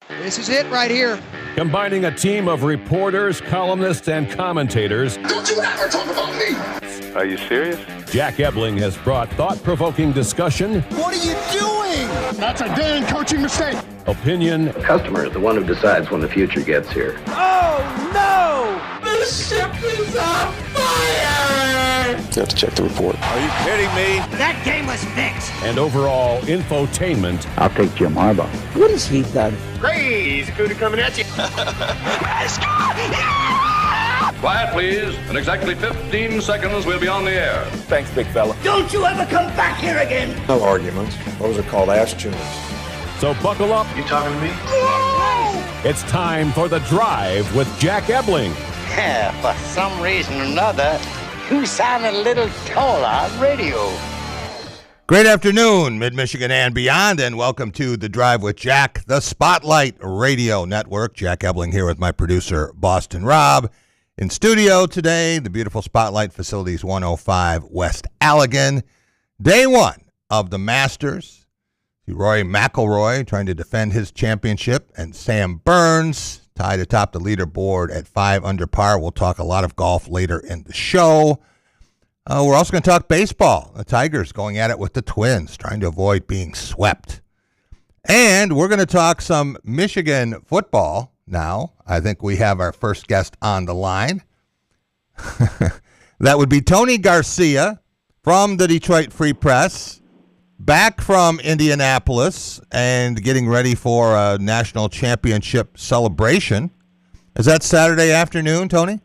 This is it right here. Combining a team of reporters, columnists, and commentators. Don't you ever talk about me! Are you serious? Jack Ebling has brought thought-provoking discussion. What are you doing? That's a damn coaching mistake! Opinion. The customer is the one who decides when the future gets here. Oh, no! The ship is on fire! You have to check the report. Are you kidding me? That game was fixed. And overall infotainment. I'll take Jim Harbaugh. What has he done? Crazy cootie coming at you. Quiet, please. In exactly 15 seconds, we'll be on the air. Thanks, big fella. Don't you ever come back here again! No arguments. Those are called ass tunes. So buckle up. You talking to me? It's time for The Drive with Jack Ebling. Yeah, for some reason or another, you sound a little taller on radio. Great afternoon, Mid-Michigan and beyond, and welcome to The Drive with Jack, the Spotlight Radio Network. Jack Ebling here with my producer, Boston Rob. In studio today, the beautiful Spotlight Facilities 105 West Allegan. Day one of the Masters. Rory McIlroy trying to defend his championship, and Sam Burns tied atop the leaderboard at 5 under par. We'll talk a lot of golf later in the show. We're also going to talk baseball. The Tigers going at it with the Twins, trying to avoid being swept. And we're going to talk some Michigan football now. I think we have our first guest on the line. That would be Tony Garcia from the Detroit Free Press, back from Indianapolis and getting ready for a national championship celebration. Is that Saturday afternoon, Tony?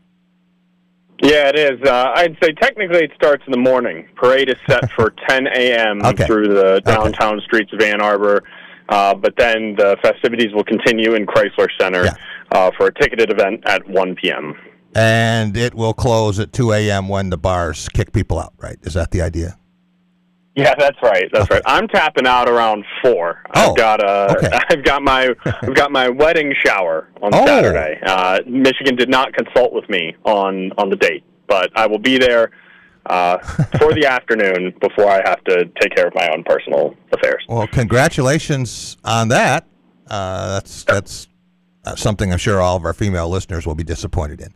Yeah, it is. I'd say technically it starts in the morning. Parade is set for 10 a.m. through the downtown streets of Ann Arbor. But then the festivities will continue in Chrysler Center for a ticketed event at 1 p.m. And it will close at 2 a.m. when the bars kick people out, right? Is that the idea? Yeah, that's right. That's right. I'm tapping out around 4. I've got my wedding shower on Saturday. Michigan did not consult with me on the date, but I will be there for the afternoon before I have to take care of my own personal affairs. Well, congratulations on that. That's something I'm sure all of our female listeners will be disappointed in.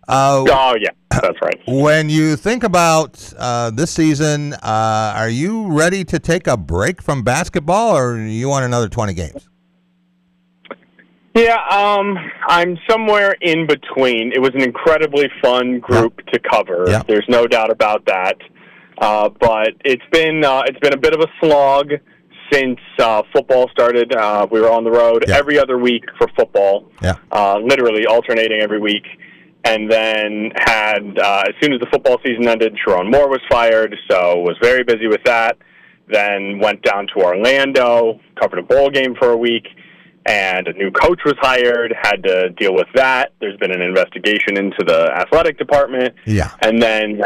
Yeah, that's right. When you think about this season, are you ready to take a break from basketball, or you want another 20 games? Yeah, I'm somewhere in between. It was an incredibly fun group to cover. Yeah. There's no doubt about that. But it's been a bit of a slog since football started. We were on the road every other week for football, literally alternating every week. And then had, as soon as the football season ended, Sharon Moore was fired, so was very busy with that. Then went down to Orlando, covered a bowl game for a week, and a new coach was hired, had to deal with that. There's been an investigation into the athletic department. Yeah. And then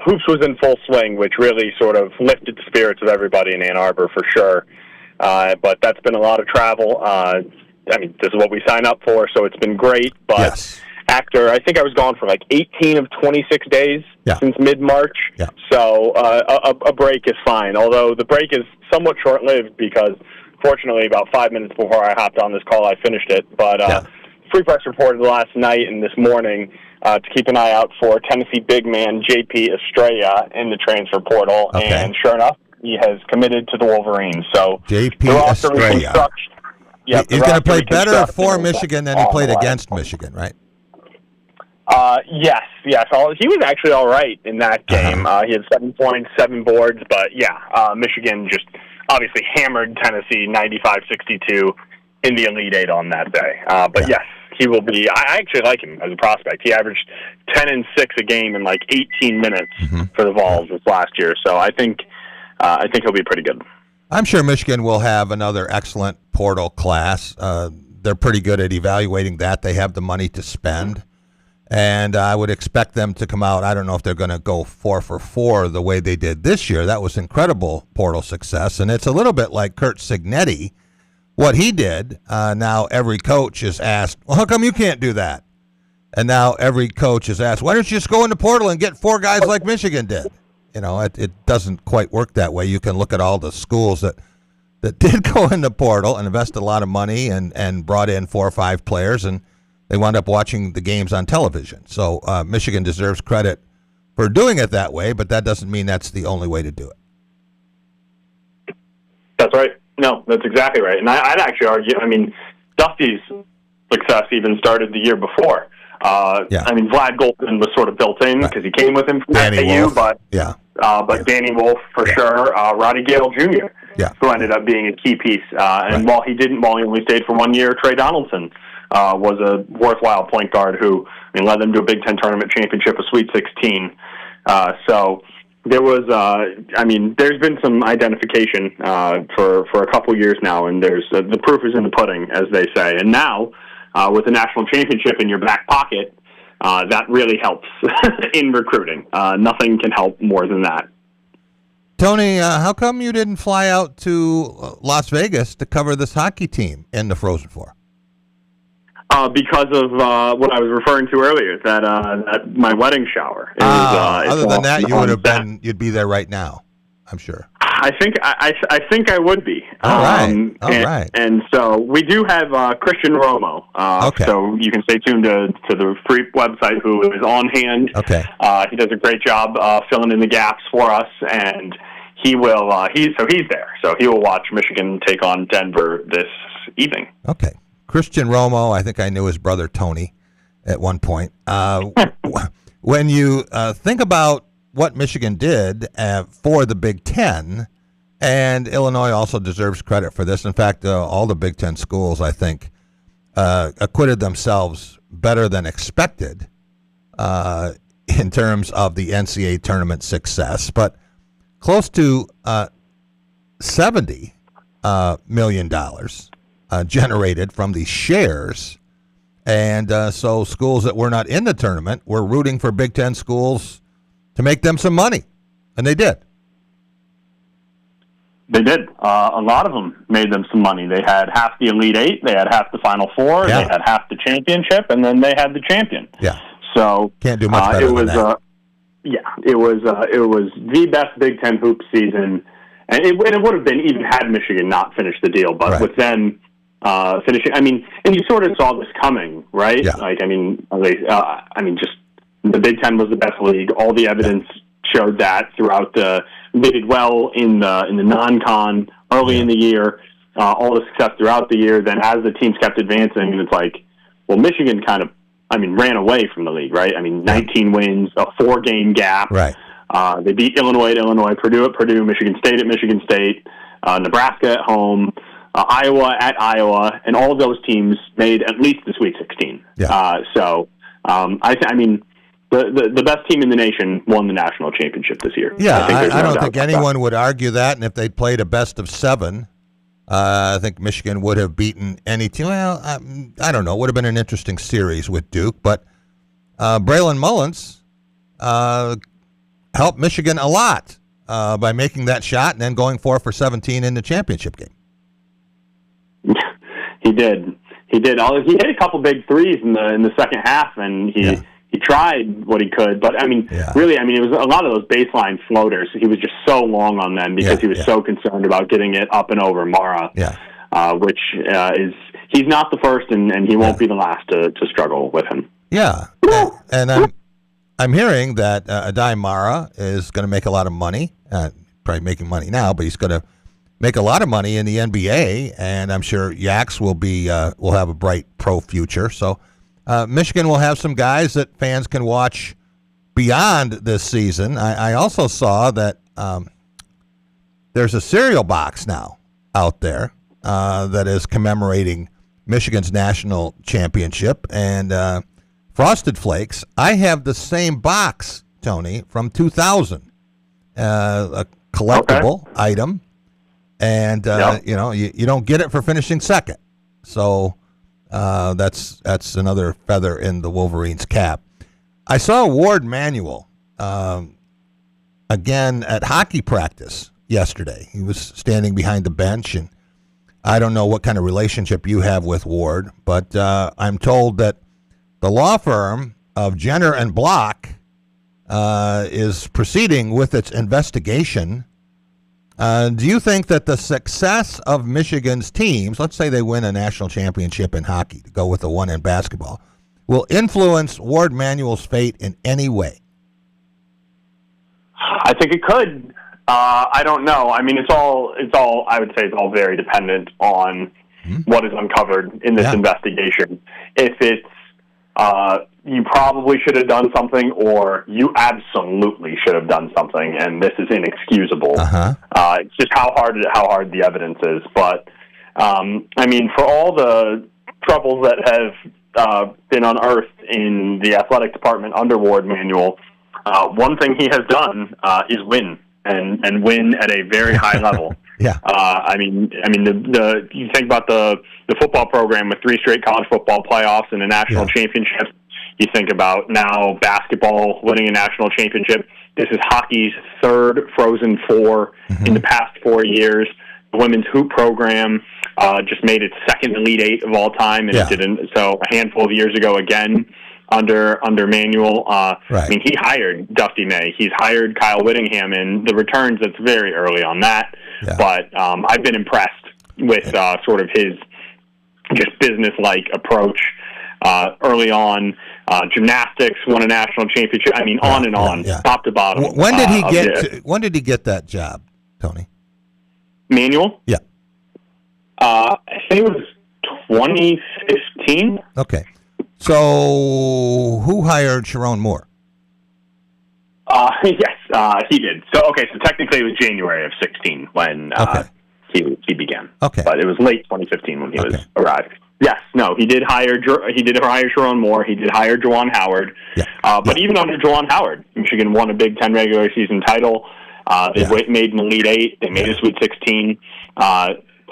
hoops was in full swing, which really sort of lifted the spirits of everybody in Ann Arbor for sure. But that's been a lot of travel. This is what we sign up for, so it's been great. But yes. After, I think I was gone for like 18 of 26 days since mid-March. Yeah. So a break is fine, although the break is somewhat short-lived because, fortunately, about 5 minutes before I hopped on this call, I finished it. But Free Press reported last night and this morning to keep an eye out for Tennessee big man J.P. Estrella in the transfer portal. Okay. And sure enough, he has committed to the Wolverines. So J.P. Estrella. He's going to play better for Michigan than he played against Michigan, right? Yes. He was actually all right in that game. He had 7 points, 7 boards, but Michigan just obviously hammered Tennessee 95-62 in the Elite Eight on that day. Yes, he will be. I actually like him as a prospect. He averaged 10 and 6 a game in like 18 minutes for the Vols this last year. So I think he'll be pretty good. I'm sure Michigan will have another excellent portal class. They're pretty good at evaluating that. They have the money to spend. And I would expect them to come out. I don't know if they're going to go 4 for 4 the way they did this year. That was incredible portal success. And it's a little bit like Curt Cignetti, what he did. Now every coach is asked, well, how come you can't do that? And now every coach is asked, why don't you just go in the portal and get 4 guys like Michigan did? You know, it doesn't quite work that way. You can look at all the schools that that did go in the portal and invested a lot of money and brought in 4 or 5 players, and they wound up watching the games on television. So Michigan deserves credit for doing it that way, but that doesn't mean that's the only way to do it. That's right. No, that's exactly right. And I'd actually argue, I mean, Dusty's success even started the year before. I mean, Vlad Golden was sort of built in because he came with him from FAU, but Danny Wolf for sure, Roddy Gale Jr., who ended up being a key piece. And while he only stayed for 1 year, Trey Donaldson was a worthwhile point guard who led them to a Big Ten tournament championship, a Sweet 16. So there was, there's been some identification for a couple years now, and there's the proof is in the pudding, as they say. And now, with the national championship in your back pocket, that really helps in recruiting. Nothing can help more than that. Tony, how come you didn't fly out to Las Vegas to cover this hockey team in the Frozen Four? Because of what I was referring to earlier, that my wedding shower. Other than that, you'd be there right now, I'm sure. I think I would be. All right. And so we do have Christian Romo. So you can stay tuned to the free website, who is on hand. Okay. He does a great job filling in the gaps for us, and he will. He's there, so he will watch Michigan take on Denver this evening. Okay. Christian Romo, I think I knew his brother Tony at one point. When you think about what Michigan did for the Big Ten, and Illinois also deserves credit for this. In fact, all the Big Ten schools, I think, acquitted themselves better than expected in terms of the NCAA tournament success. But close to $70 million generated from these shares. And so schools that were not in the tournament were rooting for Big Ten schools to make them some money. And they did. They did. A lot of them made them some money. They had half the Elite Eight. They had half the Final Four. They had half the championship. And then they had the champion. Yeah. So can't do much better than that. It was the best Big Ten hoop season. And it would have been even had Michigan not finished the deal. But with them finishing, and you sort of saw this coming, right? Yeah. Just the Big Ten was the best league. All the evidence showed that throughout they did well in the non-con early in the year, all the success throughout the year. Then as the teams kept advancing, and it's like, well, Michigan kind of, ran away from the league, right? 19 wins, a 4-game gap. Right. They beat Illinois at Illinois, Purdue at Purdue, Michigan State at Michigan State, Nebraska at home, Iowa at Iowa, and all of those teams made at least the Sweet 16. Yeah. The best team in the nation won the national championship this year. Yeah, I don't think anyone would argue that. And if they'd played a best of 7, I think Michigan would have beaten any team. Well, I don't know. It would have been an interesting series with Duke. But Braylon Mullins helped Michigan a lot by making that shot and then going 4 for 17 in the championship game. He did. He hit a couple big threes in the second half, and he tried what he could, but really, it was a lot of those baseline floaters. He was just so long on them because he was so concerned about getting it up and over Mara, which he's not the first, and he won't be the last to struggle with him. Yeah, and I'm hearing that Adai Mara is going to make a lot of money. Probably making money now, but he's going to make a lot of money in the NBA, and I'm sure Yax will have a bright pro future. So. Michigan will have some guys that fans can watch beyond this season. I also saw that there's a cereal box now out there that is commemorating Michigan's national championship, and Frosted Flakes. I have the same box, Tony, from 2000, a collectible item, and you don't get it for finishing second. So. That's another feather in the Wolverines' cap. I saw Ward Manuel again at hockey practice yesterday. He was standing behind the bench, and I don't know what kind of relationship you have with Ward, but I'm told that the law firm of Jenner and Block is proceeding with its investigation Do you think that the success of Michigan's teams, let's say they win a national championship in hockey, to go with the one in basketball, will influence Ward Manuel's fate in any way? I think it could. I don't know. I mean, it's all. I would say it's all very dependent on what is uncovered in this investigation. If it's you probably should have done something, or you absolutely should have done something, and this is inexcusable. It's just how hard the evidence is. But I mean, for all the troubles that have been unearthed in the athletic department under Ward Manuel, one thing he has done is win, and win at a very high level. I mean, you think about the football program with 3 straight college football playoffs and a national championship. You think about now basketball winning a national championship. This is hockey's 3rd Frozen Four in the past 4 years. The women's hoop program just made its 2nd Elite Eight of all time, and it didn't. So a handful of years ago, again under Manuel. I mean, he hired Dusty May. He's hired Kyle Whittingham, and the returns. That's very early on that. But I've been impressed with sort of his just business-like approach early on. Gymnastics won a national championship. I mean, on and on, top to bottom. When did he get? When did he get that job, Tony? Manuel? Yeah. I think it was 2015. Okay. So who hired Sharon Moore? Yes, he did. So technically it was January of 16 when he began. Okay. But it was late 2015 when he was arrived. Yes, no, he did hire Sharon Moore. He did hire Juwan Howard. But even under Juwan Howard, Michigan won a Big Ten regular season title. They made an Elite Eight. They made a Sweet 16.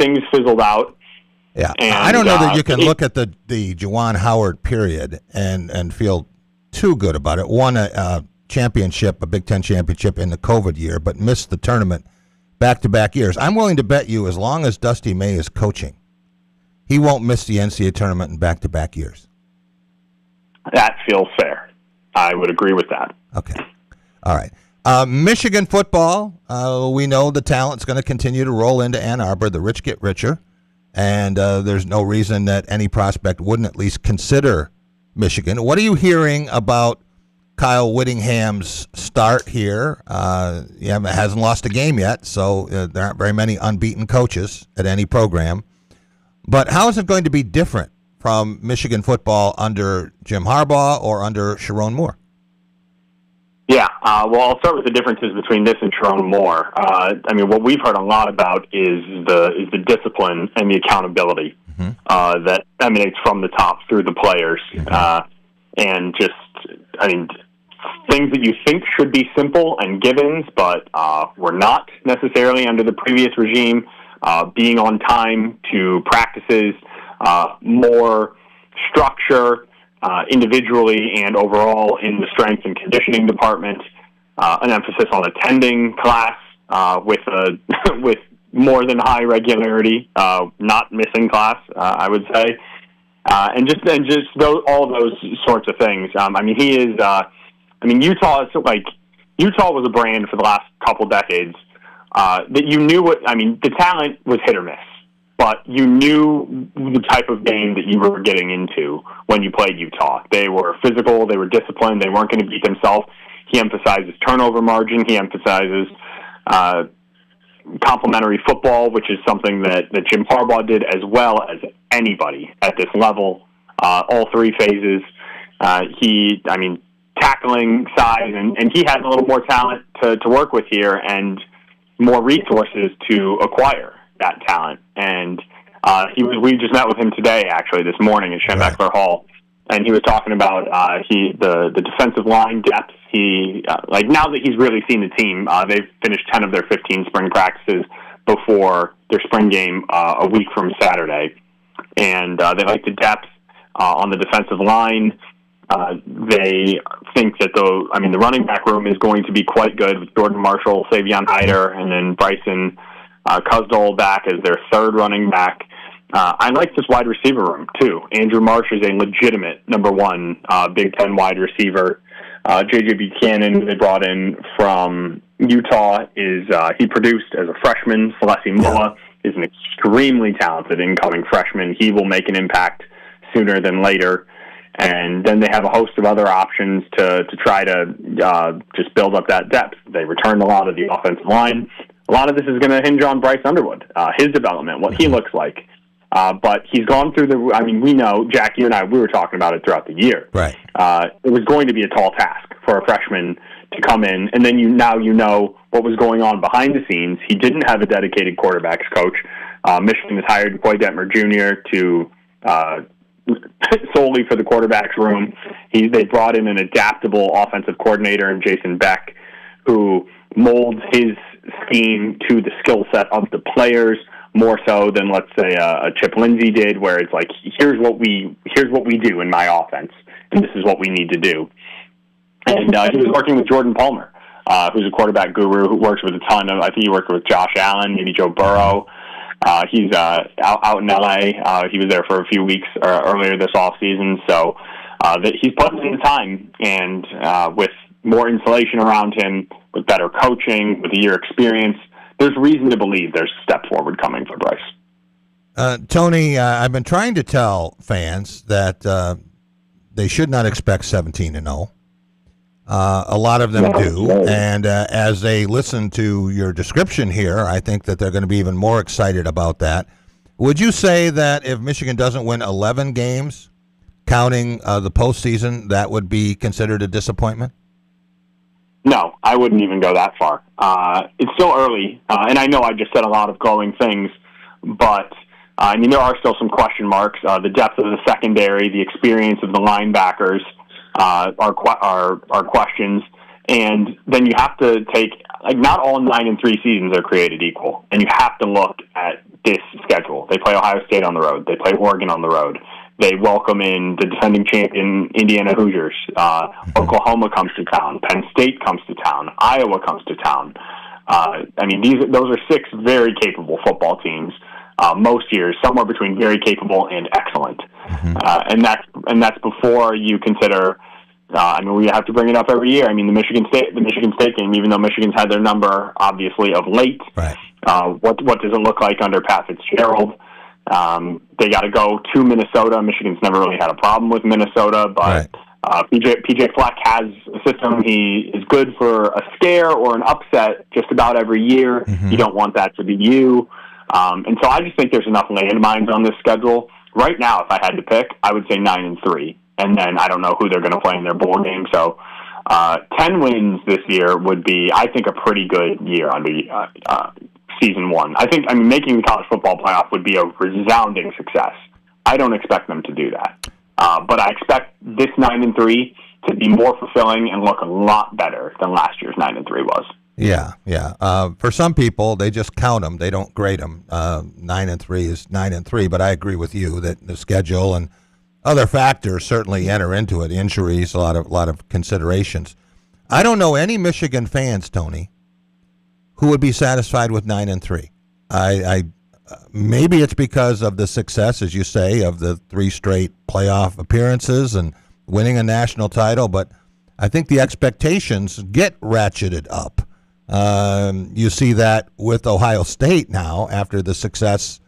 Things fizzled out. Yeah, and I don't know that you can look at the Juwan Howard period and feel too good about it. Won a championship, a Big Ten championship in the COVID year, but missed the tournament back-to-back years. I'm willing to bet you, as long as Dusty May is coaching, he won't miss the NCAA tournament in back-to-back years. That feels fair. I would agree with that. Okay. All right. Michigan football, we know the talent's going to continue to roll into Ann Arbor. The rich get richer, and there's no reason that any prospect wouldn't at least consider Michigan. What are you hearing about Kyle Whittingham's start here? He hasn't lost a game yet, so there aren't very many unbeaten coaches at any program. But how is it going to be different from Michigan football under Jim Harbaugh or under Sharon Moore? Yeah, well, I'll start with the differences between this and Sharon Moore. I mean, what we've heard a lot about is the discipline and the accountability that emanates from the top through the players. And just, I mean, things that you think should be simple and givens, but were not necessarily under the previous regime. Being on time to practices, more structure individually and overall in the strength and conditioning department, an emphasis on attending class with more than high regularity, not missing class, I would say, and just all of those sorts of things. I mean, he is. I mean, Utah was a brand for the last couple decades. That you knew the talent was hit or miss, but you knew the type of game that you were getting into when you played Utah. They were physical, they were disciplined, they weren't going to beat themselves. He emphasizes turnover margin, he emphasizes complementary football, which is something that Jim Harbaugh did as well as anybody at this level, all 3 phases. Tackling, size, and he has a little more talent to work with here, and more resources to acquire that talent. And we just met with him today, actually, this morning at Schembechler Hall, and he was talking about the defensive line depth. Now that he's really seen the team, they've finished 10 of their 15 spring practices before their spring game a week from Saturday. And they like the depth on the defensive line. They think that the running back room is going to be quite good with Jordan Marshall, Savion Hyder, and then Bryson Cusdole back as their 3rd running back. I like this wide receiver room, too. Andrew Marsh is a legitimate number 1 Big Ten wide receiver. J.J. Buchanan, they brought in from Utah, he produced as a freshman. Celessi Moa is an extremely talented incoming freshman. He will make an impact sooner than later. And then they have a host of other options to try to just build up that depth. They returned a lot of the offensive line. A lot of this is going to hinge on Bryce Underwood, his development, what he looks like. But he's gone through we know, Jack, you and I, we were talking about it throughout the year. Right. It was going to be a tall task for a freshman to come in, and then you know what was going on behind the scenes. He didn't have a dedicated quarterbacks coach. Michigan has hired Coy Detmer Jr. to solely for the quarterbacks room. They brought in an adaptable offensive coordinator in Jason Beck, who molds his scheme to the skill set of the players more so than, let's say, a Chip Lindsey did, where it's like, here's what we do in my offense, and this is what we need to do. And he was working with Jordan Palmer, who's a quarterback guru who works with a ton of, I think he worked with Josh Allen, maybe Joe Burrow. He's out in L.A. He was there for a few weeks earlier this offseason, so he's putting in the time, and with more insulation around him, with better coaching, with a year experience, there's reason to believe there's a step forward coming for Bryce. Tony, I've been trying to tell fans that they should not expect 17-0. A lot of them do, and as they listen to your description here, I think that they're going to be even more excited about that. Would you say that if Michigan doesn't win 11 games, counting the postseason, that would be considered a disappointment? No, I wouldn't even go that far. It's still early, and I know I just said a lot of glowing things, but there are still some question marks. The depth of the secondary, the experience of the linebackers are questions, and then you have to take, not all 9-3 seasons are created equal, and you have to look at this schedule. They play Ohio State on the road. They play Oregon on the road. They welcome in the defending champion Indiana Hoosiers. Oklahoma comes to town. Penn State comes to town. Iowa comes to town. Those are 6 very capable football teams. Most years, somewhere between very capable and excellent, and that's before you consider. We have to bring it up every year. The Michigan State game, even though Michigan's had their number obviously of late. Right. What does it look like under Pat Fitzgerald? They got to go to Minnesota. Michigan's never really had a problem with Minnesota, but PJ Fleck has a system. He is good for a scare or an upset just about every year. You don't want that to be you. And so I just think there's enough landmines on this schedule. Right now, if I had to pick, I would say 9-3. And then I don't know who they're going to play in their bowl game. So 10 wins this year would be, I think, a pretty good year under season one. Making the college football playoff would be a resounding success. I don't expect them to do that. But I expect this 9-3 to be more fulfilling and look a lot better than last year's 9-3 was. Yeah. For some people, they just count them. They don't grade them. 9-3 is 9-3, but I agree with you that the schedule and other factors certainly enter into it. Injuries, a lot of considerations. I don't know any Michigan fans, Tony, who would be satisfied with 9-3. I maybe it's because of the success, as you say, of the 3 straight playoff appearances and winning a national title, but I think the expectations get ratcheted up. You see that with Ohio State now after the success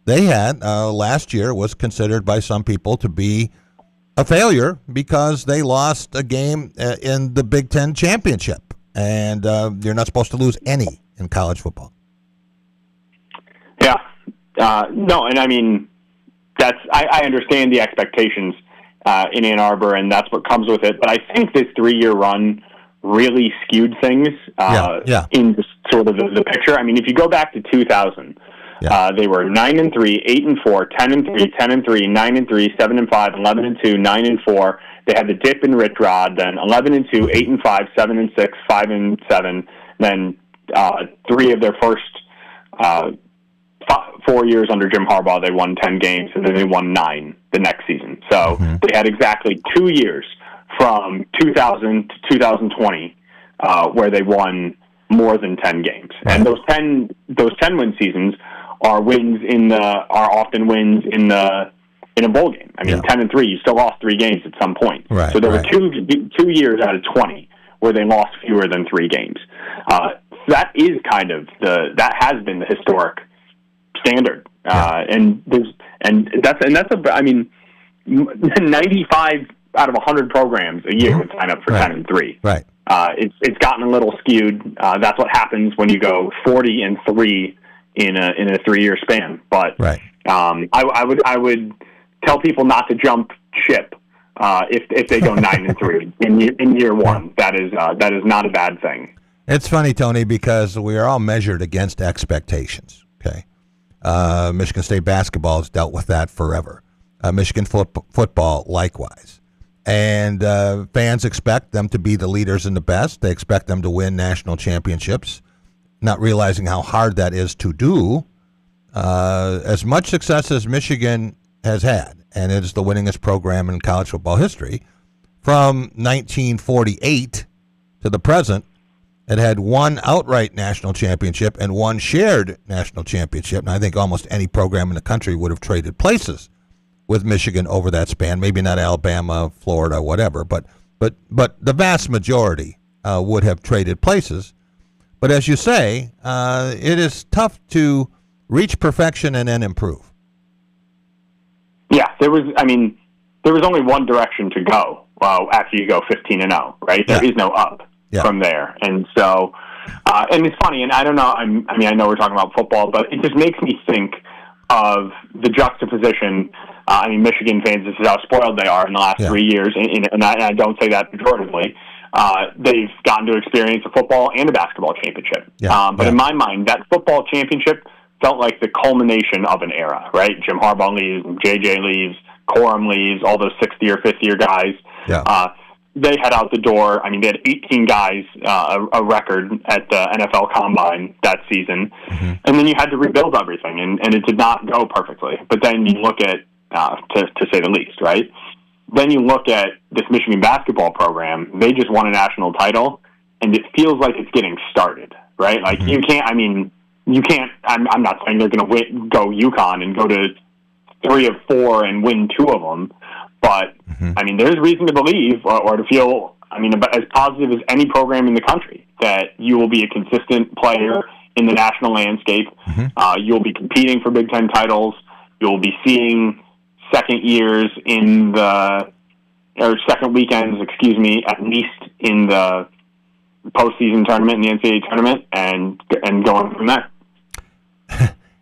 they had last year. Was considered by some people to be a failure because they lost a game in the Big Ten championship, and you're not supposed to lose any in college football. Yeah, no, and I understand the expectations in Ann Arbor, and that's what comes with it. But I think this 3-year run really skewed things in sort of the picture. If you go back to 2000. They were 9-3, 8-4, 10-3, 10-3, 9-3, 7-5, 11-2, 9-4. They had the dip in Rich Rod, then 11-2, 8-5, 7-6, 5-7. Then 3 of their first 4 years under Jim Harbaugh, they won 10 games, and then they won 9 the next season. So they had exactly 2 years from 2000 to 2020 where they won more than 10 games, and those 10 win seasons are often wins in the in a bowl game. I mean, 10-3, you still lost 3 games at some point. Right, so there were two years out of 20 where they lost fewer than 3 games. That is kind of that has been the historic standard. And that's 95 out of 100 programs a year would sign up for 10-3. Right. It's gotten a little skewed. That's what happens when you go 40-3 in a 3-year span. But I would tell people not to jump ship if they go 9-3 in year one. That is not a bad thing. It's funny, Tony, because we are all measured against expectations. Okay, Michigan State basketball has dealt with that forever. Michigan football, likewise. And fans expect them to be the leaders and the best. They expect them to win national championships, not realizing how hard that is to do. As much success as Michigan has had, and it is the winningest program in college football history, from 1948 to the present, it had one outright national championship and one shared national championship. And I think almost any program in the country would have traded places with Michigan over that span. Maybe not Alabama, Florida, whatever, but the vast majority would have traded places. But as you say, it is tough to reach perfection and then improve. Yeah, there was only one direction to go after you go 15-0, right? There is no up from there. And so, and it's funny, and I don't know, I know we're talking about football, but it just makes me think of the juxtaposition. Michigan fans, this is how spoiled they are in the last 3 years, and I don't say that pejoratively. They've gotten to experience a football and a basketball championship. But in my mind, that football championship felt like the culmination of an era, right? Jim Harbaugh leaves, JJ leaves, Corum leaves, all those 6th year, 5th year guys. They head out the door. They had 18 guys, a record at the NFL Combine that season. Mm-hmm. And then you had to rebuild everything, and it did not go perfectly. But then you look at, to say the least, right? Then you look at this Michigan basketball program. They just won a national title, and it feels like it's getting started, right? Like, you can't, I'm not saying they're going to go UConn and go to 3 of 4 and win 2 of them. But, there's reason to believe or to feel, as positive as any program in the country, that you will be a consistent player in the national landscape. You'll be competing for Big Ten titles. You'll be seeing second weekends, at least in the postseason tournament, in the NCAA tournament, and going from there.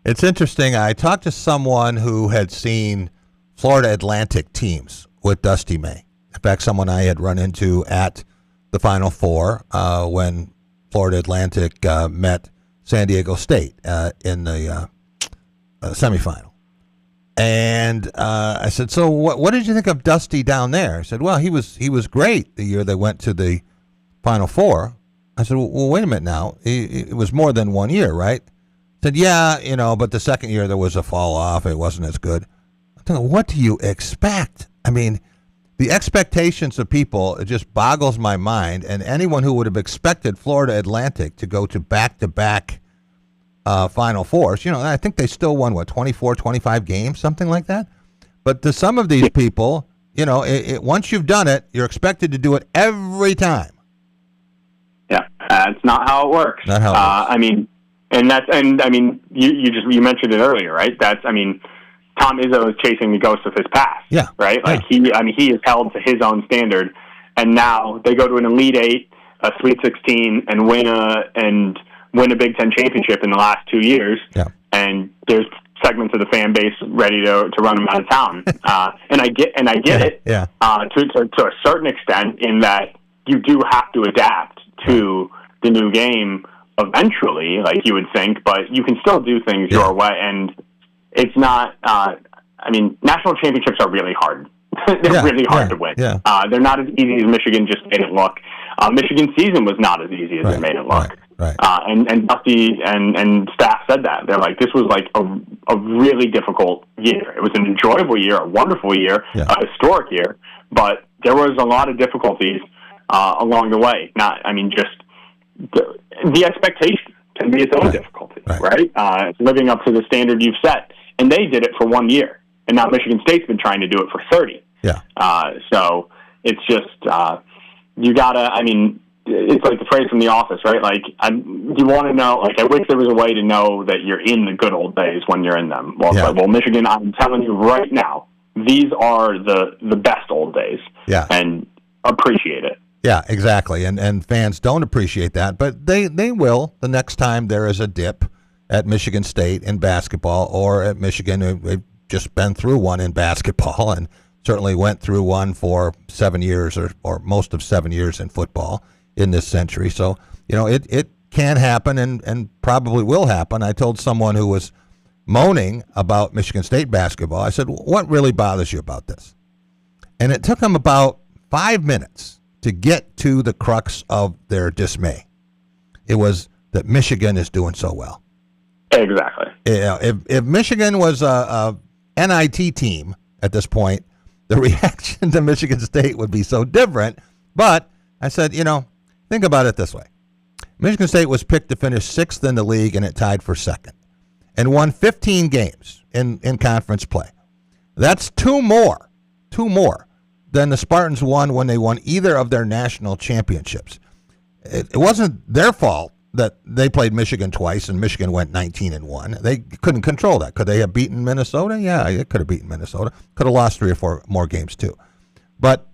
It's interesting. I talked to someone who had seen Florida Atlantic teams with Dusty May. In fact, someone I had run into at the Final Four when Florida Atlantic met San Diego State in the semifinal. And I said, so what did you think of Dusty down there? I said, well, he was great the year they went to the Final Four. I said, well, wait a minute now. It was more than 1 year, right? I said, yeah, but the second year there was a fall off. It wasn't as good. I thought, what do you expect? The expectations of people, it just boggles my mind. And anyone who would have expected Florida Atlantic to go to back-to-back Final Fours, I think they still won, 24, 25 games, something like that. But to some of these people, once you've done it, you're expected to do it every time. Yeah, that's not how it works. Not how it works. You mentioned it earlier, right? Tom Izzo is chasing the ghost of his past. Yeah. Right? Like he is held to his own standard, and now they go to an Elite Eight, a Sweet 16, and win a Big Ten championship in the last 2 years. Yeah. And there's segments of the fan base ready to run them out of town. And I get it. Yeah. To a certain extent, in that you do have to adapt to the new game eventually, like you would think, but you can still do things your way. And it's not, national championships are really hard. They're really hard to win. Yeah. They're not as easy as Michigan just made it look. Michigan season was not as easy as it made it look. Right. And Dusty and staff said that. They're like, this was like a really difficult year. It was an enjoyable year, a wonderful year, a historic year, but there was a lot of difficulties along the way. Just the expectation can be its own difficulty, right? Living up to the standard you've set. And they did it for 1 year. and now Michigan State's been trying to do it for 30. Yeah. So it's just you gotta. I mean, it's like the phrase from The Office, right? Like, you want to know. Like, I wish there was a way to know that you're in the good old days when you're in them. Well, it's like, well, Michigan, I'm telling you right now, these are the best old days. Yeah. And appreciate it. Yeah, exactly. And fans don't appreciate that, but they will the next time there is a dip at Michigan State in basketball, or at Michigan. We've just been through one in basketball, and certainly went through one for 7 years or most of 7 years in football in this century. So, it can happen and probably will happen. I told someone who was moaning about Michigan State basketball, I said, what really bothers you about this? And it took them about 5 minutes to get to the crux of their dismay. It was that Michigan is doing so well. Exactly. If Michigan was a NIT team at this point, the reaction to Michigan State would be so different. But I said, think about it this way. Michigan State was picked to finish 6th in the league, and it tied for 2nd, and won 15 games in conference play. That's two more than the Spartans won when they won either of their national championships. It wasn't their fault that they played Michigan twice and Michigan went 19-1. They couldn't control that. Could they have beaten Minnesota? Yeah, they could have beaten Minnesota. Could have lost 3 or 4 more games too. But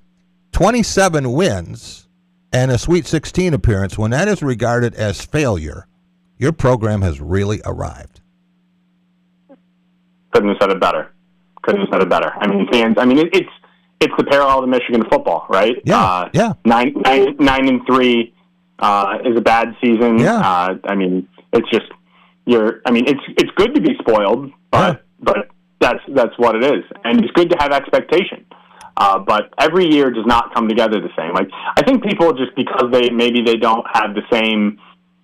27 wins and a Sweet 16 appearance, when that is regarded as failure, your program has really arrived. Couldn't have said it better. I mean, fans. I mean, it's the parallel to Michigan football, right? Yeah. 9-3 is a bad season. Yeah. I mean, it's just it's good to be spoiled, but that's what it is, and it's good to have expectation. But every year does not come together the same. Like, I think people, just because they don't have the same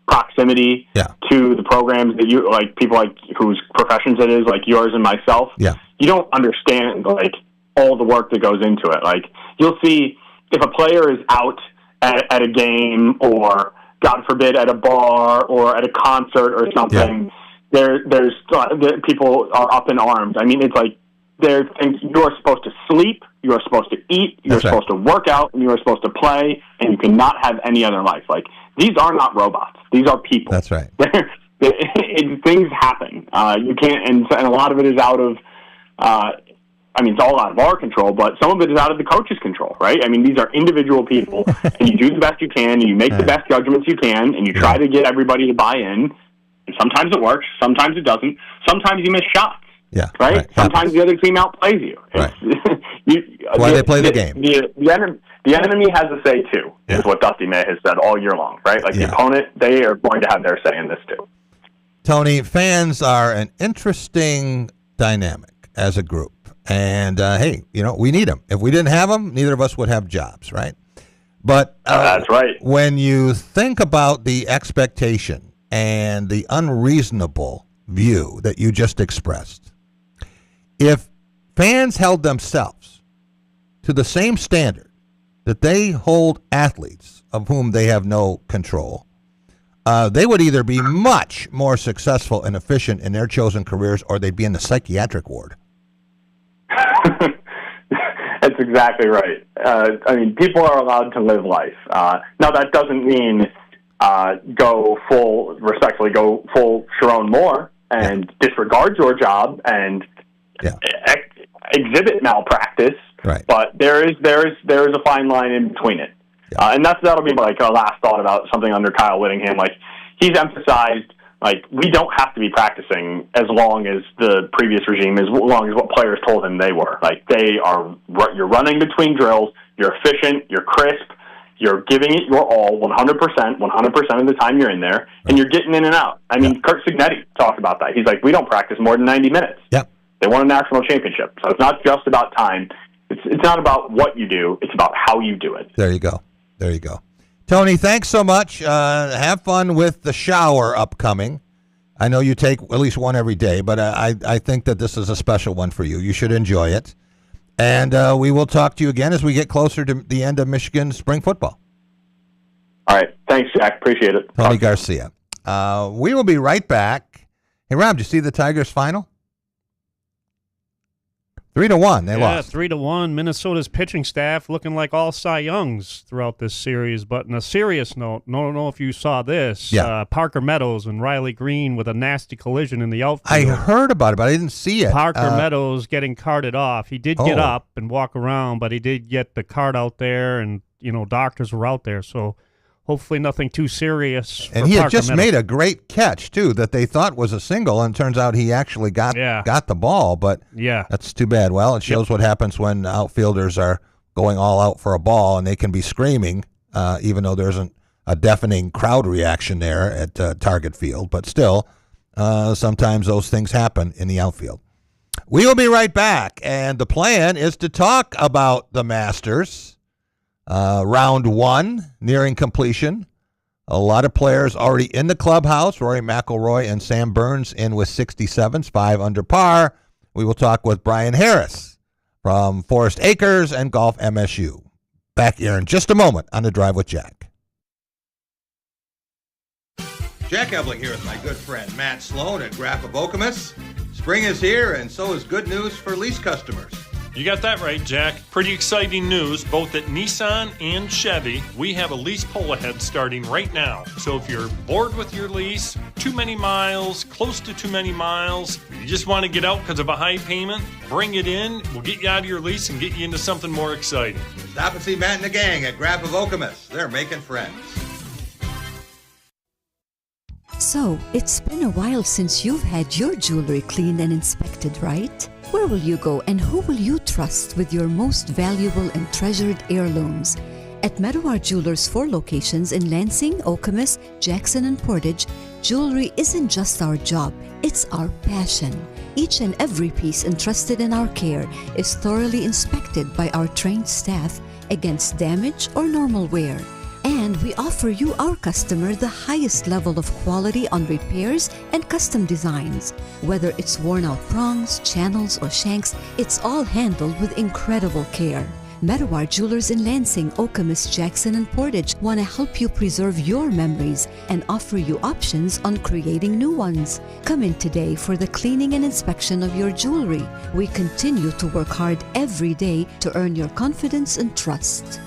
proximity to the programs that you like, people like whose professions it is, like yours and myself. Yeah. You don't understand like all the work that goes into it. Like, you'll see if a player is out at a game, or God forbid at a bar or at a concert or something, there's people are up in arms. I mean, it's like you're supposed to sleep, you're supposed to eat, you're supposed to work out, and you're supposed to play, and you cannot have any other life. Like, these are not robots. These are people. That's right. Things happen. You can't, and a lot of it is out of. It's all out of our control, but some of it is out of the coach's control, right? I mean, these are individual people, and you do the best you can, and you make the best judgments you can, and you try to get everybody to buy in. And sometimes it works, sometimes it doesn't. Sometimes you miss shots, right? Sometimes the other team outplays you. Right. Why they play the game. The enemy has a say, too, is what Dusty May has said all year long, right? Like, the opponent, they are going to have their say in this, too. Tony, fans are an interesting dynamic as a group. And, hey, we need them. If we didn't have them, neither of us would have jobs, right? But that's right. When you think about the expectation and the unreasonable view that you just expressed, if fans held themselves to the same standard that they hold athletes of whom they have no control, they would either be much more successful and efficient in their chosen careers, or they'd be in the psychiatric ward. That's exactly right. People are allowed to live life. Now, that doesn't mean go full Sharon Moore and disregard your job and exhibit malpractice. Right. But there is a fine line in between it, and that'll be like our last thought about something under Kyle Whittingham. Like, he's emphasized. Like, we don't have to be practicing as long as the previous regime, as long as what players told him they were. Like, you're running between drills, you're efficient, you're crisp, you're giving it your all 100% of the time you're in there, and you're getting in and out. I mean, Kirk Cignetti talked about that. He's like, we don't practice more than 90 minutes. Yep. They won a national championship. So it's not just about time. It's not about what you do. It's about how you do it. There you go. Tony, thanks so much. Have fun with the shower upcoming. I know you take at least one every day, but I think that this is a special one for you. You should enjoy it. And we will talk to you again as we get closer to the end of Michigan spring football. All right. Thanks, Jack. Appreciate it. Tony Garcia. We will be right back. Hey, Rob, did you see the Tigers final? 3-1, they lost. 3-1. Minnesota's pitching staff looking like all Cy Youngs throughout this series. But on a serious note, I don't know if you saw this. Yeah. Parker Meadows and Riley Green with a nasty collision in the outfield. I heard about it, but I didn't see it. Parker Meadows getting carted off. He did get up and walk around, but he did get the cart out there, and, doctors were out there. So hopefully nothing too serious. And he had just made a great catch, too, that they thought was a single, and turns out he actually got the ball. But that's too bad. Well, it shows what happens when outfielders are going all out for a ball, and they can be screaming, even though there isn't a deafening crowd reaction there at Target Field. But still, sometimes those things happen in the outfield. We will be right back, and the plan is to talk about the Masters. Round 1 nearing completion. A lot of players already in the clubhouse. Rory McIlroy and Sam Burns in with 67s, 5 under par. We will talk with Brian Harris from Forest Acres and Golf MSU. Back here in just a moment on The Drive with Jack. Jack Ebling here with my good friend Matt Sloan at Graph of Okemos. Spring is here, and so is good news for lease customers. You got that right, Jack. Pretty exciting news, both at Nissan and Chevy. We have a lease pull-ahead starting right now. So if you're bored with your lease, too many miles, close to too many miles, you just want to get out because of a high payment, bring it in. We'll get you out of your lease and get you into something more exciting. Stop and see Matt and the gang at Graph of Okemos. They're making friends. So, it's been a while since you've had your jewelry cleaned and inspected, right? Where will you go and who will you trust with your most valuable and treasured heirlooms? At Meadowar Jewelers' 4 locations in Lansing, Okemos, Jackson, and Portage, jewelry isn't just our job, it's our passion. Each and every piece entrusted in our care is thoroughly inspected by our trained staff against damage or normal wear. And we offer you, our customer, the highest level of quality on repairs and custom designs. Whether it's worn out prongs, channels, or shanks, it's all handled with incredible care. Meadowar Jewelers in Lansing, Okemos, Jackson, and Portage want to help you preserve your memories and offer you options on creating new ones. Come in today for the cleaning and inspection of your jewelry. We continue to work hard every day to earn your confidence and trust.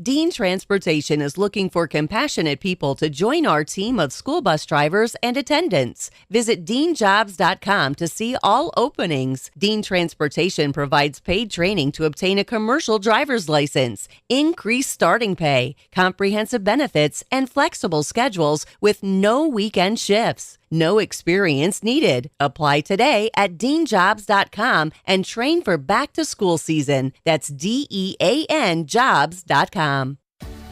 Dean Transportation is looking for compassionate people to join our team of school bus drivers and attendants. Visit deanjobs.com to see all openings. Dean Transportation provides paid training to obtain a commercial driver's license, increased starting pay, comprehensive benefits, and flexible schedules with no weekend shifts. No experience needed. Apply today at deanjobs.com and train for back-to-school season. That's DEAN jobs.com.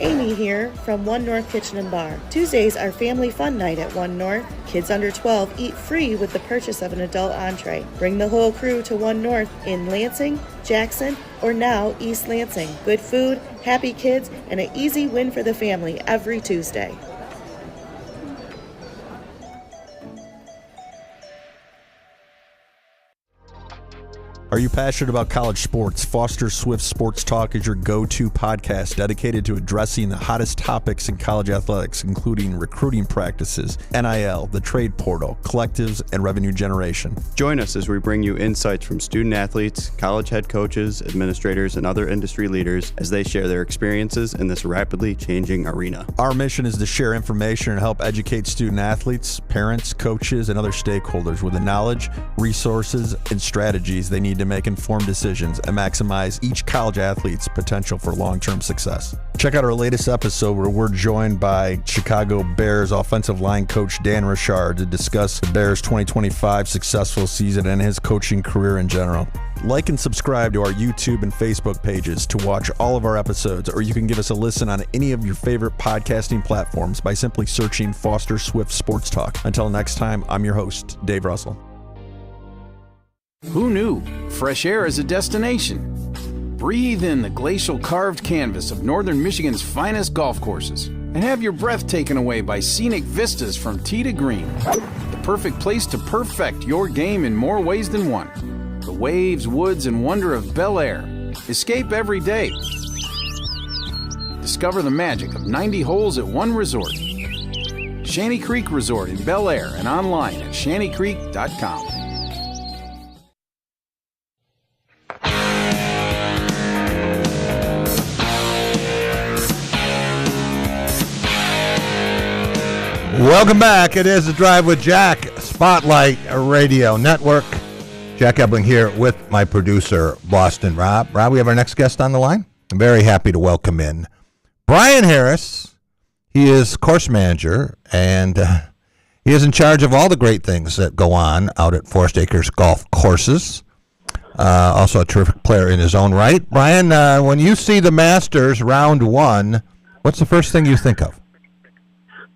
Amy here from One North Kitchen and Bar. Tuesdays are family fun night at One North. Kids under 12 eat free with the purchase of an adult entree. Bring the whole crew to One North in Lansing, Jackson, or now East Lansing. Good food, happy kids, and an easy win for the family every Tuesday. Are you passionate about college sports? Foster Swift Sports Talk is your go-to podcast dedicated to addressing the hottest topics in college athletics, including recruiting practices, NIL, the trade portal, collectives, and revenue generation. Join us as we bring you insights from student athletes, college head coaches, administrators, and other industry leaders as they share their experiences in this rapidly changing arena. Our mission is to share information and help educate student athletes, parents, coaches, and other stakeholders with the knowledge, resources, and strategies they need to make informed decisions and maximize each college athlete's potential for long-term success. Check out our latest episode where we're joined by Chicago Bears offensive line coach Dan Richard to discuss the Bears' 2025 successful season and his coaching career in general. Like and subscribe to our YouTube and Facebook pages to watch all of our episodes, or you can give us a listen on any of your favorite podcasting platforms by simply searching Foster Swift Sports Talk. Until next time, I'm your host, Dave Russell. Who knew? Fresh air is a destination. Breathe in the glacial carved canvas of northern Michigan's finest golf courses and have your breath taken away by scenic vistas from tee to green. The perfect place to perfect your game in more ways than one. The waves, woods, and wonder of Bel Air. Escape every day. Discover the magic of 90 holes at one resort. Shanty Creek Resort in Bel Air and online at shantycreek.com. Welcome back. It is The Drive with Jack, Spotlight Radio Network. Jack Ebling here with my producer, Boston Rob. Rob, we have our next guest on the line. I'm very happy to welcome in Brian Harris. He is course manager, and he is in charge of all the great things that go on out at Forest Acres Golf Courses. Also a terrific player in his own right. Brian, when you see the Masters round 1, what's the first thing you think of?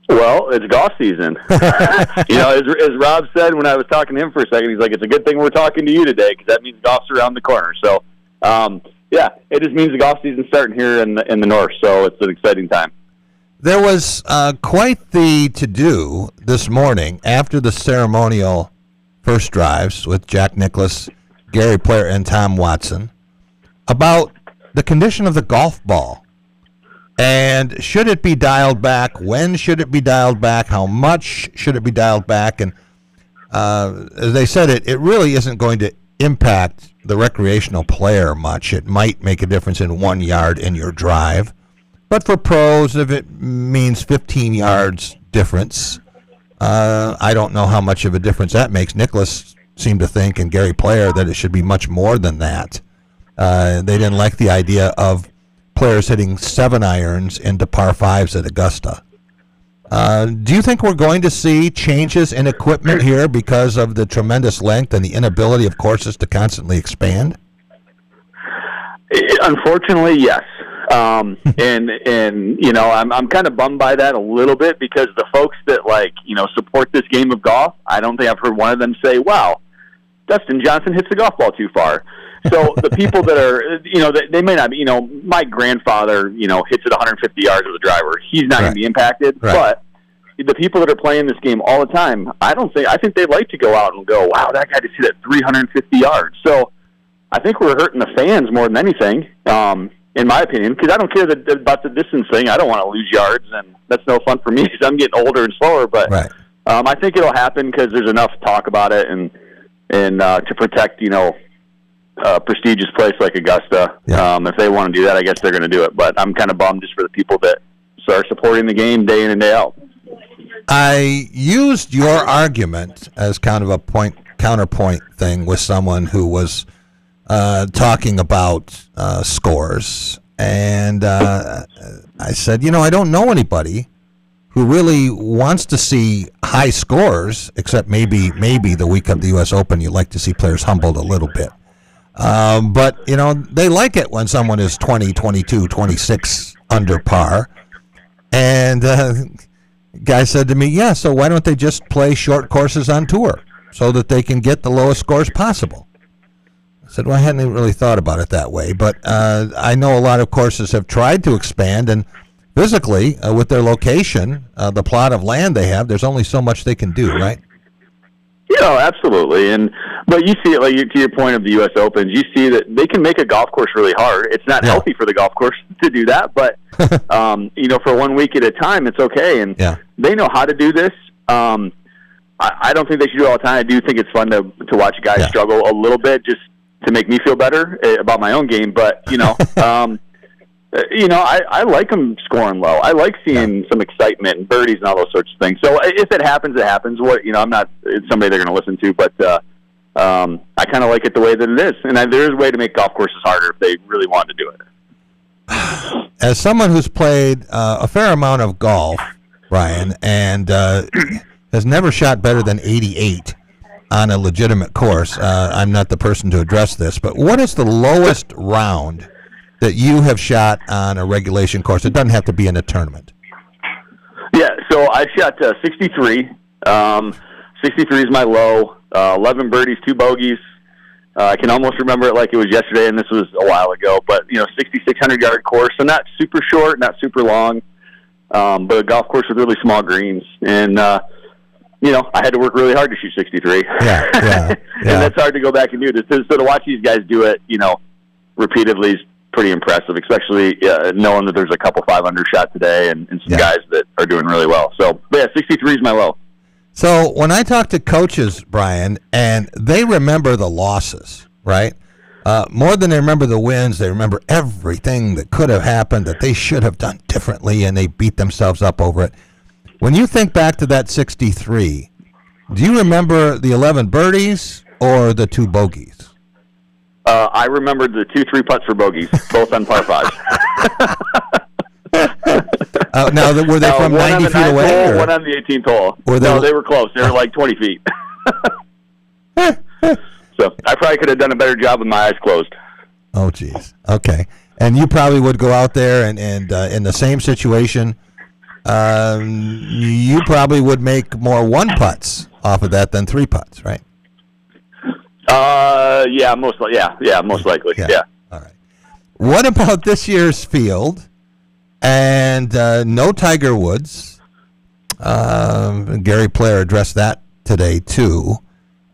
Well, it's golf season. As Rob said when I was talking to him for a second, he's like, it's a good thing we're talking to you today because that means golf's around the corner. So, it just means the golf season's starting here in the north, so it's an exciting time. There was quite the to-do this morning after the ceremonial first drives with Jack Nicklaus, Gary Player, and Tom Watson about the condition of the golf ball. And should it be dialed back? When should it be dialed back? How much should it be dialed back? And as they said, it really isn't going to impact the recreational player much. It might make a difference in 1 yard in your drive. But for pros, if it means 15 yards difference, I don't know how much of a difference that makes. Nicklaus seemed to think, and Gary Player, that it should be much more than that. They didn't like the idea of players hitting 7-irons into par 5s at Augusta. Do you think we're going to see changes in equipment here because of the tremendous length and the inability of courses to constantly expand? Unfortunately, yes. I'm kind of bummed by that a little bit because the folks that support this game of golf, I don't think I've heard one of them say, "Wow, Dustin Johnson hits the golf ball too far." So the people that are, they may not be, my grandfather, hits it 150 yards with a driver. He's not going to be impacted. Right. But the people that are playing this game all the time, I think they'd like to go out and go, wow, that guy just hit it 350 yards. So I think we're hurting the fans more than anything, in my opinion, because I don't care about the distance thing. I don't want to lose yards, and that's no fun for me because I'm getting older and slower. But right. I think it'll happen because there's enough talk about it and to protect, a prestigious place like Augusta. Yeah. If they want to do that, I guess they're going to do it. But I'm kind of bummed just for the people that are supporting the game day in and day out. I used your argument as kind of a counterpoint thing with someone who was talking about scores. And I said, I don't know anybody who really wants to see high scores, except maybe the week of the U.S. Open, you like to see players humbled a little bit. But, they like it when someone is 20, 22, 26 under par. And guy said to me, yeah, so why don't they just play short courses on tour so that they can get the lowest scores possible? I said, well, I hadn't really thought about it that way. But I know a lot of courses have tried to expand, and physically, with their location, the plot of land they have, there's only so much they can do, right? Absolutely. But you see it, to your point of the U.S. Opens, you see that they can make a golf course really hard. It's not healthy for the golf course to do that, but, for 1 week at a time, it's okay. And they know how to do this. I don't think they should do it all the time. I do think it's fun to watch guys struggle a little bit just to make me feel better about my own game. But, I like them scoring low. I like seeing some excitement and birdies and all those sorts of things. So if it happens, it happens. I'm not somebody they're going to listen to, but I kind of like it the way that it is. And there is a way to make golf courses harder if they really want to do it. As someone who's played a fair amount of golf, Ryan, and has never shot better than 88 on a legitimate course, I'm not the person to address this, but what is the lowest round that you have shot on a regulation course? It doesn't have to be in a tournament. Yeah, so I shot 63. 63 is my low. 11 birdies, 2 bogeys. I can almost remember it like it was yesterday, and this was a while ago. But 6,600-yard course, so not super short, not super long, but a golf course with really small greens. And I had to work really hard to shoot 63. Yeah. And that's hard to go back and do. So to watch these guys do it, repeatedly is pretty impressive, especially knowing that there's a couple 5-under shot today and some guys that are doing really well. So, yeah, 63 is my low. So when I talk to coaches, Brian, and they remember the losses, right? More than they remember the wins, they remember everything that could have happened that they should have done differently, and they beat themselves up over it. When you think back to that 63, do you remember the 11 birdies or the 2 bogeys? I remembered the 2 3-putts for bogeys, both on par 5s. Now, were they from 90 feet away? Hole, one on the 18th hole. No, they were close. They were like 20 feet. So I probably could have done a better job with my eyes closed. Oh, geez. Okay. And you probably would go out there and in the same situation, you probably would make more 1-putts off of that than 3-putts, right? Yeah, most likely. Yeah. All right. What about this year's field and no Tiger Woods? Gary Player addressed that today too.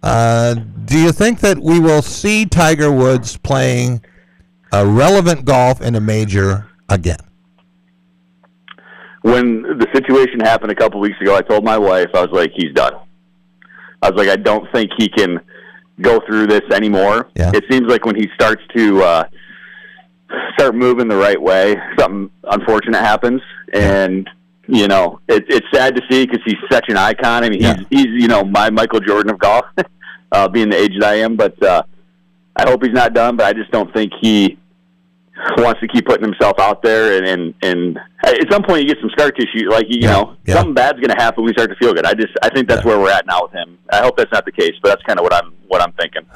Do you think that we will see Tiger Woods playing relevant golf in a major again? When the situation happened a couple weeks ago, I told my wife, I was like, he's done. I was like, I don't think he can go through this anymore. Yeah. It seems like when he starts to start moving the right way, something unfortunate happens. And, you know, it's sad to see because he's such an icon. I mean, he's you know, my Michael Jordan of golf, being the age that I am. But I hope he's not done, but I just don't think he wants to keep putting himself out there. And at some point you get some scar tissue, like, you know, something bad's going to happen when we start to feel good. I think that's where we're at now with him. I hope that's not the case, but that's kind of what I'm thinking.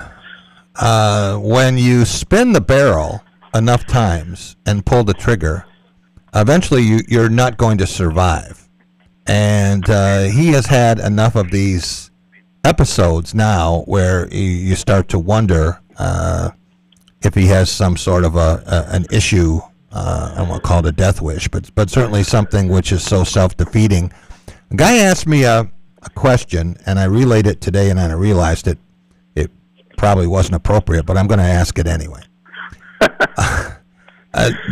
When you spin the barrel enough times and pull the trigger, eventually you're not going to survive. And he has had enough of these episodes now where you start to wonder if he has some sort of an issue. I don't want to call it a death wish, but certainly something which is so self-defeating. A guy asked me a question, and I relayed it today, and then I realized it probably wasn't appropriate, but I'm going to ask it anyway.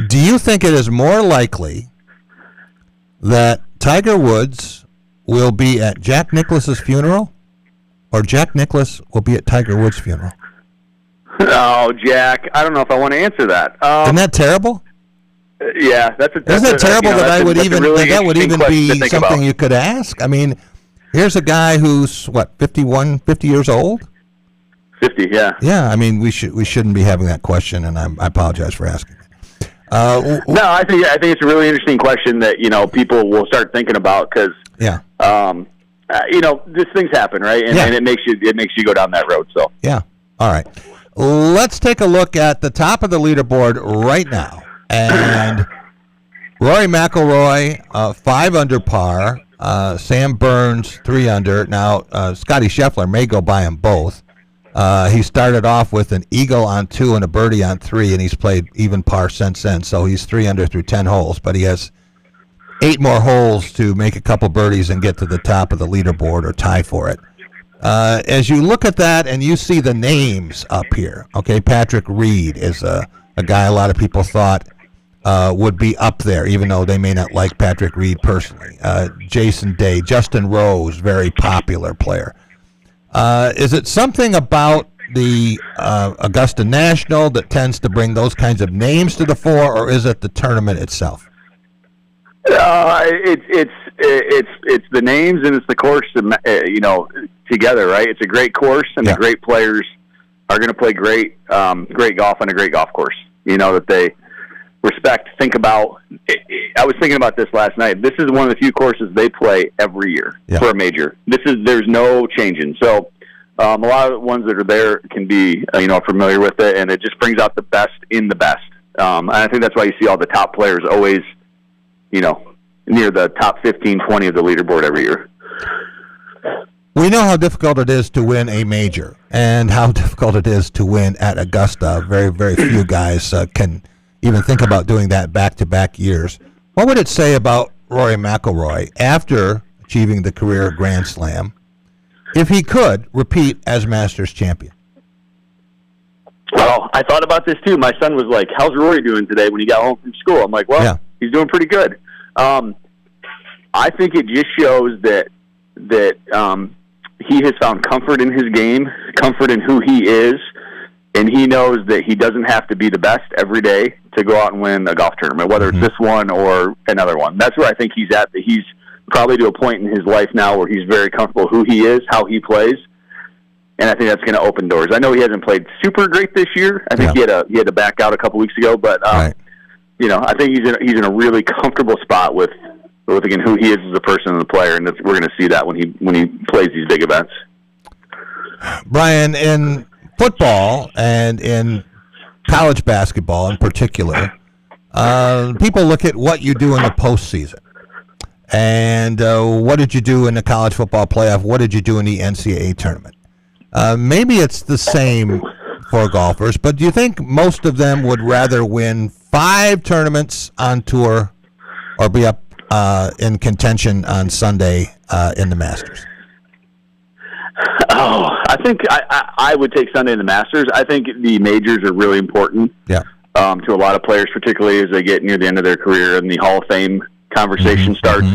Do you think it is more likely that Tiger Woods will be at Jack Nicklaus's funeral, or Jack Nicklaus will be at Tiger Woods' funeral? Oh, Jack, I don't know if I want to answer that. Isn't that terrible? Yeah, isn't it terrible that would even be something you could ask? I mean, here's a guy who's what, 50 years old? 50, yeah. Yeah, I mean, we shouldn't be having that question, and I apologize for asking it. No, I think it's a really interesting question that, you know, people will start thinking about because, you know, these things happen, right? And it makes you go down that road. So yeah, all right. Let's take a look at the top of the leaderboard right now, and Rory McIlroy 5 under par, Sam Burns 3 under. Now Scotty Scheffler may go by them both. He started off with an eagle on 2 and a birdie on 3, and he's played even par since then. So he's 3 under through 10 holes, but he has 8 more holes to make a couple birdies and get to the top of the leaderboard or tie for it. As you look at that and you see the names up here, okay, Patrick Reed is a guy a lot of people thought would be up there, even though they may not like Patrick Reed personally. Jason Day, Justin Rose, very popular player. Is it something about the Augusta National that tends to bring those kinds of names to the fore, or is it the tournament itself? It's the names and it's the course, you know, together, right? It's a great course, and the great players are going to play great golf on a great golf course. You know, that they respect. Think about. I was thinking about this last night. This is one of the few courses they play every year for a major. There's no changing. So a lot of the ones that are there can be familiar with it, and it just brings out the best in the best. And I think that's why you see all the top players always, near the top 15, 20 of the leaderboard every year. We know how difficult it is to win a major and how difficult it is to win at Augusta. Very, very few guys can even think about doing that back-to-back years. What would it say about Rory McIlroy after achieving the career Grand Slam if he could repeat as Masters champion? Well, I thought about this too. My son was like, "How's Rory doing today when he got home from school?" I'm like, "Well, he's doing pretty good." I think it just shows that he has found comfort in his game, comfort in who he is, and he knows that he doesn't have to be the best every day to go out and win a golf tournament, whether it's this one or another one. That's where I think he's at. That he's probably to a point in his life now where he's very comfortable who he is, how he plays. And I think that's going to open doors. I know he hasn't played super great this year. I think he had to back out a couple weeks ago, but you know, I think he's in a really comfortable spot with again who he is as a person and a player, and we're going to see that when he plays these big events. Brian, in football and in college basketball in particular, people look at what you do in the postseason. And what did you do in the college football playoff? What did you do in the NCAA tournament? Maybe it's the same for golfers, but do you think most of them would rather win 5 tournaments on tour or be up in contention on Sunday in the Masters? Oh, I think I would take Sunday in the Masters. I think the majors are really important to a lot of players, particularly as they get near the end of their career and the Hall of Fame conversation starts.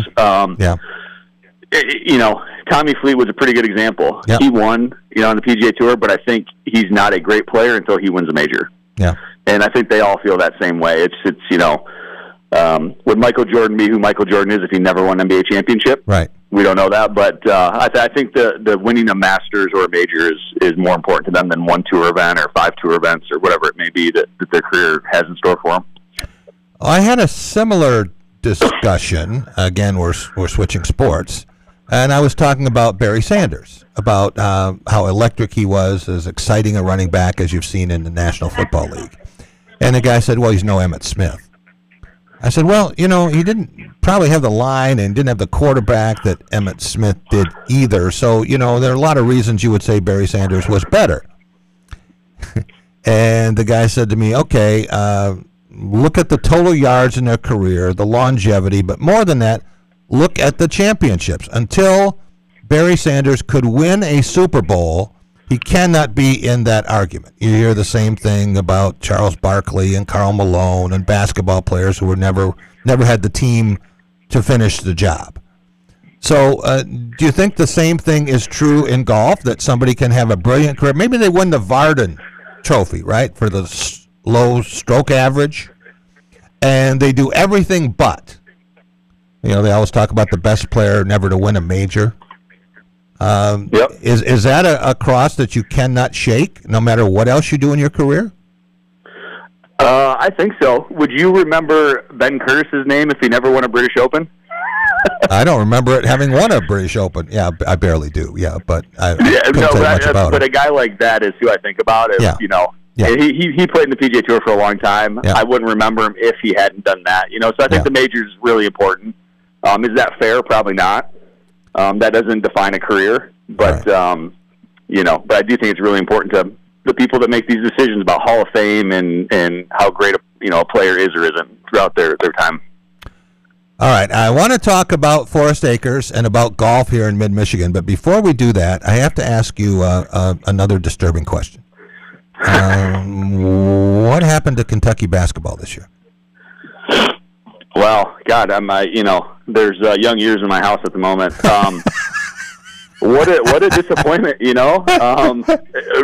You know, Tommy Fleet was a pretty good example. He won, on the PGA Tour, but I think he's not a great player until he wins a major. And I think they all feel that same way. It's would Michael Jordan be who Michael Jordan is if he never won an NBA championship? Right. We don't know that, but I think the winning a Masters or a major is more important to them than one tour event or 5 tour events or whatever it may be that their career has in store for them. I had a similar discussion. Again, we're switching sports. And I was talking about Barry Sanders, about how electric he was, as exciting a running back as you've seen in the National Football League. And the guy said, well, he's no Emmitt Smith. I said, well, he didn't probably have the line and didn't have the quarterback that Emmitt Smith did either. So, there are a lot of reasons you would say Barry Sanders was better. And the guy said to me, okay, look at the total yards in their career, the longevity, but more than that, look at the championships. Until Barry Sanders could win a Super Bowl, he cannot be in that argument. You hear the same thing about Charles Barkley and Karl Malone and basketball players who were never had the team to finish the job. So do you think the same thing is true in golf, that somebody can have a brilliant career? Maybe they win the Varden Trophy, right, for the low stroke average, and they do everything but. They always talk about the best player never to win a major. Is that a cross that you cannot shake, no matter what else you do in your career? I think so. Would you remember Ben Curtis's name if he never won a British Open? I don't remember it having won a British Open. Yeah, I barely do. Yeah, but I couldn't tell you much about but it. A guy like that is who I think about. He played in the PGA Tour for a long time. Yeah. I wouldn't remember him if he hadn't done that. So I think the majors is really important. Is that fair? Probably not. That doesn't define a career, but but I do think it's really important to the people that make these decisions about Hall of Fame and how great a player is or isn't throughout their time. All right, I want to talk about Forest Acres and about golf here in mid-Michigan, but before we do that, I have to ask you another disturbing question. What happened to Kentucky basketball this year? Well, God, there's young ears in my house at the moment. What a disappointment,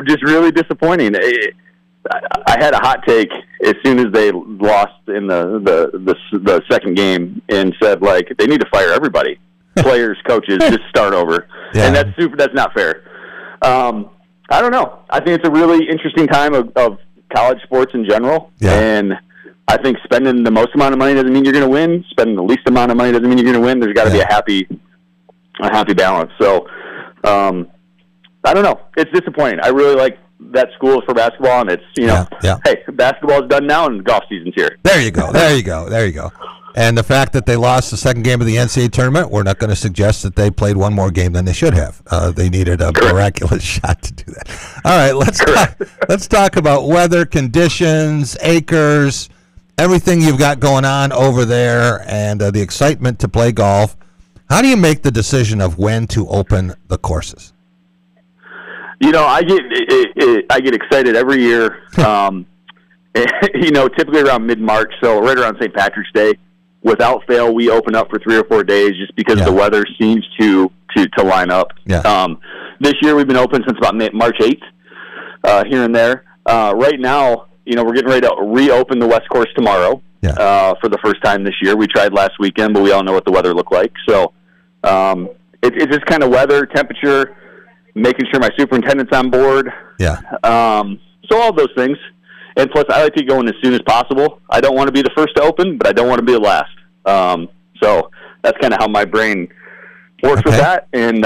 just really disappointing. I had a hot take as soon as they lost in the second game and said, like, they need to fire everybody, players, coaches, just start over. Yeah. And that's not fair. I don't know. I think it's a really interesting time of college sports in general, and I think spending the most amount of money doesn't mean you're going to win. Spending the least amount of money doesn't mean you're going to win. There's got to be a happy balance. So, I don't know. It's disappointing. I really like that school for basketball, and it's hey, basketball's done now, and golf season's here. There you go. And the fact that they lost the second game of the NCAA tournament, we're not going to suggest that they played one more game than they should have. They needed a miraculous shot to do that. All right, let's talk about weather, conditions, acres, everything you've got going on over there, and the excitement to play golf. How do you make the decision of when to open the courses? I get excited every year. Typically around mid-March, so right around St. Patrick's Day. Without fail, we open up for 3 or 4 days just because the weather seems to line up. Yeah. This year we've been open since about March 8th, here and there. Right now, we're getting ready to reopen the West Course tomorrow for the first time this year. We tried last weekend, but we all know what the weather looked like. So it's just kind of weather, temperature, making sure my superintendent's on board. Yeah. So all those things. And plus, I like to go in as soon as possible. I don't want to be the first to open, but I don't want to be the last. So that's kind of how my brain works with that. And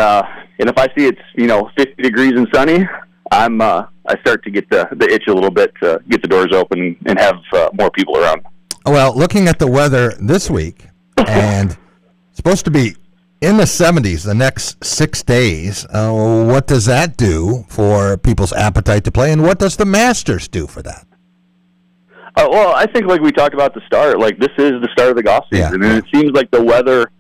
if I see it's 50 degrees and sunny, I start to get the itch a little bit to get the doors open and have more people around. Well, looking at the weather this week, and it's supposed to be in the 70s the next 6 days. What does that do for people's appetite to play, and what does the Masters do for that? Well, I think like we talked about at the start, like this is the start of the golf season, and it seems like the weather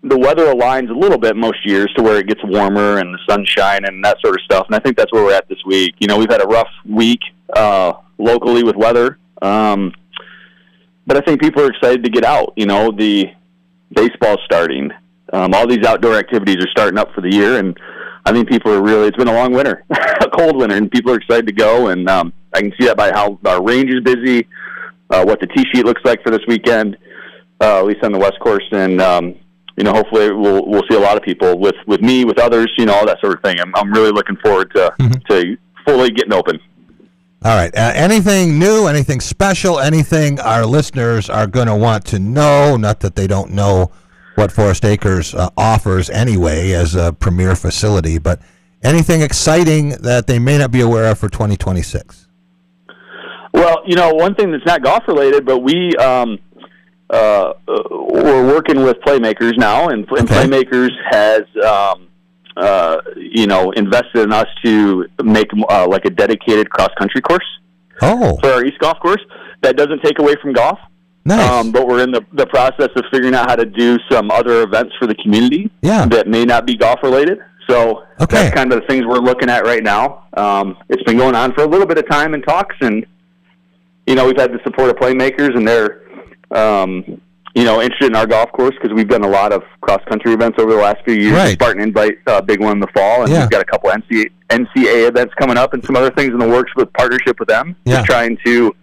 aligns a little bit most years to where it gets warmer and the sunshine and that sort of stuff. And I think that's where we're at this week. We've had a rough week locally with weather, but I think people are excited to get out. The baseball's starting. All these outdoor activities are starting up for the year, and I think people are really, it's been a long winter, a cold winter, and people are excited to go, and I can see that by how our range is busy, what the tee sheet looks like for this weekend, at least on the West Course, and, hopefully we'll see a lot of people with me, with others, all that sort of thing. I'm really looking forward to fully getting open. All right. Anything new, anything special, anything our listeners are going to want to know, not that they don't know what Forest Acres offers anyway as a premier facility, but anything exciting that they may not be aware of for 2026? Well, one thing that's not golf-related, but we're working with Playmakers now, and Playmakers has, invested in us to make like a dedicated cross-country course for our East Golf Course. That doesn't take away from golf. Nice. But we're in the process of figuring out how to do some other events for the community that may not be golf-related. So that's kind of the things we're looking at right now. It's been going on for a little bit of time in talks, and, we've had the support of Playmakers, and they're, interested in our golf course because we've done a lot of cross-country events over the last few years. Right. The Spartan Invite, big one in the fall, and we've got a couple NCAA events coming up and some other things in the works with partnership with them. Just trying to,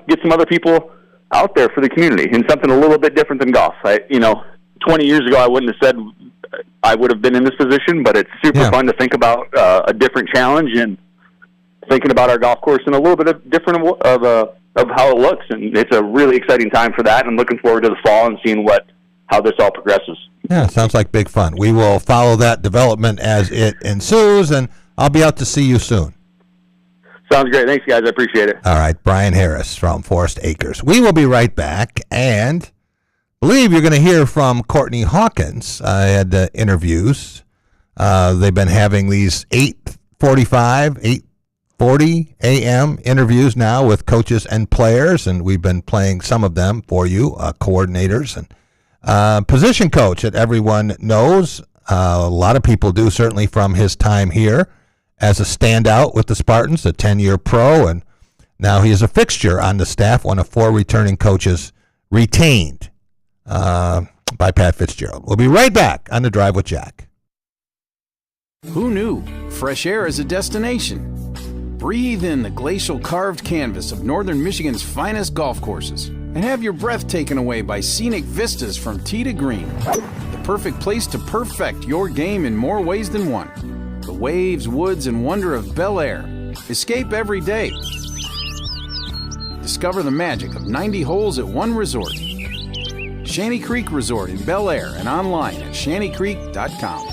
get some other people out there for the community and something a little bit different than golf. 20 years ago, I wouldn't have said I would have been in this position, but it's super fun to think about a different challenge and thinking about our golf course in a little bit of different of how it looks. And it's a really exciting time for that. And I'm looking forward to the fall and seeing how this all progresses. Yeah, sounds like big fun. We will follow that development as it ensues, and I'll be out to see you soon. Sounds great. Thanks, guys. I appreciate it. All right, Brian Harris from Forest Acres. We will be right back, and I believe you're going to hear from Courtney Hawkins. I had interviews. They've been having these 8:40 a.m. interviews now with coaches and players, and we've been playing some of them for you, coordinators and position coach that everyone knows. A lot of people do, certainly from his time here as a standout with the Spartans, a 10-year pro, and now he is a fixture on the staff, one of 4 returning coaches retained by Pat Fitzgerald. We'll be right back on The Drive with Jack. Who knew? Fresh air is a destination. Breathe in the glacial carved canvas of northern Michigan's finest golf courses and have your breath taken away by scenic vistas from tee to green. The perfect place to perfect your game in more ways than one. The waves, woods, and wonder of Bel Air. Escape every day. Discover the magic of 90 holes at one resort. Shanty Creek Resort in Bel Air and online at shantycreek.com.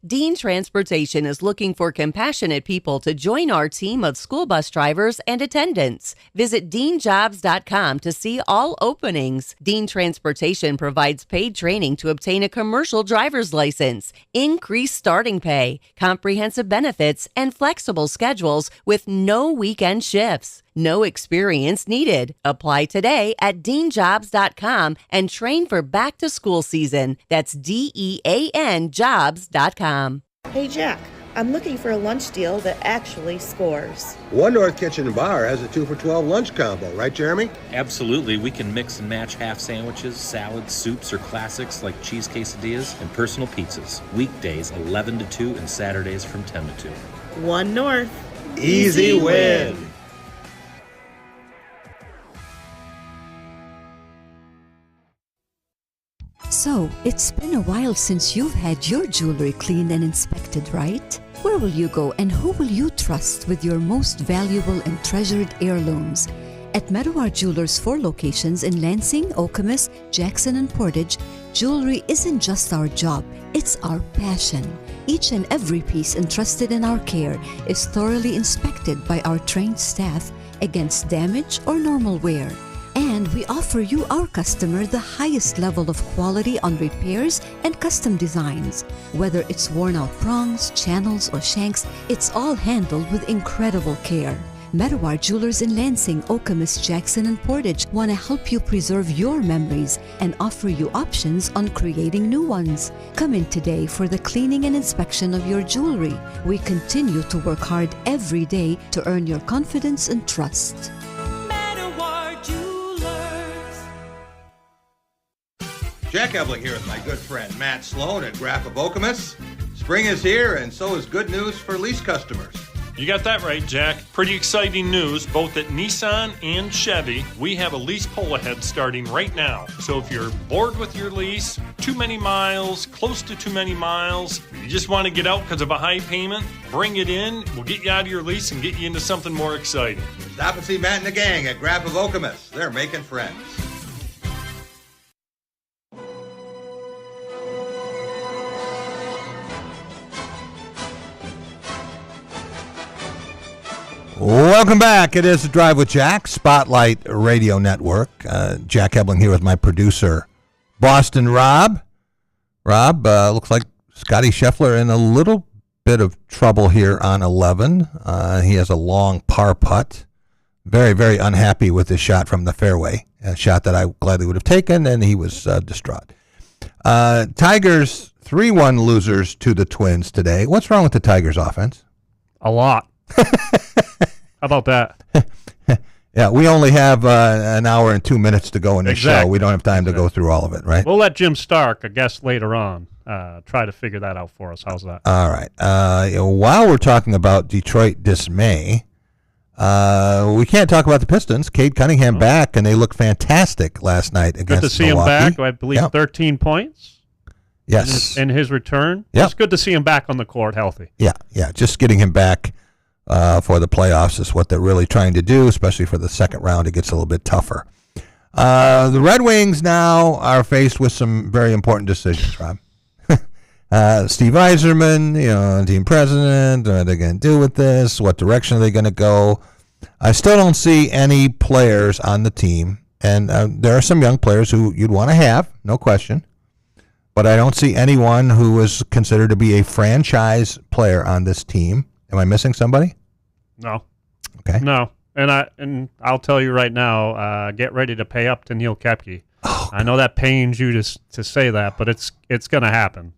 Dean Transportation is looking for compassionate people to join our team of school bus drivers and attendants. Visit deanjobs.com to see all openings. Dean Transportation provides paid training to obtain a commercial driver's license, increased starting pay, comprehensive benefits, and flexible schedules with no weekend shifts. No experience needed. Apply today at deanjobs.com and train for back-to-school season. That's DEAN jobs.com. Hey, Jack, I'm looking for a lunch deal that actually scores. One North Kitchen and Bar has a 2 for $12 lunch combo, right, Jeremy? Absolutely. We can mix and match half sandwiches, salads, soups, or classics like cheese quesadillas and personal pizzas. Weekdays 11 to 2 and Saturdays from 10 to 2. One North. Easy win. So, it's been a while since you've had your jewelry cleaned and inspected, right? Where will you go and who will you trust with your most valuable and treasured heirlooms? At Meadowar Jewelers' 4 locations in Lansing, Okemos, Jackson, and Portage, jewelry isn't just our job, it's our passion. Each and every piece entrusted in our care is thoroughly inspected by our trained staff against damage or normal wear. And we offer you, our customer, the highest level of quality on repairs and custom designs. Whether it's worn out prongs, channels, or shanks, it's all handled with incredible care. Meadowar Jewelers in Lansing, Okemos, Jackson, and Portage want to help you preserve your memories and offer you options on creating new ones. Come in today for the cleaning and inspection of your jewelry. We continue to work hard every day to earn your confidence and trust. Jack Ebling here with my good friend Matt Sloan at Graph of Okemos. Spring is here, and so is good news for lease customers. You got that right, Jack. Pretty exciting news, both at Nissan and Chevy. We have a lease pull ahead starting right now. So if you're bored with your lease, too many miles, close to too many miles, you just want to get out because of a high payment, bring it in. We'll get you out of your lease and get you into something more exciting. Stop and see Matt and the gang at Graph of Okemos. They're making friends. Welcome back. It is The Drive with Jack, Spotlight Radio Network. Jack Ebling here with my producer, Boston Rob. Rob, looks like Scotty Scheffler in a little bit of trouble here on 11. He has a long par putt. Very, very unhappy with his shot from the fairway, a shot that I gladly would have taken, and he was distraught. Tigers 3-1 losers to the Twins today. What's wrong with the Tigers offense? A lot. How about that? Yeah, we only have an hour and 2 minutes to go in the show. We don't have time to go through all of it, right? We'll let Jim Stark, a guest later on, try to figure that out for us. How's that? All right. While we're talking about Detroit dismay, we can't talk about the Pistons. Cade Cunningham back, and they looked fantastic last night against Milwaukee. Good to see him back. I believe 13 points. Yes. In his return. Yep. It's good to see him back on the court healthy. Yeah. Just getting him back for the playoffs is what they're really trying to do, especially for the second round. It gets a little bit tougher. The Red Wings now are faced with some very important decisions, Rob. Steve Yzerman, team president, what are they going to do with this? What direction are they going to go? I still don't see any players on the team, and there are some young players who you'd want to have, no question, but I don't see anyone who is considered to be a franchise player on this team. Am I missing somebody? No. Okay. No. And I'll tell you right now, get ready to pay up to Neil Koepke. Oh, I know that pains you to say that, but it's going to happen.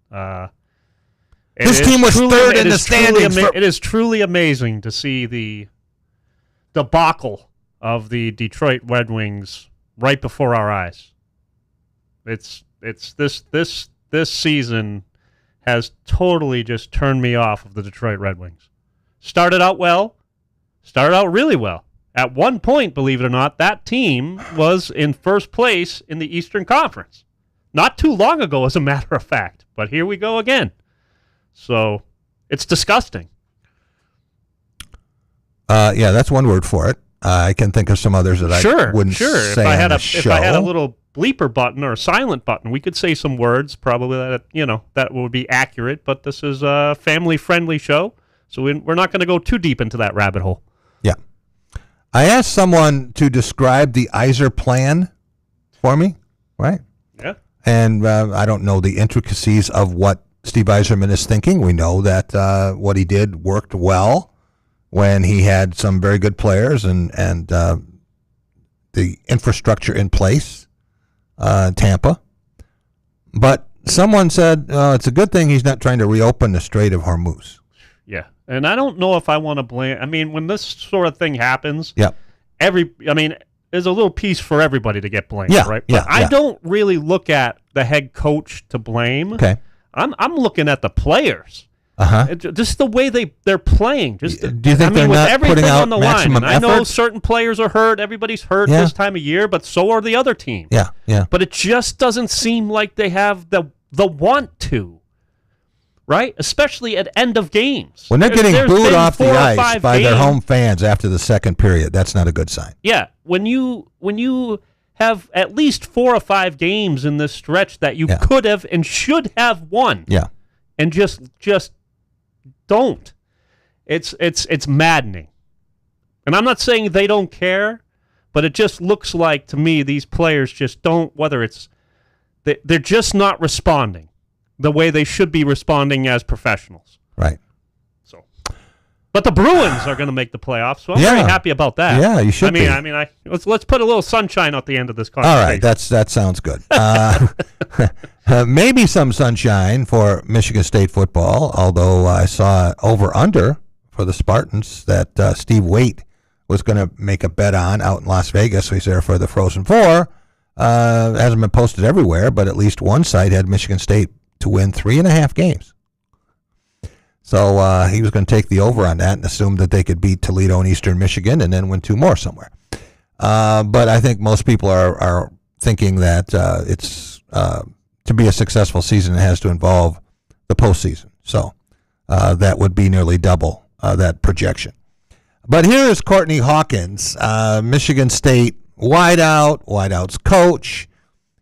This team was third in the standings. It is truly amazing to see the debacle of the Detroit Red Wings right before our eyes. It's this season has totally just turned me off of the Detroit Red Wings. Started out really well. At one point, believe it or not, that team was in first place in the Eastern Conference. Not too long ago, as a matter of fact. But here we go again. So, it's disgusting. Yeah, that's one word for it. I can think of some others that I wouldn't say if I had on the show. If I had a little bleeper button or a silent button, we could say some words probably that would be accurate. But this is a family-friendly show, so we're not going to go too deep into that rabbit hole. Yeah. I asked someone to describe the Yzer plan for me, right? Yeah. And I don't know the intricacies of what Steve Yzerman is thinking. We know that what he did worked well when he had some very good players and the infrastructure in place, Tampa. But someone said it's a good thing he's not trying to reopen the Strait of Hormuz. Yeah, and I don't know if I want to blame. I mean, when this sort of thing happens, yep. There's a little piece for everybody to get blamed, yeah, right? Yeah, but I don't really look at the head coach to blame. Okay. I'm looking at the players. Just the way they're playing. Just do you think they're not putting out on the maximum line. I know effort? certain players are hurt. Everybody's hurt this time of year, but so are the other teams. Yeah. But it just doesn't seem like they have the want to. Right? Especially at end of games. When they're getting booed off the ice by their home fans after the second period, that's not a good sign. Yeah. When you have at least 4 or 5 games in this stretch that you could have and should have won. Yeah. And just don't. It's maddening. And I'm not saying they don't care, but it just looks like to me these players just don't, they're just not responding the way they should be responding as professionals. Right. So, but the Bruins are going to make the playoffs, so I'm very happy about that. Yeah, you should be. Let's put a little sunshine at the end of this conversation. All right, that sounds good. Maybe some sunshine for Michigan State football, although I saw over-under for the Spartans that Steve Waite was going to make a bet on out in Las Vegas. So he's there for the Frozen Four. Hasn't been posted everywhere, but at least one site had Michigan State to win 3.5 games. So he was going to take the over on that and assume that they could beat Toledo and Eastern Michigan and then win 2 more somewhere. But I think most people are thinking that it's to be a successful season, it has to involve the postseason. So that would be nearly double that projection. But here is Courtney Hawkins, Michigan State wideout's coach.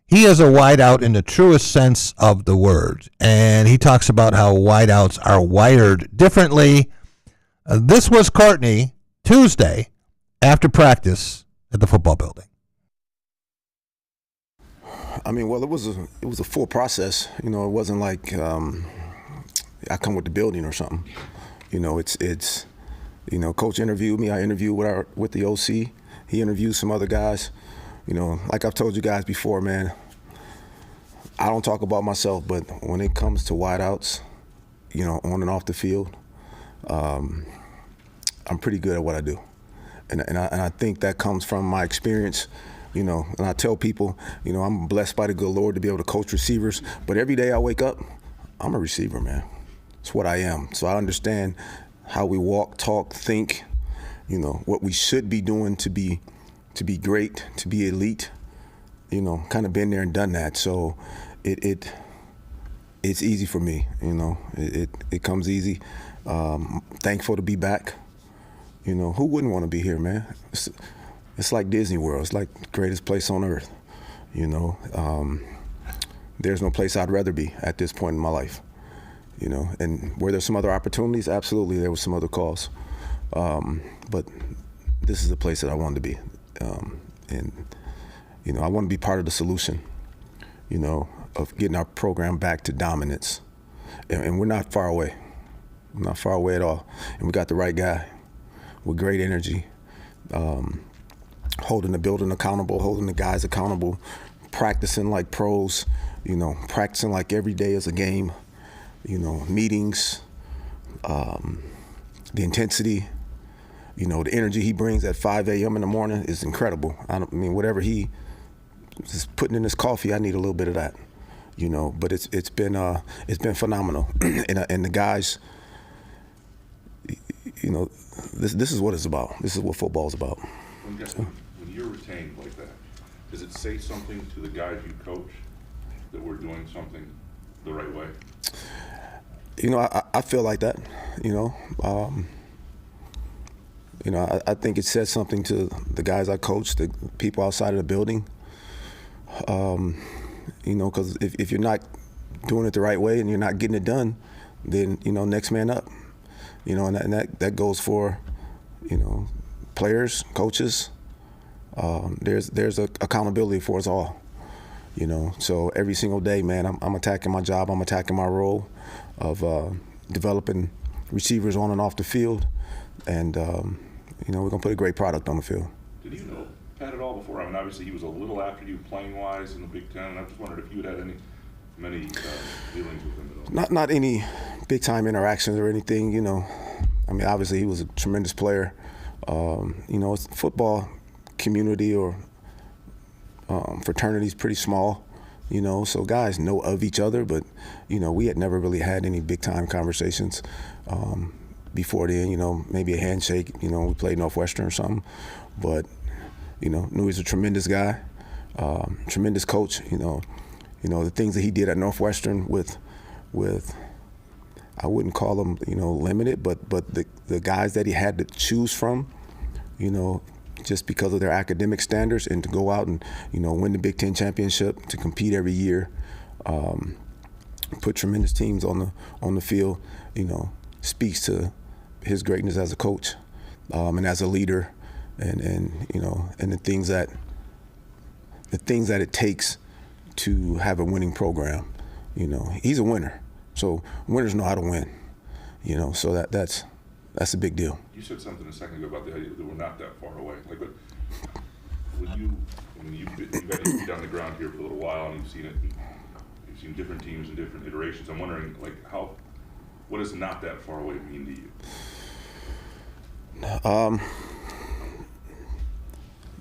He is a wideout in the truest sense of the word, and he talks about how wideouts are wired differently. This was Courtney Tuesday after practice at the football building. I mean, well, it was a full process. You know, it wasn't like I come with the building or something. You know, it's Coach interviewed me. I interviewed with the OC. He interviewed some other guys. You know, like I've told you guys before, man, I don't talk about myself, but when it comes to wideouts, you know, on and off the field, I'm pretty good at what I do. And I think that comes from my experience, you know, and I tell people, you know, I'm blessed by the good Lord to be able to coach receivers, but every day I wake up, I'm a receiver, man. It's what I am. So I understand how we walk, talk, think, you know, what we should be doing to be great, to be elite, you know, kind of been there and done that. So it's easy for me, you know, it comes easy. Thankful to be back. You know, who wouldn't want to be here, man? It's like Disney World. It's like the greatest place on earth, you know. There's no place I'd rather be at this point in my life, you know. And were there some other opportunities? Absolutely, there were some other calls. But this is the place that I wanted to be. And, you know, I want to be part of the solution, you know, of getting our program back to dominance. And we're not far away. We're not far away at all. And we got the right guy with great energy, holding the building accountable, holding the guys accountable, practicing like pros, you know, practicing like every day is a game, you know, meetings, the intensity, you know, the energy he brings at 5 a.m. in the morning is incredible. I mean, whatever he is putting in his coffee, I need a little bit of that, you know. But it's been phenomenal, and the guys, you know, this is what it's about. This is what football is about. When you're retained like that, does it say something to the guys you coach that we're doing something the right way? You know, I feel like that. You know. You know, I think it says something to the guys I coach, the people outside of the building. You know, because if you're not doing it the right way and you're not getting it done, then, you know, next man up. You know, and that goes for, you know, players, coaches. There's a accountability for us all. You know, so every single day, man, I'm attacking my job. I'm attacking my role of developing receivers on and off the field. and you know, we're gonna put a great product on the field. Did you know Pat at all before? I mean, obviously he was a little after you playing wise in the Big Ten, and I just wondered if you had many dealings with him at all. Not any big time interactions or anything. You know, I mean, obviously he was a tremendous player. You know, it's football community or fraternity is pretty small. You know, so guys know of each other, but you know, we had never really had any big time conversations before then. You know, maybe a handshake. You know, we played Northwestern or something, but you know, knew he was a tremendous guy, tremendous coach. You know, the things that he did at Northwestern with I wouldn't call them, you know, limited, but the guys that he had to choose from, you know, just because of their academic standards, and to go out and, you know, win the Big Ten championship, to compete every year, put tremendous teams on the field, you know, speaks to his greatness as a coach and as a leader, and you know, and the things that it takes to have a winning program. You know, he's a winner, so winners know how to win. You know, so that's a big deal. You said something a second ago about the idea that we're not that far away. Like, but you've been down the ground here for a little while, and you've seen different teams and different iterations. I'm wondering, like, what does not that far away mean to you?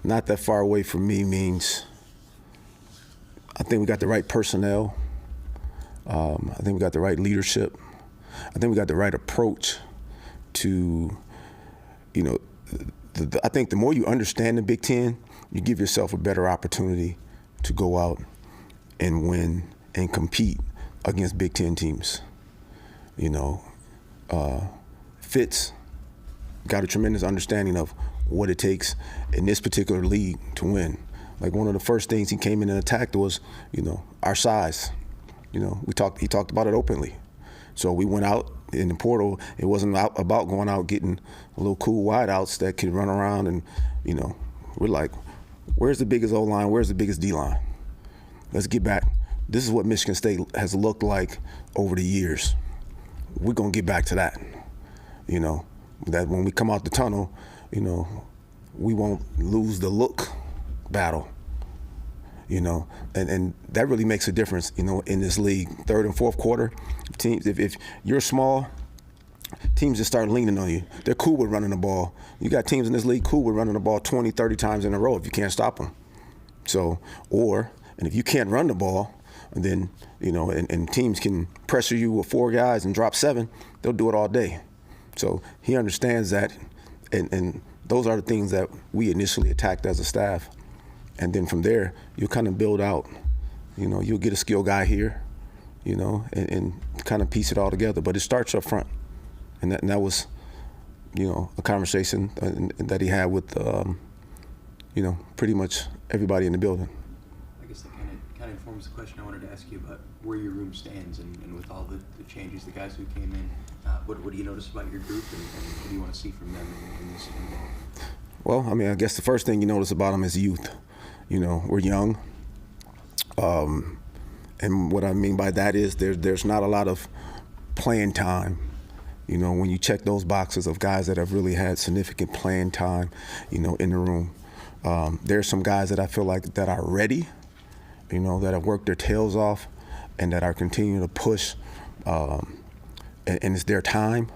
Not that far away for me means I think we got the right personnel. I think we got the right leadership. I think we got the right approach to, you know, I think the more you understand the Big Ten, you give yourself a better opportunity to go out and win and compete against Big Ten teams. You know, Fitz got a tremendous understanding of what it takes in this particular league to win. Like, one of the first things he came in and attacked was, you know, our size. You know, he talked about it openly. So we went out in the portal. It wasn't about going out getting a little cool wideouts that could run around, and, you know, we're like, where's the biggest O-line? Where's the biggest D-line? Let's get back. This is what Michigan State has looked like over the years. We're going to get back to that. You know, that when we come out the tunnel, you know, we won't lose the look battle. You know, and that really makes a difference, you know, in this league. Third and fourth quarter, teams, if you're small, teams just start leaning on you. They're cool with running the ball. You got teams in this league cool with running the ball 20, 30 times in a row if you can't stop them. So, and if you can't run the ball, then, you know, and teams can pressure you with 4 guys and drop 7, they'll do it all day. So he understands that, and those are the things that we initially attacked as a staff. And then from there, you'll kind of build out. You know, you'll get a skill guy here, you know, and kind of piece it all together. But it starts up front. And that was, you know, a conversation that he had with, you know, pretty much everybody in the building. I guess that kind of informs the question I wanted to ask you about where your room stands, and with all the changes, the guys who came in. What do you notice about your group, and what do you want to see from them in this game? Well, I mean, I guess the first thing you notice about them is youth. You know, we're young. And what I mean by that is there's not a lot of playing time. You know, when you check those boxes of guys that have really had significant playing time, you know, in the room. There's some guys that I feel like that are ready, you know, that have worked their tails off and that are continuing to push, and it's their time.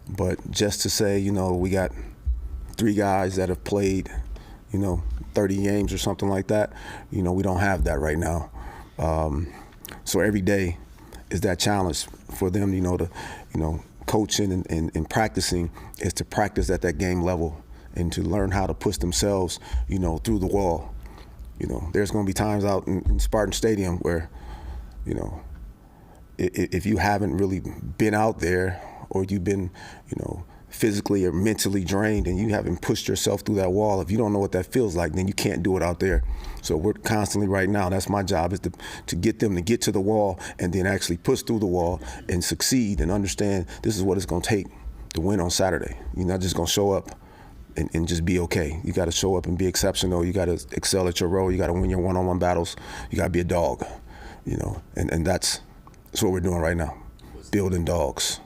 But just to say, you know, we got 3 guys that have played, you know, 30 games or something like that, you know, we don't have that right now. So every day is that challenge for them, you know, to, you know, coaching and practicing is to practice at that game level and to learn how to push themselves, you know, through the wall. You know, there's going to be times out in Spartan Stadium where, you know, if you haven't really been out there, or you've been, you know, physically or mentally drained and you haven't pushed yourself through that wall, if you don't know what that feels like, then you can't do it out there. So we're constantly right now, that's my job, is to get them to get to the wall and then actually push through the wall and succeed and understand this is what it's going to take to win on Saturday. You're not just going to show up and just be okay. You got to show up and be exceptional. You got to excel at your role. You got to win your one-on-one battles. You got to be a dog, you know, and that's what we're doing right now, building dogs.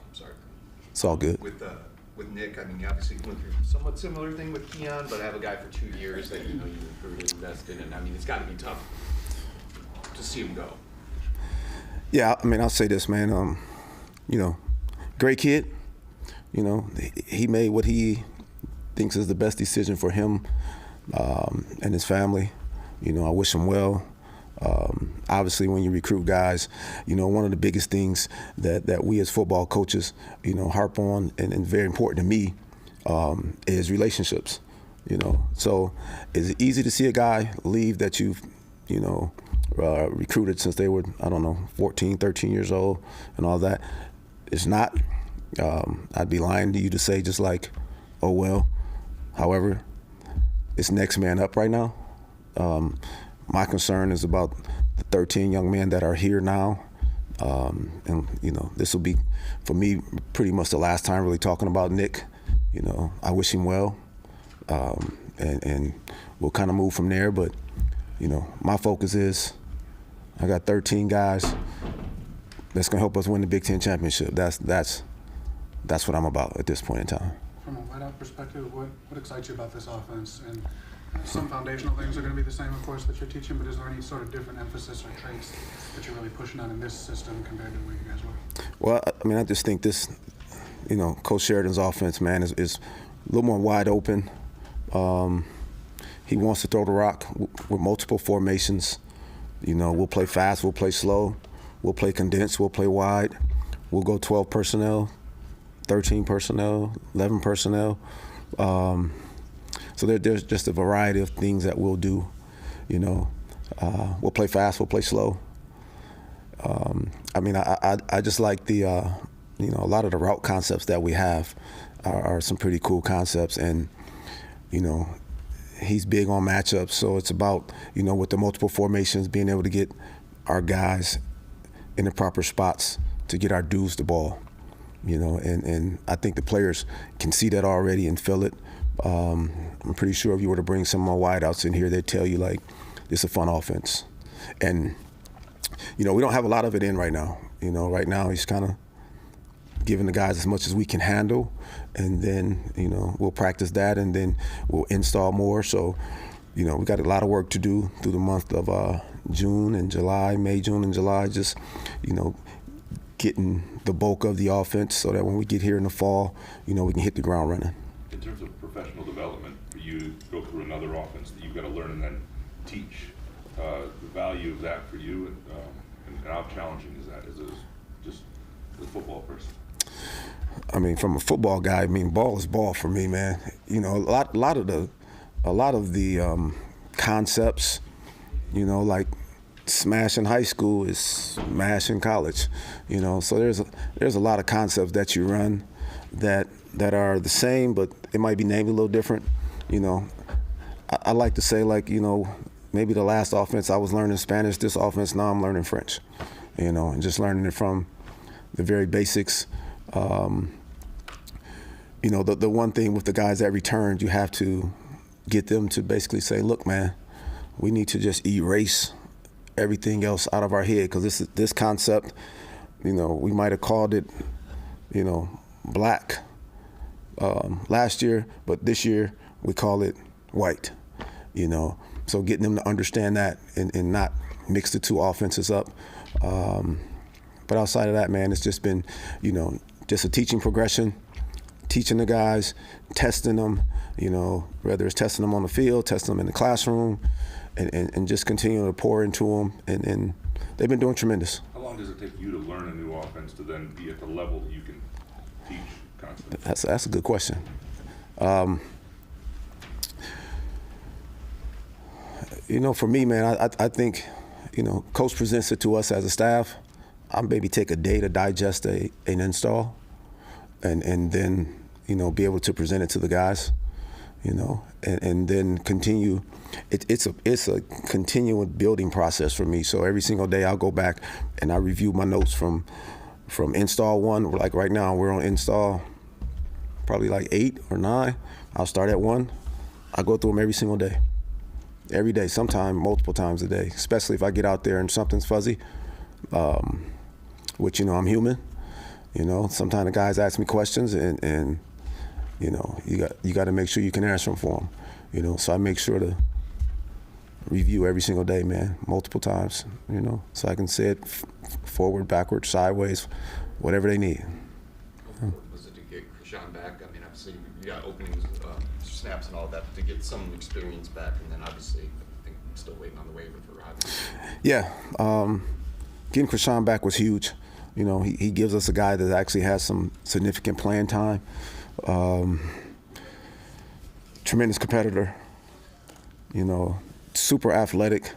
It's all good. With with Nick, I mean, obviously you went through a somewhat similar thing with Keon, but I have a guy for 2 years that you recruited, invested, and I mean, it's got to be tough to see him go. Yeah, I mean, I'll say this, man. Great kid. He made what he thinks is the best decision for him and his family. I wish him well. Obviously, when you recruit guys, one of the biggest things that we as football coaches, harp on and very important to me is relationships. So it's easy to see a guy leave that you've, recruited since they were, 14, 13 years old and all that. It's not. I'd be lying to you to say just like, oh, well. However, it's next man up right now. My concern is about the 13 young men that are here now. And this will be, for me, pretty much the last time really talking about Nick. I wish him well. And we'll kind of move from there. But, my focus is I got 13 guys that's going to help us win the Big Ten championship. That's what I'm about at this point in time. From a wideout perspective, what excites you about this offense? And some foundational things are going to be the same, of course, that you're teaching, but is there any sort of different emphasis or traits that you're really pushing on in this system compared to where you guys were? Well, I mean, I just think this, Coach Sheridan's offense, man, is a little more wide open. He wants to throw the rock with multiple formations. We'll play fast, we'll play slow, we'll play condensed, we'll play wide. We'll go 12 personnel, 13 personnel, 11 personnel. So there's just a variety of things that we'll do. We'll play fast, we'll play slow. I just like the, a lot of the route concepts that we have are some pretty cool concepts. And, he's big on matchups. So it's about, with the multiple formations, being able to get our guys in the proper spots to get our dudes the ball. And I think the players can see that already and feel it. I'm pretty sure if you were to bring some more wideouts in here, they'd tell you, like, it's a fun offense. And, we don't have a lot of it in right now. Right now he's kind of giving the guys as much as we can handle. And then, we'll practice that and then we'll install more. So, we got a lot of work to do through the month of June and July, May, June, and July, just, getting the bulk of the offense so that when we get here in the fall, we can hit the ground running. In terms of professional development, for you to go through another offense that you've got to learn and then teach, the value of that for you, and how challenging is that as a football person? I mean, from a football guy, ball is ball for me, man. A lot of the concepts, like smash in high school is smash in college, So there's a lot of concepts that you run that are the same, but it might be named a little different. I like to say, like, maybe the last offense I was learning Spanish, this offense now I'm learning French, and just learning it from the very basics. The one thing with the guys that returned, you have to get them to basically say, look, man, we need to just erase everything else out of our head, because this concept, we might have called it, black last year, but this year we call it white, So getting them to understand that and not mix the two offenses up. But outside of that, man, it's just been, just a teaching progression, teaching the guys, testing them, whether it's testing them on the field, testing them in the classroom, and just continuing to pour into them. And they've been doing tremendous. How long does it take you to learn a new offense to then be at the level that you can teach constantly? That's a good question. For me, man, I think, Coach presents it to us as a staff. I maybe take a day to digest an install, and then, be able to present it to the guys, and then continue. It's a continual building process for me. So every single day I'll go back and I review my notes from install 1. Like right now we're on install probably like 8 or 9. I'll start at 1. I go through them every single day. Every day, sometime multiple times a day, especially if I get out there and something's fuzzy, which, I'm human. Sometimes the guys ask me questions and you know, you got to make sure you can answer them for them. You know, so I make sure to review every single day, man, multiple times. You know, so I can say it forward, backward, sideways, whatever they need. Was it to get Krishan back? I mean, obviously you got openings, snaps, and all that to get some experience back, and then obviously I think I'm still waiting on the waiver for Rodney. Yeah, getting Krishan back was huge. You know, he gives us a guy that actually has some significant playing time. Tremendous competitor. You know, super athletic.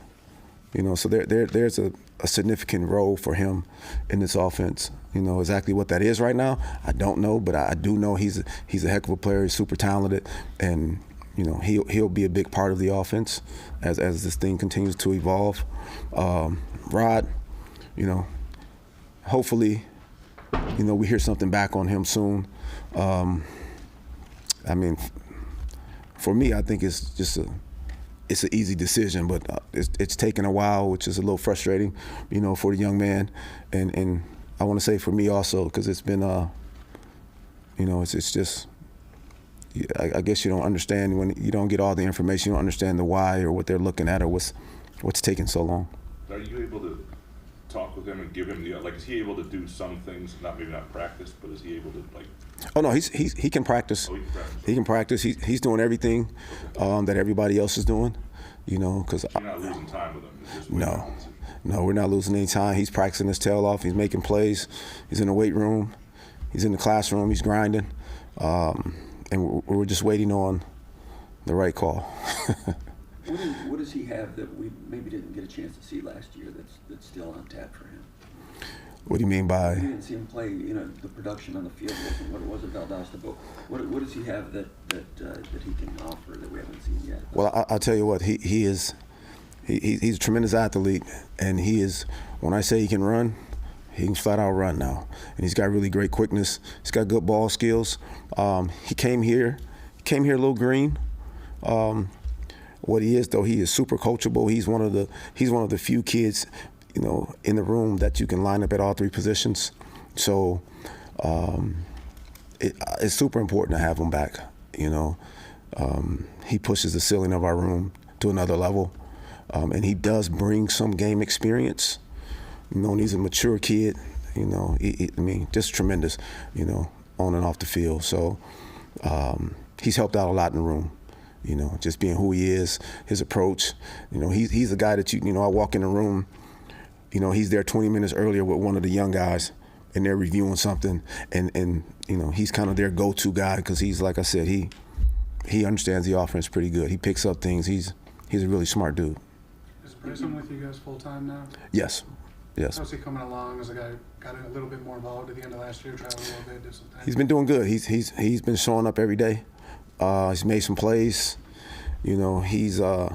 You know, so there's a significant role for him in this offense. You know, exactly what that is right now, I don't know, but I do know he's a heck of a player. He's super talented, and you know he'll be a big part of the offense as this thing continues to evolve. Rod, you know, hopefully, you know, we hear something back on him soon. I mean, for me, I think it's just it's an easy decision, but it's taken a while, which is a little frustrating, you know, for the young man, and I want to say for me also, because it's been, you know, it's just, I guess you don't understand when you don't get all the information, you don't understand the why or what they're looking at or what's taking so long. Are you able to talk with him and give him like, is he able to do some things, maybe not practice, but is he able to like? Oh no, he can practice. Oh, he can practice. He can practice. He's doing everything that everybody else is doing, you know, because you're not losing time with him. It's just no, we're not losing any time. He's practicing his tail off. He's making plays. He's in the weight room. He's in the classroom. He's grinding, and we're just waiting on the right call. What does he have that we maybe didn't get a chance to see last year that's still on tap for him? What do you mean by? We didn't see him play. You know, the production on the field wasn't what it was at Valdosta. But what does he have that he can offer that we haven't seen yet? Well, I'll tell you what. He's a tremendous athlete, and he is. When I say he can run, he can flat out run now, and he's got really great quickness. He's got good ball skills. He came here a little green. What he is, though, he is super coachable. He's one of the few kids, you know, in the room that you can line up at all three positions. So it's super important to have him back. You know, he pushes the ceiling of our room to another level, and he does bring some game experience. You know, and he's a mature kid. You know, I mean, just tremendous. You know, on and off the field. So he's helped out a lot in the room. You know, just being who he is, his approach. You know, he's a guy that you know, I walk in the room, you know, he's there 20 minutes earlier with one of the young guys, and they're reviewing something, and you know, he's kind of their go-to guy because he's, like I said, he understands the offense pretty good. He picks up things. He's a really smart dude. Is Bryson with you guys full time now? Yes. How's he coming along as a guy got a little bit more involved at the end of last year, traveled a little bit, did some things? He's been doing good. He's been showing up every day. He's made some plays. You know, he's a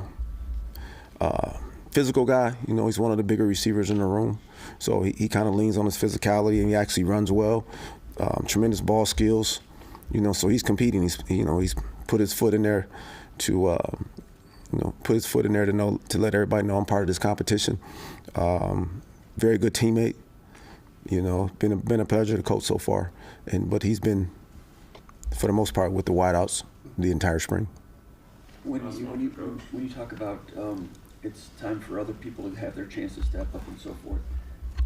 physical guy. You know, he's one of the bigger receivers in the room. So he kind of leans on his physicality, and he actually runs well. Tremendous ball skills. You know, so he's competing. He's put his foot in there to to let everybody know I'm part of this competition. Very good teammate. You know, been a pleasure to coach so far. But he's been, for the most part, with the wideouts the entire spring. When you talk about it's time for other people to have their chance to step up and so forth,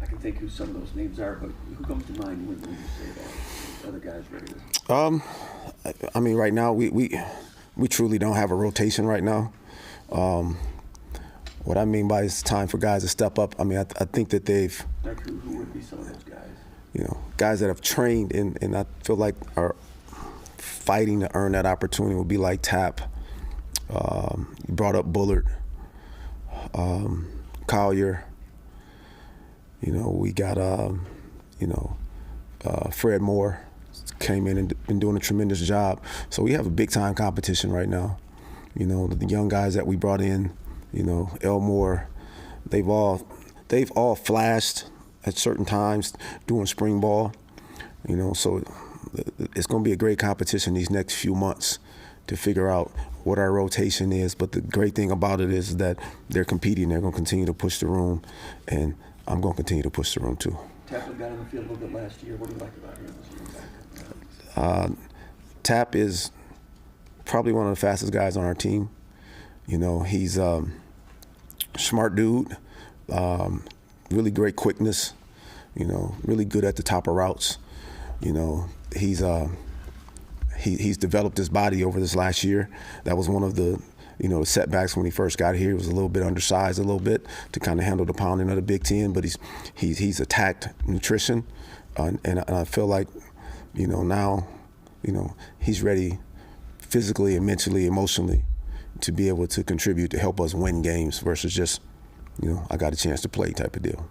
I can think who some of those names are, but who comes to mind when you say that? Other guys ready to? I mean, right now we truly don't have a rotation right now. What I mean by it's time for guys to step up. I mean, I think that they've. Like who would be some of those guys? You know, guys that have trained and I feel like are fighting to earn that opportunity would be like Tapp. You brought up Bullard, Collier. You know, we got Fred Moore came in and been doing a tremendous job. So we have a big time competition right now. You know, the young guys that we brought in, you know, Elmore, they've all flashed at certain times doing spring ball. You know, so it's going to be a great competition these next few months to figure out what our rotation is. But the great thing about it is that they're competing. They're going to continue to push the room, and I'm going to continue to push the room too. Taplin got on the field a little bit last year. What do you like about him? Tap is probably one of the fastest guys on our team. You know, he's smart dude, really great quickness, you know, really good at the top of routes. You know, he's developed his body over this last year. That was one of the, you know, setbacks when he first got here. He was a little bit undersized a little bit to kind of handle the pounding of the Big Ten, but he's attacked nutrition, and I feel like, you know, now, you know, he's ready physically and mentally, emotionally to be able to contribute to help us win games versus just, you know, I got a chance to play type of deal.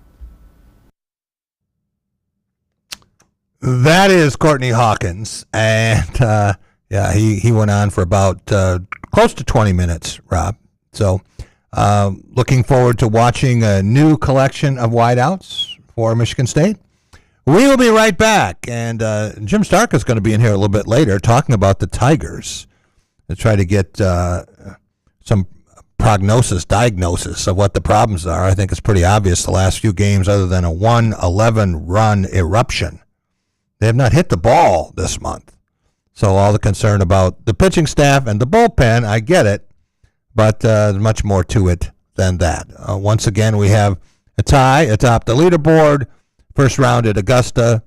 That is Courtney Hawkins, and yeah, he went on for about close to 20 minutes, Rob. So looking forward to watching a new collection of wideouts for Michigan State. We will be right back, and Jim Stark is going to be in here a little bit later talking about the Tigers to try to get some diagnosis of what the problems are. I think it's pretty obvious the last few games, other than a 1-11 run eruption, they have not hit the ball this month. So all the concern about the pitching staff and the bullpen, I get it, but there's much more to it than that. Once again, we have a tie atop the leaderboard. First round at Augusta.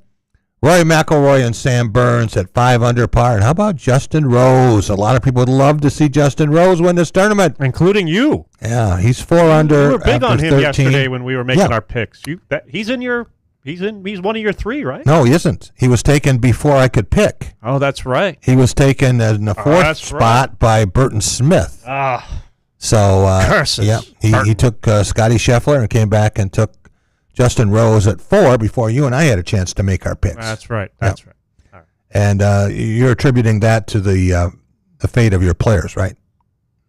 Rory McIlroy and Sam Burns at 5 under par. And how about Justin Rose? A lot of people would love to see Justin Rose win this tournament, including you. Yeah, he's 4 under. We were big on him 13. yesterday when we were making our picks. He's one of your 3, right? No, he isn't. He was taken before I could pick. Oh, that's right. He was taken in the 4th spot by Burton Smith. So curses. Yeah, he took Scotty Scheffler and came back and took Justin Rose at 4 before you and I had a chance to make our picks. That's right. That's right. All right. And you're attributing that to the fate of your players, right?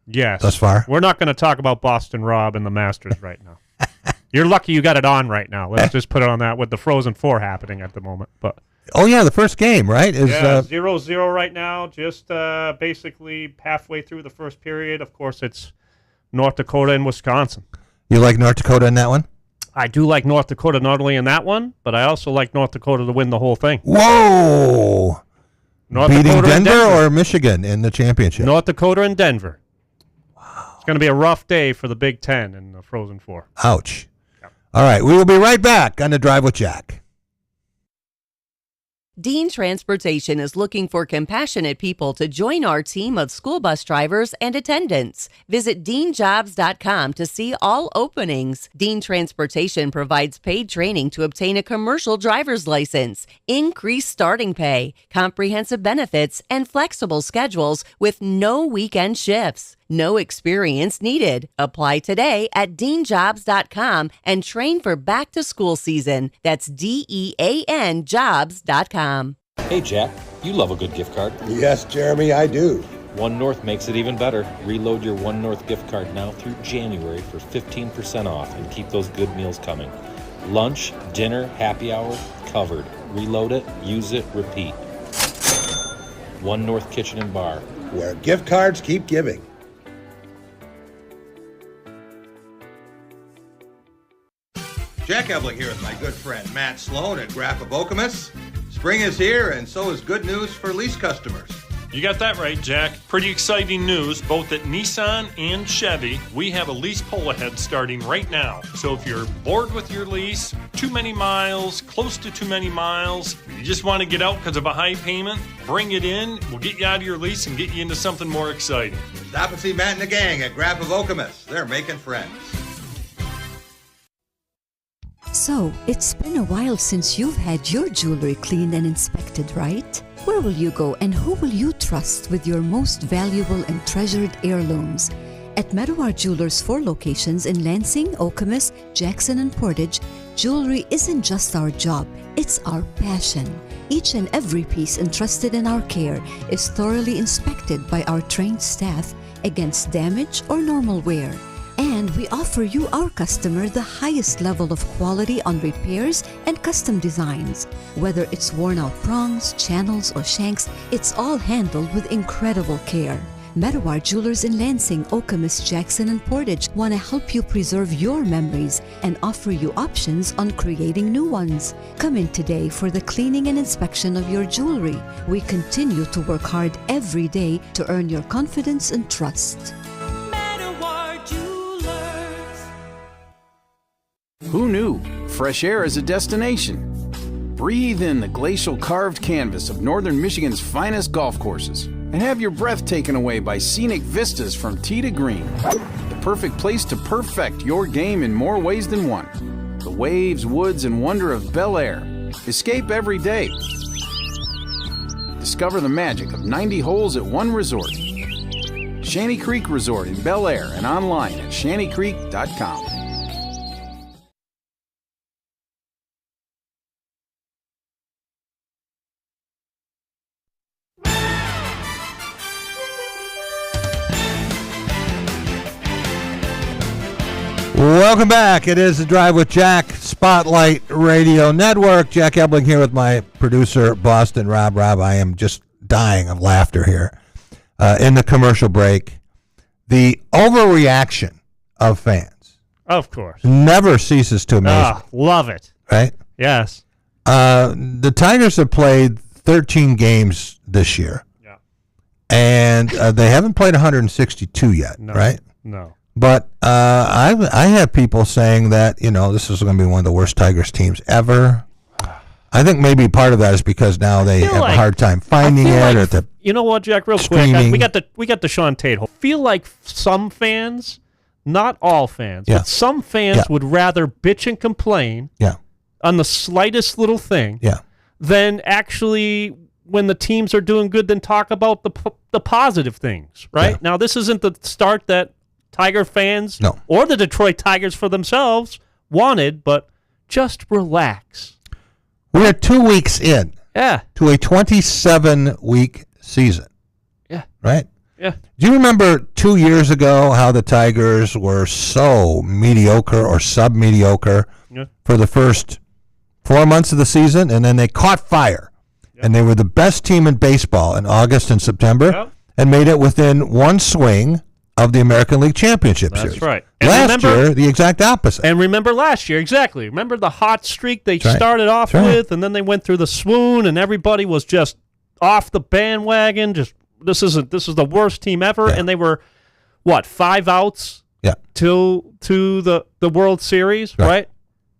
Yes. Thus far. We're not going to talk about Boston Rob and the Masters right now. You're lucky you got it on right now. Let's just put it on that with the Frozen 4 happening at the moment. But oh, yeah, the first game, right? Is 0-0 right now, just basically halfway through the first period. Of course, it's North Dakota and Wisconsin. You like North Dakota in that one? I do like North Dakota not only in that one, but I also like North Dakota to win the whole thing. Whoa! Beating Dakota and Denver or Michigan in the championship? North Dakota and Denver. Wow. It's going to be a rough day for the Big Ten and the Frozen 4. Ouch. Yep. All right, we will be right back on The Drive with Jack. Dean Transportation is looking for compassionate people to join our team of school bus drivers and attendants. Visit deanjobs.com to see all openings. Dean Transportation provides paid training to obtain a commercial driver's license, increased starting pay, comprehensive benefits, and flexible schedules with no weekend shifts. No experience needed. Apply today at deanjobs.com and train for back to school season. That's DEAN jobs.com. Hey, Jack, you love a good gift card. Yes, Jeremy, I do. One North makes it even better. Reload your One North gift card now through January for 15% off and keep those good meals coming. Lunch, dinner, happy hour, covered. Reload it, use it, repeat. One North Kitchen and Bar. Where gift cards keep giving. Jack Ebling here with my good friend Matt Sloan at Graph of Okemos. Spring is here, and so is good news for lease customers. You got that right, Jack. Pretty exciting news, both at Nissan and Chevy. We have a lease pull ahead starting right now. So if you're bored with your lease, too many miles, close to too many miles, you just want to get out because of a high payment, bring it in. We'll get you out of your lease and get you into something more exciting. Stop and see Matt and the gang at Graph of Okemos. They're making friends. So, it's been a while since you've had your jewelry cleaned and inspected, right? Where will you go and who will you trust with your most valuable and treasured heirlooms? At Meadowar Jewelers' 4 locations in Lansing, Okemos, Jackson, and Portage, jewelry isn't just our job, it's our passion. Each and every piece entrusted in our care is thoroughly inspected by our trained staff against damage or normal wear. And we offer you, our customer, the highest level of quality on repairs and custom designs. Whether it's worn out prongs, channels, or shanks, it's all handled with incredible care. Meadowar Jewelers in Lansing, Okemos, Jackson, and Portage want to help you preserve your memories and offer you options on creating new ones. Come in today for the cleaning and inspection of your jewelry. We continue to work hard every day to earn your confidence and trust. Who knew? Fresh air is a destination. Breathe in the glacial carved canvas of northern Michigan's finest golf courses and have your breath taken away by scenic vistas from tee to green. The perfect place to perfect your game in more ways than one. The waves, woods, and wonder of Bel Air. Escape every day. Discover the magic of 90 holes at one resort. Shanty Creek Resort in Bel Air and online at shantycreek.com. Welcome back. It is the Drive with Jack Spotlight Radio Network. Jack Ebling here with my producer, Boston Rob. Rob, I am just dying of laughter here. In the commercial break, the overreaction of fans. Of course. Never ceases to amaze me. Love it. Right? Yes. The Tigers have played 13 games this year. Yeah. And they haven't played 162 yet, right? No. But I have people saying that, this is going to be one of the worst Tigers teams ever. I think maybe part of that is because now they have a hard time finding it. Or the you know what, Jack, real quick, we got the Sean Tate. I feel like some fans, not all fans, but some fans would rather bitch and complain on the slightest little thing than actually, when the teams are doing good, than talk about the positive things, right? Yeah. Now, this isn't the start that Tiger fans or the Detroit Tigers for themselves wanted, but just relax. We're 2 weeks in to a 27-week season. Yeah. Right? Yeah. Do you remember 2 years ago how the Tigers were so mediocre or sub-mediocre for the first 4 months of the season, and then they caught fire, and they were the best team in baseball in August and September and made it within one swing of the American League Championship Series. That's right. And last year, the exact opposite. And remember last year, exactly. Remember the hot streak they started off with, and then they went through the swoon, and everybody was just off the bandwagon. Just this is the worst team ever, and they were 5 outs to the World Series, right?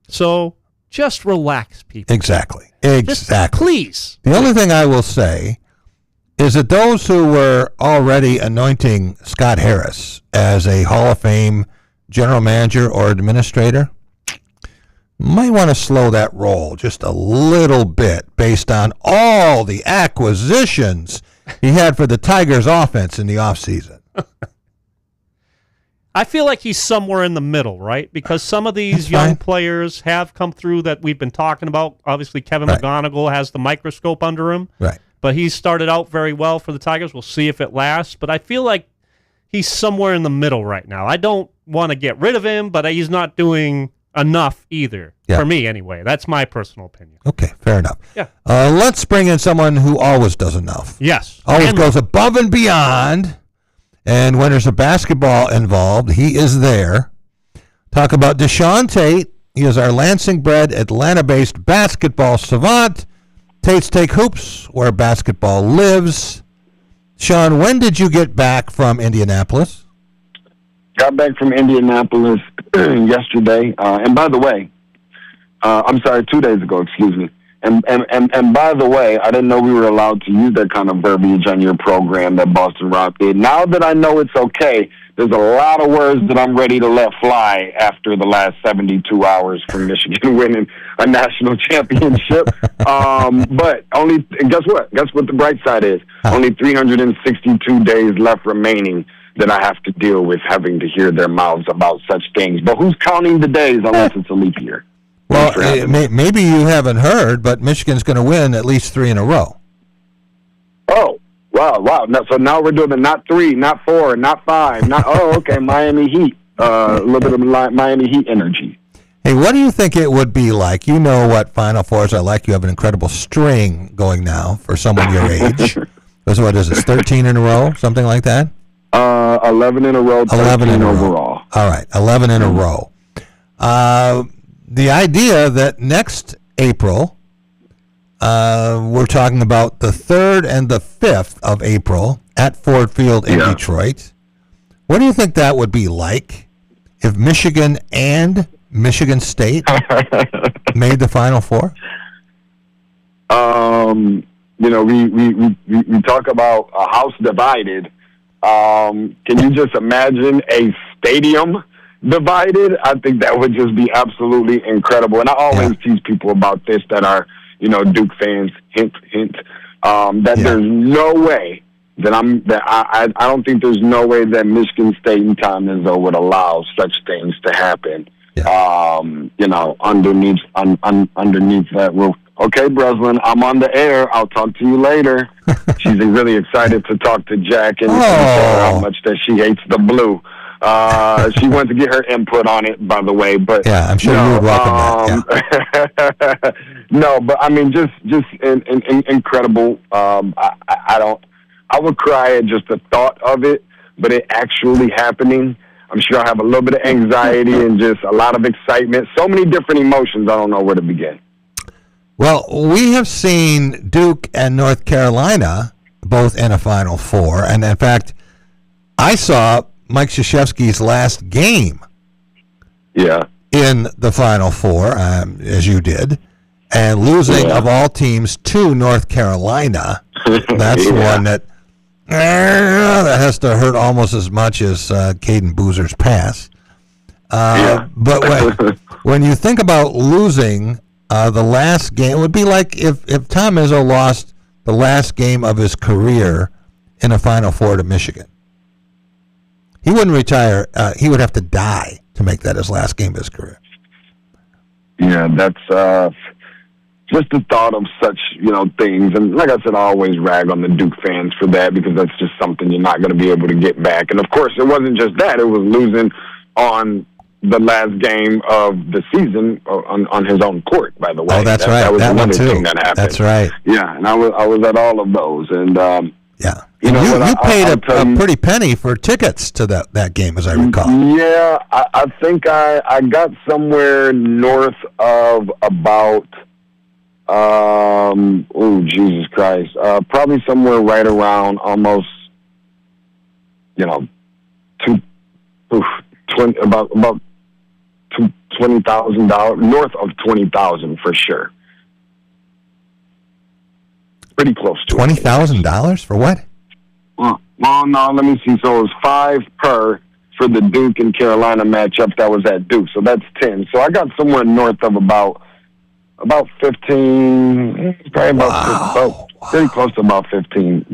So just relax, people. Exactly. Just please. The only thing I will say is that those who were already anointing Scott Harris as a Hall of Fame general manager or administrator might want to slow that roll just a little bit based on all the acquisitions he had for the Tigers offense in the offseason. I feel like he's somewhere in the middle, right? Because some of these young players have come through that we've been talking about. Obviously, Kevin McGonigal has the microscope under him. Right. But he started out very well for the Tigers. We'll see if it lasts. But I feel like he's somewhere in the middle right now. I don't want to get rid of him, but he's not doing enough either. For me, anyway. That's my personal opinion. Okay, fair enough. Yeah. Let's bring in someone who always does enough. Yes. Always goes above and beyond. And when there's a basketball involved, he is there. Talk about Deshaun Tate. He is our Lansing-bred, Atlanta-based basketball savant. Tate's Take Hoops, where basketball lives. Sean, when did you get back from Indianapolis? Got back from Indianapolis yesterday. And by the way, I'm sorry, 2 days ago, excuse me. And by the way, I didn't know we were allowed to use that kind of verbiage on your program that Boston Rob did. Now that I know it's okay, there's a lot of words that I'm ready to let fly after the last 72 hours from Michigan winning a national championship. But guess what? Guess what the bright side is? Only 362 days left remaining that I have to deal with having to hear their mouths about such things. But who's counting the days unless it's a leap year? Well, maybe you haven't heard, but Michigan's going to win at least 3 in a row. Oh, wow. So now we're doing the not 3, not 4, not 5, okay, Miami Heat. A little bit of Miami Heat energy. Hey, what do you think it would be like? You know what Final Fours are like. You have an incredible string going now for someone your age. What is this, 13 in a row, something like that? 11 in a row, 11 in a overall. row. All right, 11 in a row. The idea that next April, we're talking about the 3rd and the 5th of April at Ford Field in Detroit. What do you think that would be like if Michigan and Michigan State made the Final Four? You know, we talk about a house divided. Can you just imagine a stadium divided? I think that would just be absolutely incredible. And I always tease people about this that are, you know, Duke fans, hint, hint, that there's no way that I don't think there's no way that Michigan State and Tom Izzo would allow such things to happen. You know, underneath that roof. Okay, Breslin, I'm on the air. I'll talk to you later. She's really excited to talk to Jack and tell her how much that she hates the blue. She wants to get her input on it, by the way. But yeah, I'm sure you would welcome that. Yeah. No, but I mean, just incredible. I would cry at just the thought of it, but it actually happening, I'm sure I have a little bit of anxiety and just a lot of excitement. So many different emotions. I don't know where to begin. Well, we have seen Duke and North Carolina both in a Final Four. And in fact, I saw Mike Krzyzewski's last game in the Final Four, as you did, and losing, of all teams, to North Carolina. That's one that has to hurt almost as much as Caden Boozer's pass. But when you think about losing the last game, it would be like if Tom Izzo lost the last game of his career in a Final Four to Michigan. He wouldn't retire. He would have to die to make that his last game of his career. Yeah, that's just the thought of such, you know, things. And like I said, I always rag on the Duke fans for that because that's just something you're not going to be able to get back. And, of course, it wasn't just that. It was losing on the last game of the season on his own court, by the way. Oh, that's right. That was that another one too. thing that happened. That's right. Yeah, and I was at all of those. And, you know, you paid a pretty penny for tickets to that game, as I recall. Yeah, I think I got somewhere north of about, Jesus Christ, probably somewhere right around almost, you know, about $20,000, north of $20,000 for sure. Pretty close to $20,000 for what? Well, no, let me see. So it was 5 per for the Duke and Carolina matchup that was at Duke. So that's 10. So I got somewhere north of about 15, probably about pretty close to about 15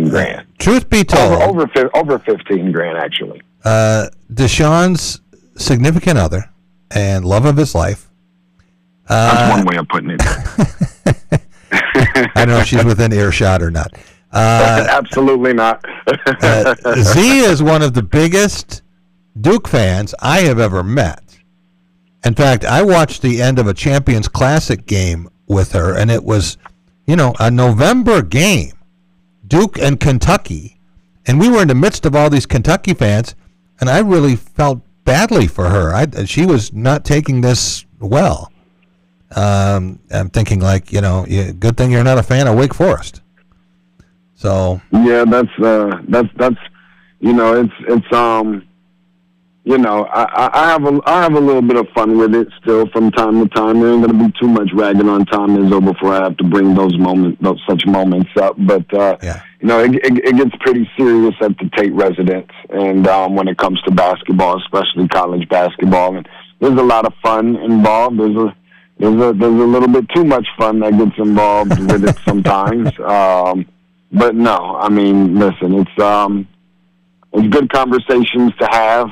grand. Truth be told, over 15 grand actually. Deshaun's significant other and love of his life. That's one way of putting it. I don't know if she's within earshot or not. Absolutely not. Z is one of the biggest Duke fans I have ever met. In fact, I watched the end of a Champions Classic game with her, and it was, you know, a November game, Duke and Kentucky, and we were in the midst of all these Kentucky fans, and I really felt badly for her. She was not taking this well. I'm thinking, like, you know, good thing you're not a fan of Wake Forest. So yeah, that's you know, it's you know, I have a little bit of fun with it still from time to time. There ain't going to be too much ragging on Tom Izzo before I have to bring such moments up. But you know, it gets pretty serious at the Tate residence, and when it comes to basketball, especially college basketball, and there's a lot of fun involved. There's a little bit too much fun that gets involved with it sometimes. But no, I mean, listen, it's good conversations to have.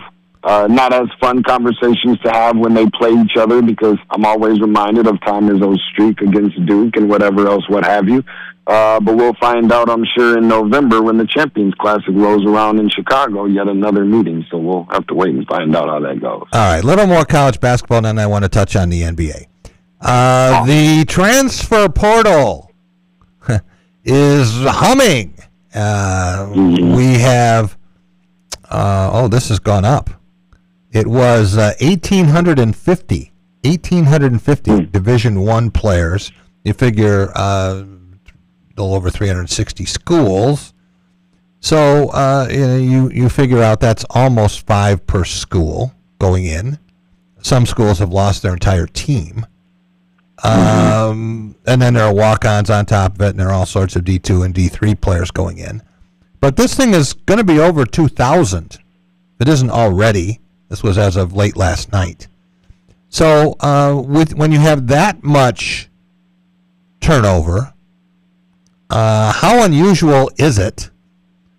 Not as fun conversations to have when they play each other, because I'm always reminded of Tom Izzo's streak against Duke and whatever else, what have you. But we'll find out, I'm sure, in November when the Champions Classic rolls around in Chicago, yet another meeting. So we'll have to wait and find out how that goes. All right, a little more college basketball, and then I want to touch on the NBA. The transfer portal is humming. We have this has gone up. It was 1,850 Division I players. You figure a little over 360 schools. So you figure out that's almost 5 per school going in. Some schools have lost their entire team. And then there are walk-ons on top of it, and there are all sorts of D2 and D3 players going in. But this thing is going to be over 2,000. If it isn't already. This was as of late last night. So when you have that much turnover, how unusual is it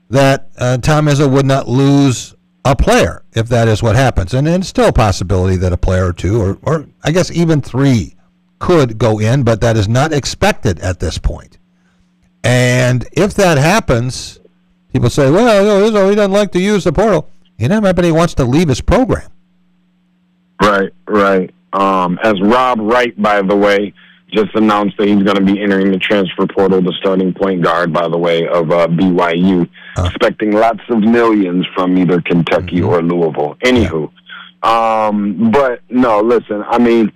that Tom Izzo would not lose a player if that is what happens? And it's still a possibility that a player or two, or I guess even 3, could go in, but that is not expected at this point. And if that happens, people say, well, Izzo, he doesn't like to use the portal. Not everybody wants to leave his program. Right. As Rob Wright, by the way, just announced that he's going to be entering the transfer portal, the starting point guard, by the way, of BYU, expecting lots of millions from either Kentucky or Louisville. Anywho. But, no, listen, I mean,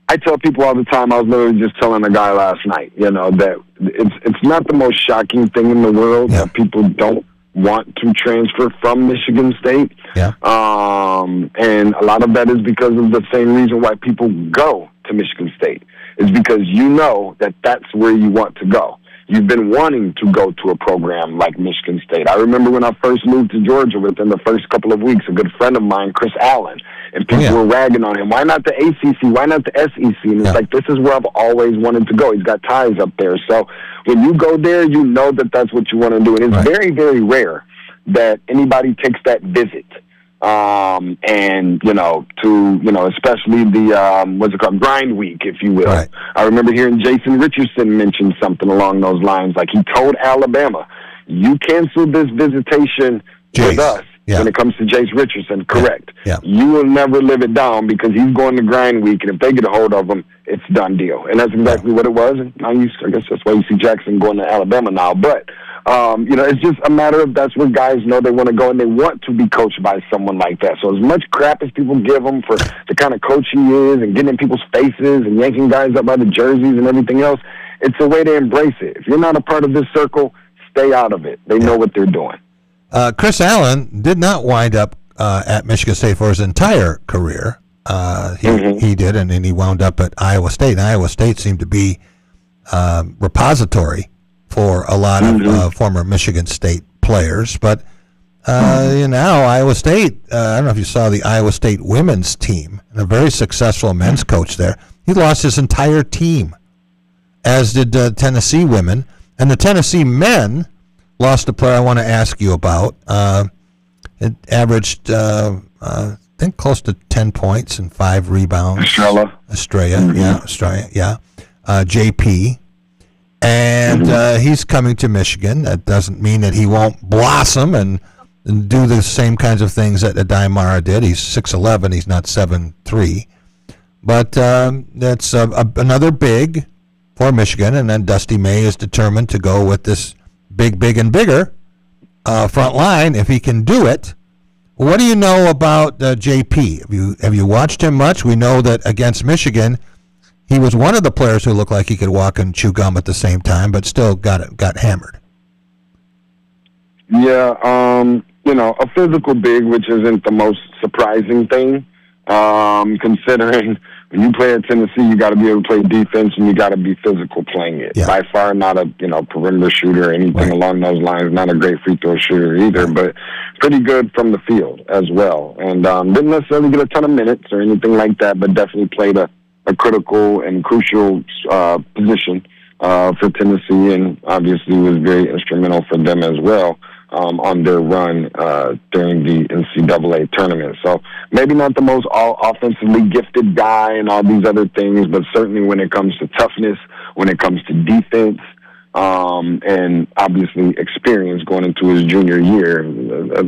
I tell people all the time, I was literally just telling a guy last night, that it's not the most shocking thing in the world that people don't want to transfer from Michigan State. Yeah. And a lot of that is because of the same reason why people go to Michigan State. Is because you know that that's where you want to go. You've been wanting to go to a program like Michigan State. I remember when I first moved to Georgia, within the first couple of weeks, a good friend of mine, Chris Allen, and people were ragging on him. Why not the ACC? Why not the SEC? And it's like, this is where I've always wanted to go. He's got ties up there. So when you go there, you know that that's what you want to do. And it's very, very rare that anybody takes that visit. Especially the, grind week, if you will. Right. I remember hearing Jason Richardson mention something along those lines. Like, he told Alabama, you canceled this visitation with us when it comes to Jace Richardson. Correct. Yeah. You will never live it down because he's going to grind week, and if they get a hold of him, it's done deal. And that's exactly what it was. And I guess that's why you see Jackson going to Alabama now. But it's just a matter of that's where guys know they want to go and they want to be coached by someone like that. So as much crap as people give him for the kind of coach he is and getting in people's faces and yanking guys up by the jerseys and everything else, it's a way to embrace it. If you're not a part of this circle, stay out of it. They know what they're doing. Chris Allen did not wind up at Michigan State for his entire career. He did, and then he wound up at Iowa State. And Iowa State seemed to be repository for a lot of former Michigan State players. But now Iowa State, I don't know if you saw the Iowa State women's team, and a very successful men's coach there. He lost his entire team, as did Tennessee women. And the Tennessee men lost a player I want to ask you about. It averaged, I think, close to 10 points and 5 rebounds. Australia, JP. And he's coming to Michigan. That doesn't mean that he won't blossom and do the same kinds of things that Adai Mara did. He's 6'11", he's not 7'3". But that's another big for Michigan. And then Dusty May is determined to go with this big and bigger front line if he can do it. What do you know about JP? Have you watched him much? We know that against Michigan, he was one of the players who looked like he could walk and chew gum at the same time, but still got hammered. Yeah, a physical big, which isn't the most surprising thing, considering when you play at Tennessee, you got to be able to play defense and you got to be physical playing it. Yeah. By far not a perimeter shooter or anything along those lines. Not a great free throw shooter either, but pretty good from the field as well. And didn't necessarily get a ton of minutes or anything like that, but definitely played a critical and crucial position for Tennessee, and obviously was very instrumental for them as well on their run during the NCAA tournament. So maybe not the most offensively gifted guy and all these other things, but certainly when it comes to toughness, when it comes to defense, and obviously experience going into his junior year,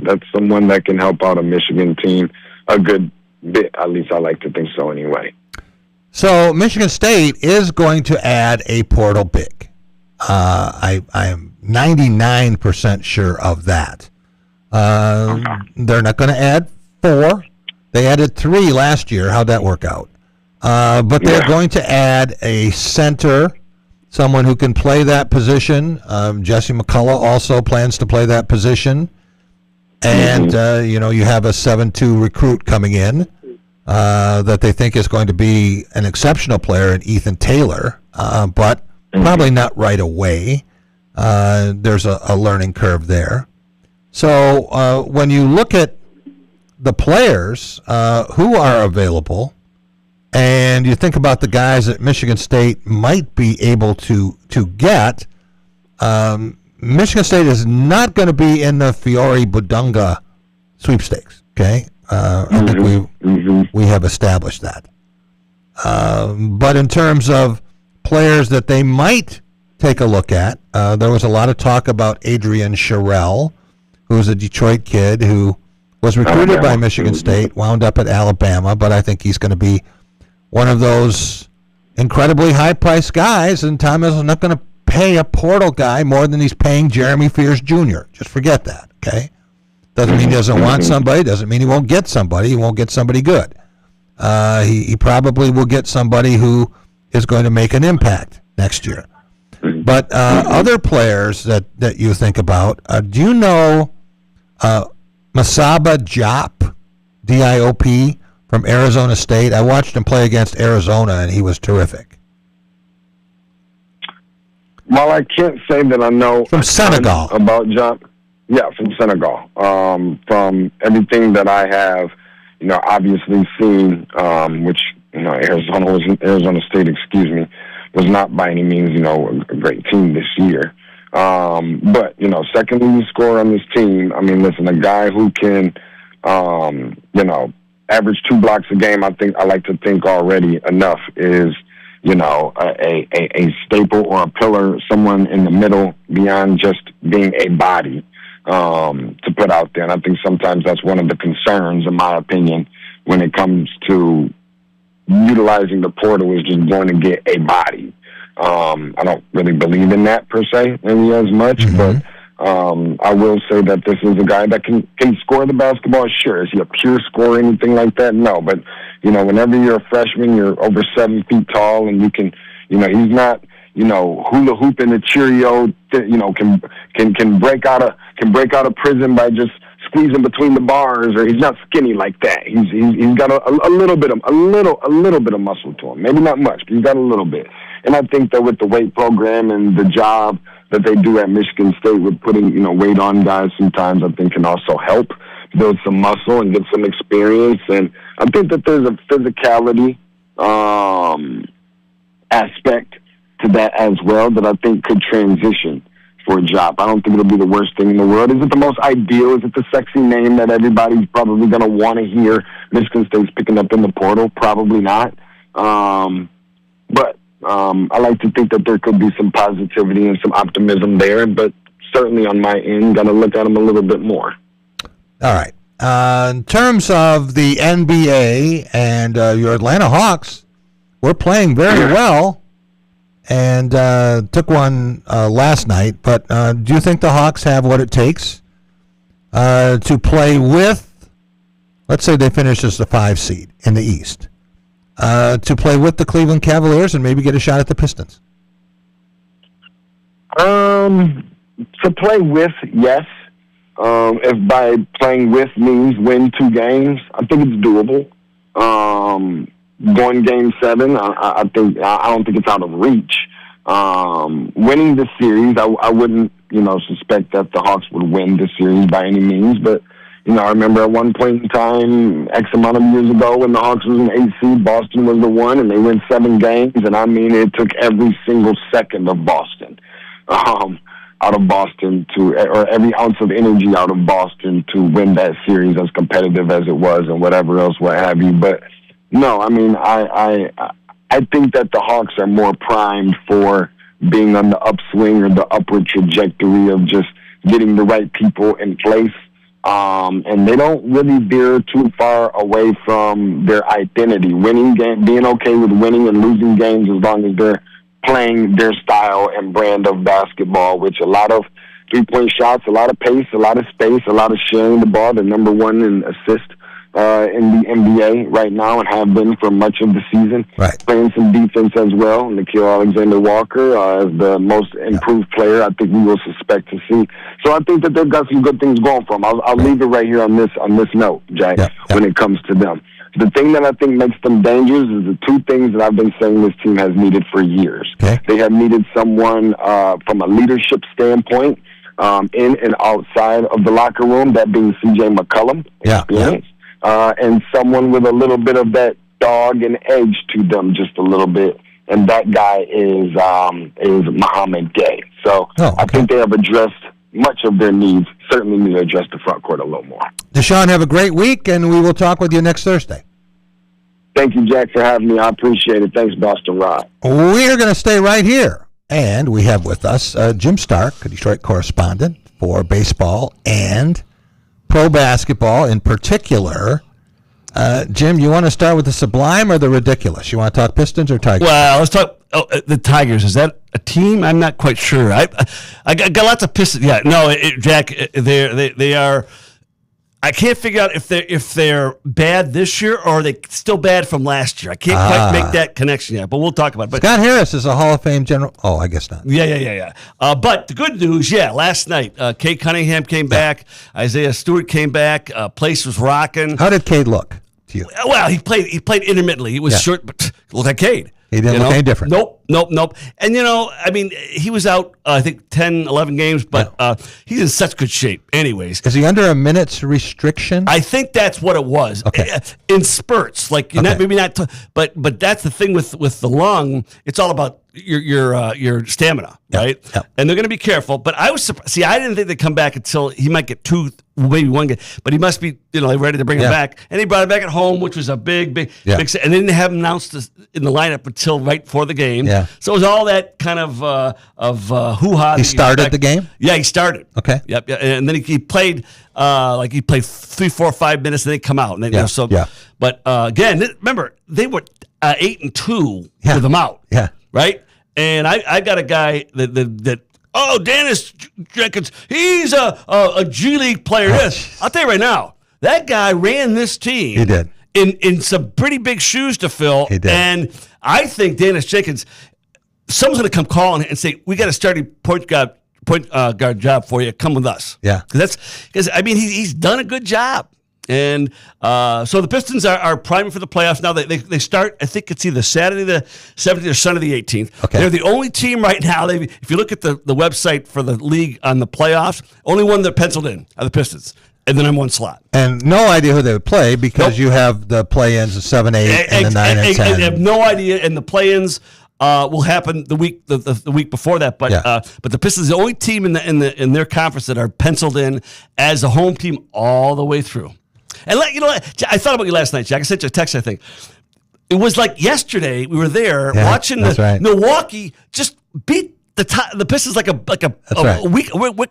that's someone that can help out a Michigan team a good bit. At least I like to think so anyway. So Michigan State is going to add a portal big. I am 99% sure of that. They're not going to add 4. They added 3 last year. How'd that work out? But they're going to add a center, someone who can play that position. Jesse McCullough also plans to play that position. And, you have a 7-2 recruit coming in that they think is going to be an exceptional player in Ethan Taylor, but probably not right away. There's a learning curve there. So when you look at the players who are available, and you think about the guys that Michigan State might be able to get, Michigan State is not going to be in the Fiore Budunga sweepstakes. Okay, I think we have established that. But in terms of players that they might take a look at, there was a lot of talk about Adrian Sherrill, who's a Detroit kid who was recruited by Michigan State, wound up at Alabama, but I think he's going to be one of those incredibly high-priced guys, and Tom is not going to pay a portal guy more than he's paying Jeremy Fears Jr. Just forget that, okay? Doesn't mean he doesn't want somebody. Doesn't mean he won't get somebody. He won't get somebody good. He probably will get somebody who is going to make an impact next year. But other players that you think about, do you know Masaba Diop, D-I-O-P, from Arizona State? I watched him play against Arizona, and he was terrific. Well, I can't say that I know from Senegal about Diop. Yeah, from Senegal. From everything that I have, obviously seen, which Arizona State, was not by any means, a great team this year. But second leading scorer on this team. I mean, listen, a guy who can, average 2 blocks a game. I like to think already enough is, a staple or a pillar, someone in the middle beyond just being a body to put out there. And I think sometimes that's one of the concerns, in my opinion, when it comes to utilizing the portal, is just going to get a body. I don't really believe in that per se, maybe as much, but I will say that this is a guy that can score the basketball. Sure, is he a pure scorer, anything like that? No, but whenever you're a freshman, you're over 7 feet tall, and you can, he's not, hula hooping a Cheerio, can break out of prison by just squeezing between the bars, or he's not skinny like that. He's got a little bit of muscle to him. Maybe not much, but he's got a little bit. And I think that with the weight program and the job that they do at Michigan State with putting, weight on guys sometimes, I think can also help build some muscle and get some experience. And I think that there's a physicality aspect to that as well that I think could transition for a job. I don't think it'll be the worst thing in the world. Is it the most ideal? Is it the sexy name that everybody's probably going to want to hear Michigan State's picking up in the portal? Probably not. But I like to think that there could be some positivity and some optimism there, but certainly on my end, got to look at them a little bit more. All right. In terms of the NBA and your Atlanta Hawks, we're playing very well and took one last night. But do you think the Hawks have what it takes to play with, let's say they finish as the 5 seed in the East, to play with the Cleveland Cavaliers and maybe get a shot at the Pistons? To play with, yes. If by playing with means win 2 games, I think it's doable. Going Game 7, I don't think it's out of reach. Winning the series, I wouldn't, suspect that the Hawks would win the series by any means. But, I remember at one point in time, X amount of years ago, when the Hawks was an 8 seed, Boston was the 1, and they win 7 games. And I mean, it took every single second of Boston, out of Boston or every ounce of energy out of Boston to win that series, as competitive as it was and whatever else, what have you. But no, I mean, I think that the Hawks are more primed for being on the upswing or the upward trajectory of just getting the right people in place. And they don't really veer too far away from their identity. Being okay with winning and losing games as long as they're playing their style and brand of basketball, which a lot of 3-point shots, a lot of pace, a lot of space, a lot of sharing the ball. They're number one in assist in the NBA right now and have been for much of the season. Right. Playing some defense as well. Nikhil Alexander-Walker as the most improved player I think we will suspect to see. So I think that they've got some good things going for them. I'll leave it right here on this note, Jack, when it comes to them. The thing that I think makes them dangerous is the two things that I've been saying this team has needed for years. They have needed someone from a leadership standpoint in and outside of the locker room, that being C.J. McCollum, experience, and someone with a little bit of that dog and edge to them just a little bit. And that guy is Mohamed Gay. So I think they have addressed much of their needs. Certainly need to address the front court a little more. Deshaun, have a great week, and we will talk with you next Thursday. Thank you, Jack, for having me. I appreciate it. Thanks, Boston Rob. We're going to stay right here. And we have with us Jim Stark, a Detroit correspondent for baseball and pro basketball in particular. Jim, you want to start with the sublime or the ridiculous? You want to talk Pistons or Tigers? Well, let's talk the Tigers. Is that a team? I'm not quite sure. I got lots of Pistons. Yeah, no, Jack, they are. I can't figure out if they're bad this year or are they still bad from last year. I can't quite make that connection yet, but we'll talk about it. But Scott Harris is a Hall of Fame general. Oh, I guess not. Yeah. But the good news, last night, Cade Cunningham came back. Isaiah Stewart came back. Place was rocking. How did Cade look to you? Well, he played intermittently. It was short, but looked like Cade. He didn't look any different. Nope. And, I mean, he was out, I think, 10, 11 games, but he's in such good shape anyways. Is he under a minute's restriction? I think that's what it was. Okay. In spurts. Like, maybe not, but that's the thing with the lung. It's all about your stamina, right? Yep. And they're going to be careful. But I was surprised. See, I didn't think they'd come back until he might get 2, maybe 1 game. But he must be, ready to bring him back. And he brought him back at home, which was a big. And they didn't have him announced in the lineup until right before the game. Yeah. So it was all that kind of hoo-ha. He started the game? Yeah, he started. Okay. Yep. And then he played 3, 4, 5 minutes, and then come out. And then, But again, remember, they were 8-2 with him out. Yeah. Right? And I got a guy that Dennis Jenkins, he's a G League player. I'll tell you right now, that guy ran this team. He did. In some pretty big shoes to fill. He did. And I think Dennis Jenkins, someone's going to come calling and say, we got a starting point guard job for you. Come with us. Yeah. Because I mean, he's done a good job. And so the Pistons are priming for the playoffs now. They start, I think it's either Saturday the 17th or Sunday the 18th. Okay. They're the only team right now. If you look at the website for the league on the playoffs, only one that penciled in are the Pistons. And the number 1 slot. And no idea who they would play because you have the play-ins of 7, 8, and the 9 and 10. I have no idea. And the play-ins will happen the week before that. But the Pistons are the only team in their conference that are penciled in as a home team all the way through. And I thought about you last night, Jack. I sent you a text, I think. It was like yesterday we were there watching Milwaukee just beat the Pistons like a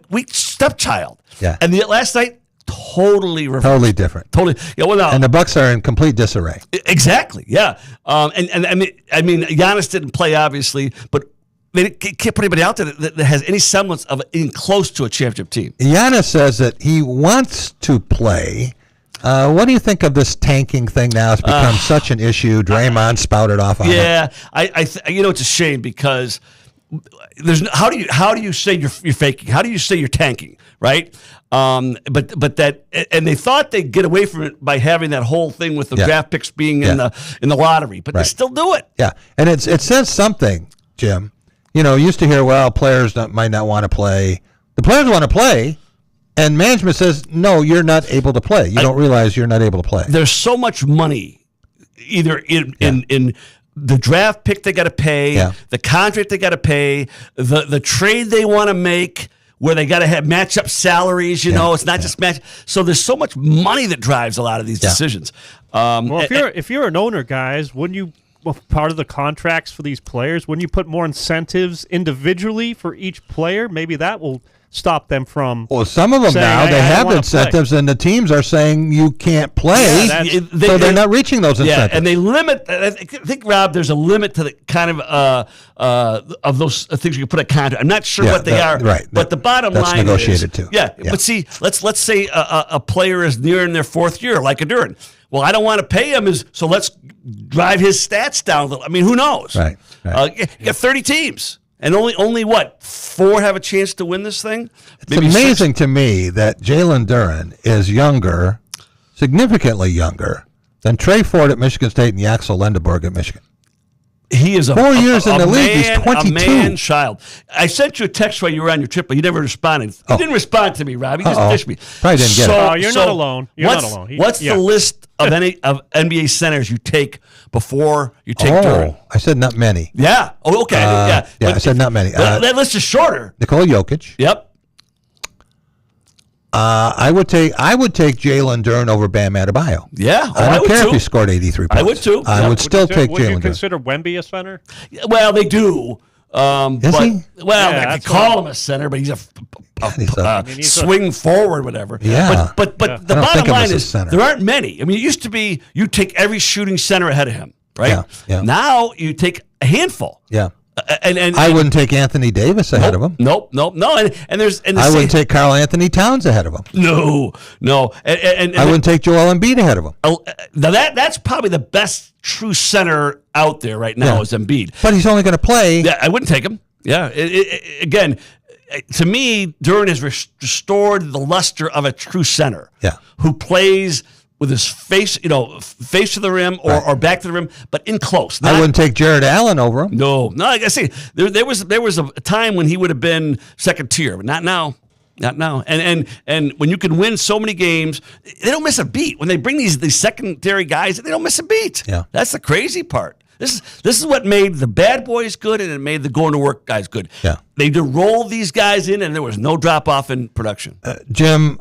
weak stepchild. Yeah. And last night, totally reversed. Totally different. Totally. Yeah. Well, now, and the Bucks are in complete disarray. Exactly. Yeah. And I mean, Giannis didn't play obviously, but they can't put anybody out there that has any semblance of being close to a championship team. Giannis says that he wants to play. What do you think of this tanking thing now? It's become such an issue. Draymond spouted off on it. Yeah. It's a shame because how do you say you're faking? How do you say you're tanking? Right? But that, and they thought they'd get away from it by having that whole thing with the draft picks being in the lottery, but they still do it. Yeah, and it says something, Jim. Used to hear, players might not want to play. The players want to play, and management says, no, you're not able to play. You don't realize you're not able to play. There's so much money, either in the draft pick they got to pay, the contract they got to pay, the trade they want to make, where they got to have match up salaries. It's not just match. So there's so much money that drives a lot of these decisions. If you're an owner, guys, wouldn't you part of the contracts for these players? Wouldn't you put more incentives individually for each player? Maybe that will stop them from. Well, some of them saying, now, "Hey, they I don't have wanna incentives, and the teams are saying you can't play, so they're not reaching those incentives. And they limit. I think, Rob, there's a limit to the kind of those things you can put a contract. I'm not sure what they are, right. But the bottom That's line negotiated is, too. Yeah, Yeah. but see, let's say a player is nearing their fourth year, like a Duran. Well, I don't want to pay him, so let's drive his stats down a little. I mean, who knows? Right. You got 30 teams, and only what, 4 have a chance to win this thing? It's amazing to me that Jalen Duran is younger, significantly younger, than Trey Ford at Michigan State and Yaxel Lendeborg at Michigan. He is 4 years in the league. He's 22. A man-child. I sent you a text while you were on your trip, but you never responded. You didn't respond to me, Rob. You just dished me. Probably didn't get it. Oh, you're not alone. You're not alone. What's the list of NBA centers you take before you take Duran? I said not many. Yeah. Oh, okay. Yeah. I said not many. That list is shorter. Nikola Jokic. Yep. I would take Jalen Duran over Bam Adebayo. Yeah, I don't would care too. if he scored 83 points. I would too. I would still take Would you Jalen Duran. consider Wemby a center? Well, they do. Is he? Well, Yeah, I could call him a center, but he's a swing forward, whatever. Yeah. But I the don't bottom think of him line as a is center. there aren't many. I mean, it used to be you take every shooting center ahead of him, right? Yeah, yeah. Now you take a handful. Yeah. And I wouldn't take Anthony Davis ahead of him. Nope. And there's I wouldn't take Karl Anthony Towns ahead of him. No. And I wouldn't take Joel Embiid ahead of him. Now that's probably the best true center out there right now is Embiid. But he's only going to play. Yeah, I wouldn't take him. Yeah. Again, to me, Duran has restored the luster of a true center. Yeah. Who plays with his face to the rim or back to the rim, but in close. I wouldn't take Jared Allen over him. No. Like I say, there was a time when he would have been second tier, but not now. Not now. And when you can win so many games, they don't miss a beat. When they bring these secondary guys, they don't miss a beat. Yeah. That's the crazy part. This is what made the bad boys good, and it made the going to work guys good. Yeah. They did roll these guys in, and there was no drop off in production. Jim,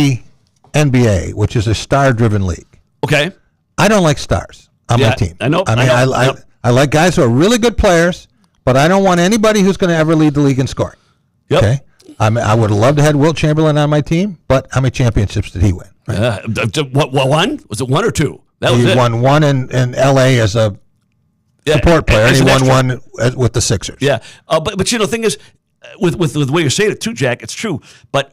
anti-NBA, which is a star-driven league. Okay. I don't like stars on my team. I know. I mean, I like guys who are really good players, but I don't want anybody who's going to ever lead the league in scoring. Yep. Okay. I would have loved to have Wilt Chamberlain on my team, but how many championships did he win? Right? What one? Was it 1 or 2? That was He it. won one in L.A. as a support player, and he won one with the Sixers. Yeah. But the thing is, with the way you're saying it too, Jack, it's true. But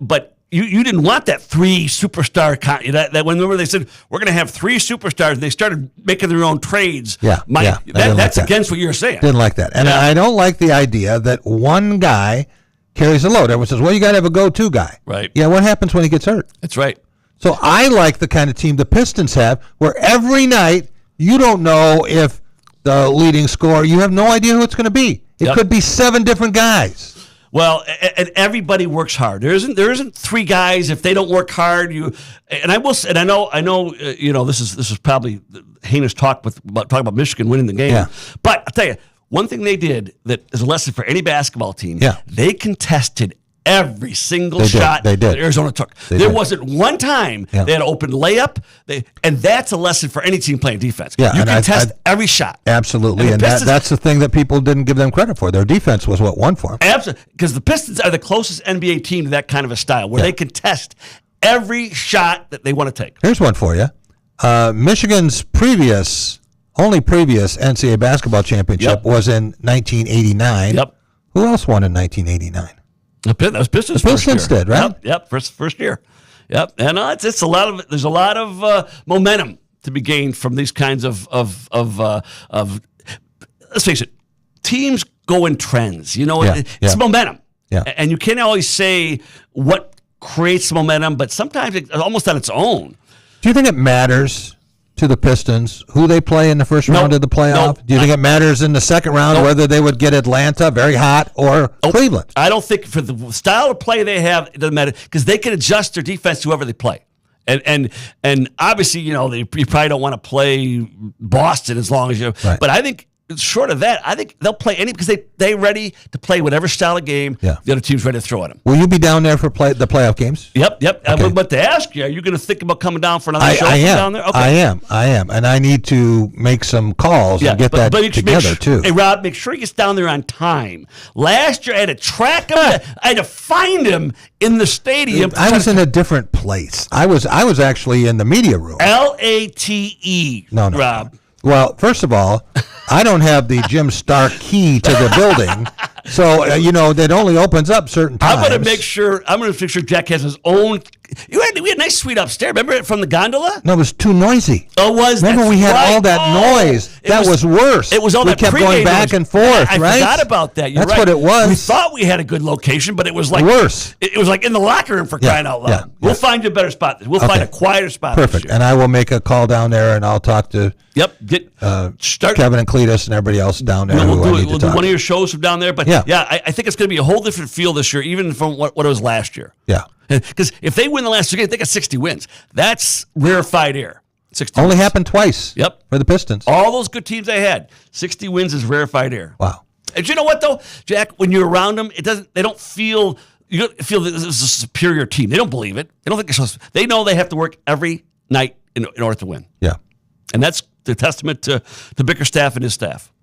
you didn't want that 3 superstar that remember they said we're going to have 3 superstars, and they started making their own trades. Yeah. That's against what you're saying. Didn't like that, and I don't like the idea that one guy carries the load. Everyone says, "Well, you got to have a go-to guy." Right. Yeah. What happens when he gets hurt? That's right. So I like the kind of team the Pistons have, where every night you don't know if the leading scorer, you have no idea who it's going to be. It could be 7 different guys. Well, and everybody works hard. There isn't 3 guys if they don't work hard. I will say, and I know. This is probably heinous talk talking about Michigan winning the game. Yeah. But I'll tell you one thing they did that is a lesson for any basketball team. Yeah. They contested every single They did. shot They did. that Arizona took. They There did. wasn't one time they had an open layup. And that's a lesson for any team playing defense. Yeah, You and contest every shot. Absolutely, And and the Pistons- that's the thing that people didn't give them credit for. Their defense was what won for them. Absolutely, because the Pistons are the closest NBA team to that kind of a style, where they contest every shot that they want to take. Here's one for you. Michigan's only previous NCAA basketball championship was in 1989. Yep. Who else won in 1989? That was Pistons. The Pistons first year. did, right? Yep. First year. Yep. And it's a lot of. There's a lot of momentum to be gained from these kinds of. Let's face it, teams go in trends. It's momentum. Yeah. And you can't always say what creates momentum, but sometimes it's almost on its own. Do you think it matters to the Pistons who they play in the first round of the playoff? No. Do you think it matters in the second round whether they would get Atlanta very hot or Cleveland? I don't think for the style of play they have, it doesn't matter because they can adjust their defense to whoever they play. And obviously, you probably don't want to play Boston as long as you. Right. But I think short of that, I think they'll play any because they're ready to play whatever style of game the other team's ready to throw at them. Will you be down there for the playoff games? Yep. Okay. But to ask you, are you going to think about coming down for another show I am down there? Okay. I am, and I need to make some calls and get that together too. Hey, Rob, make sure he gets down there on time. Last year, I had to track him. I had to find him in the stadium. I was in a different place. I was actually in the media room. LATE. No, Rob. Well, first of all, I don't have the Jim Stark key to the building, so that only opens up certain times. I'm going to make sure Jack has his own. We had a nice suite upstairs. Remember it from the gondola? No, it was too noisy. Oh, was Remember we had all that noise. That was worse. It was all we that kept pregame going back noise. and forth. I right? forgot about that. You're That's right. what it was. We thought we had a good location, but it was like worse. It was like in the locker room for crying out loud. Yeah. We'll find you a better spot. We'll find a quieter spot. Perfect. And I will make a call down there, and I'll talk to Kevin and Cletus and everybody else down there. We'll do one of your shows from down there. But I think it's going to be a whole different feel this year, even from what it was last year. Yeah. Because if they win the last 2 games, they got 60 wins. That's rarefied air. 60 Only wins. happened twice. Yep. For the Pistons. All those good teams they had, 60 wins is rarefied air. Wow. And you know what though, Jack? When you're around them, they don't feel. You don't feel that this is a superior team. They don't believe it. They don't think it's. They know they have to work every night in order to win. Yeah. And that's the testament to Bickerstaff and his staff.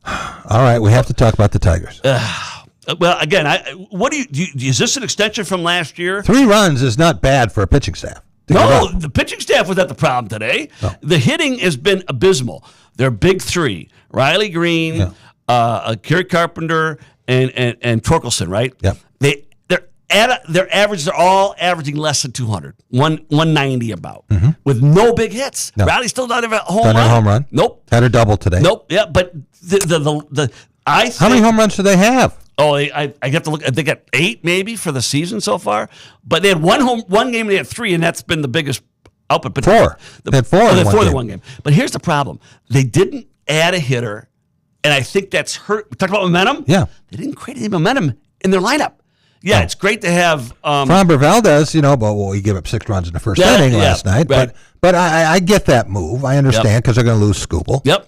All right, we have to talk about the Tigers. Well, again, what do you is this an extension from last year? 3 runs is not bad for a pitching staff. No, the pitching staff was not the problem today. No. The hitting has been abysmal. Their big 3: Riley Green, Kerry Carpenter, and Torkelson. Right? Yep. Their averages are all averaging less than 200, 190 about, with no big hits. No. Riley still not have a home Done run. a home run. Nope. Had a double today. Nope. Yeah, but How many home runs do they have? Oh, I have to look. They got 8 maybe for the season so far, but they had one game. They had 3, and that's been the biggest output. But 4. They had 4 they in had one 4 in game. one game. But here's the problem: they didn't add a hitter, and I think that's hurt. We talked about momentum. Yeah, they didn't create any momentum in their lineup. Yeah, it's great to have Framber Valdez. He gave up 6 runs in the first inning last night. Right. But I get that move. I understand because they're going to lose Scoopel. Yep.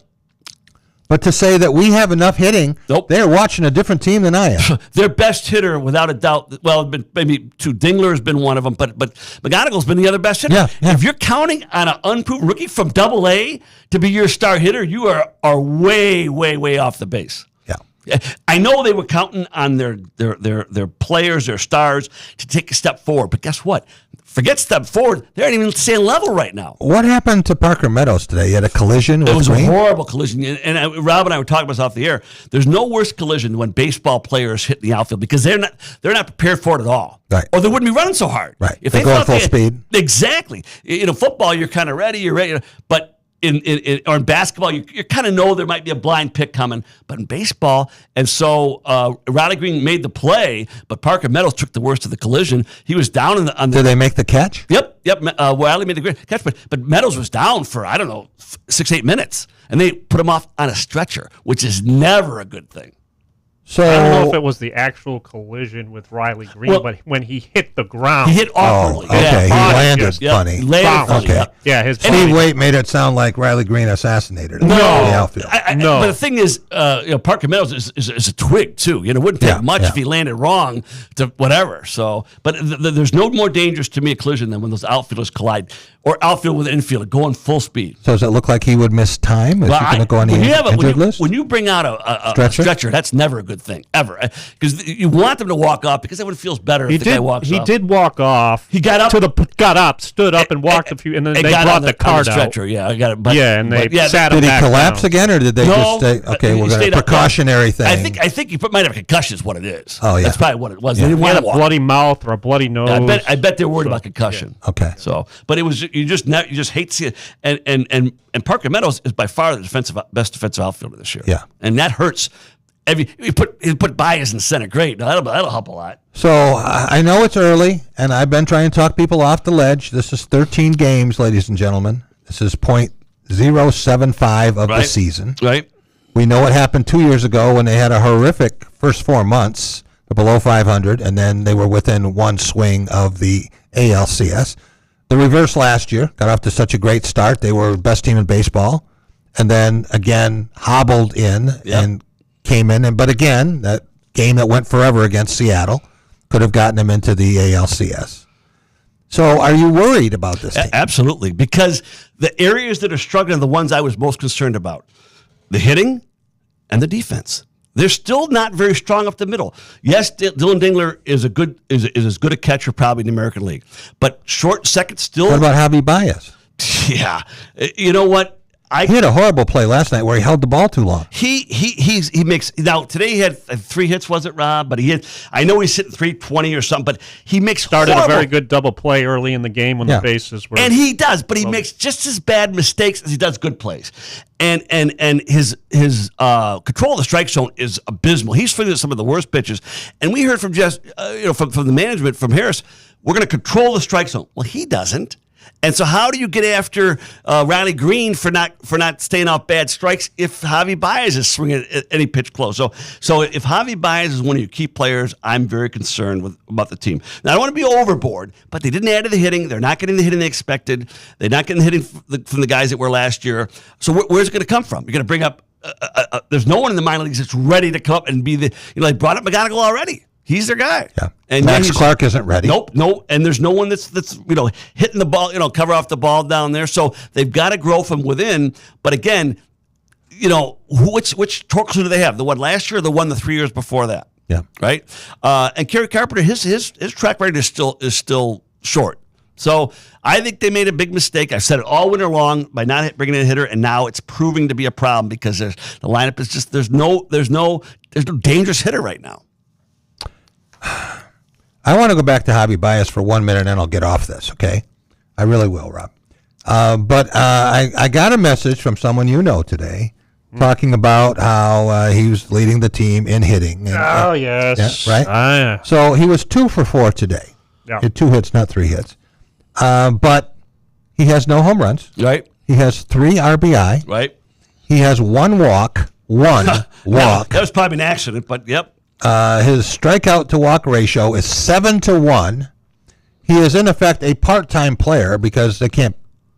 But to say that we have enough hitting, they're watching a different team than I am. Their best hitter, without a doubt, well, maybe 2. Dingler has been one of them, but McGonigal's been the other best hitter. Yeah. If you're counting on an unproven rookie from AA to be your star hitter, you are way, way, way off the base. Yeah. I know they were counting on their players, their stars, to take a step forward, but guess what? Forget step forward. They aren't even at the same level right now. What happened to Parker Meadows today? He had a collision with It was Green? a horrible collision. And Rob and I were talking about this off the air. There's no worse collision when baseball players hit the outfield because they're not prepared for it at all. Right. Or they wouldn't be running so hard. Right. If They go at thought full speed. Exactly. In football, you're kind of ready. You're ready. But or in basketball, you kind of know there might be a blind pick coming. But in baseball, and so Riley Green made the play, but Parker Meadows took the worst of the collision. He was down on the. Did they make the catch? Yep. Riley made the great catch, but Meadows was down for 6-8 minutes, and they put him off on a stretcher, which is never a good thing. So I don't know if it was the actual collision with Riley Green, but when he hit the ground, he hit awkwardly. Oh, okay, he landed funny. Landed funny. Okay. Yeah, his Steve Waite made it sound like Riley Green assassinated him in the outfield. But the thing is, Parker Meadows is a twig too. It wouldn't take much if he landed wrong to whatever. So, but there's no more dangerous to me a collision than when those outfielders collide or outfield with infielder going full speed. So does it look like he would miss time? Is he going to go on the injured list? When you bring out a stretcher, that's never a good thing ever, because you want them to walk off because everyone feels better if the guy walks off. He did walk off. He got up, stood up, and walked a few, and then they brought the cart out. Stretcher. Yeah, I got it. And they sat him Did he back collapse down. again, or did they just say, "Okay, we're going to precautionary thing"? I think he might have a concussion. Is what it is. Oh yeah, that's probably what it was. Yeah. They didn't He want had to a walk. bloody mouth or a bloody nose. I bet they're worried about concussion. Yeah. Okay. So, but it was you just hate to see it, and Parker Meadows is by far the best defensive outfielder this year. Yeah, and that hurts. He put Baez in center. Great, that'll help a lot. So I know it's early, and I've been trying to talk people off the ledge. This is 13 games, ladies and gentlemen. This is .075 of the season. Right. We know what happened 2 years ago when they had a horrific first 4 months, below 500, and then they were within one swing of the ALCS. The reverse last year, got off to such a great start. They were the best team in baseball, and then again hobbled in and came in. But again, that game that went forever against Seattle could have gotten him into the ALCS. So are you worried about this team? Absolutely, because the areas that are struggling are the ones I was most concerned about. The hitting and the defense. They're still not very strong up the middle. Yes, Dylan Dingler is as good a catcher probably in the American League. But short second still. What about Javi Baez? Yeah. You know what? He had a horrible play last night where he held the ball too long. He makes now today he had 3 hits, was it, Rob? But I know he's hitting 320 or something, but he makes started horrible, a very good double play early in the game when the bases were. And he does, but he makes just as bad mistakes as he does good plays. And his control of the strike zone is abysmal. He's figured some of the worst pitches. And we heard from from the management from Harris, we're going to control the strike zone. Well, he doesn't. And so, how do you get after Riley Green for not staying off bad strikes if Javi Baez is swinging at any pitch close? So if Javi Baez is one of your key players, I'm very concerned about the team. Now, I don't want to be overboard, but they didn't add to the hitting. They're not getting the hitting they expected. They're not getting the hitting from the guys that were last year. So where's it going to come from? You're going to bring up. There's no one in the minor leagues that's ready to come up and be the. They brought up McGonigal already. He's their guy. Yeah. And Max Clark isn't ready. Nope. And there's no one that's hitting the ball, cover off the ball down there. So they've got to grow from within. But again, which Torkelson do they have? The one last year or the one the 3 years before that? Yeah. Right? And Kerry Carpenter, his track record is still short. So I think they made a big mistake. I've said it all winter long by not bringing in a hitter, and now it's proving to be a problem because the lineup is just there's no dangerous hitter right now. I want to go back to Javi Baez for 1 minute, and then I'll get off this, okay? I really will, Rob. But I got a message from someone today talking about how he was leading the team in hitting. And, yes. Yeah, right? Yeah. So he was 2 for 4 today. Yeah. He had 2 hits, not 3 hits. But he has no home runs. Right. He has 3 RBI. Right. He has 1 walk. That was probably an accident, but yep. His strikeout to walk ratio is 7-1. He is in effect a part-time player because they can't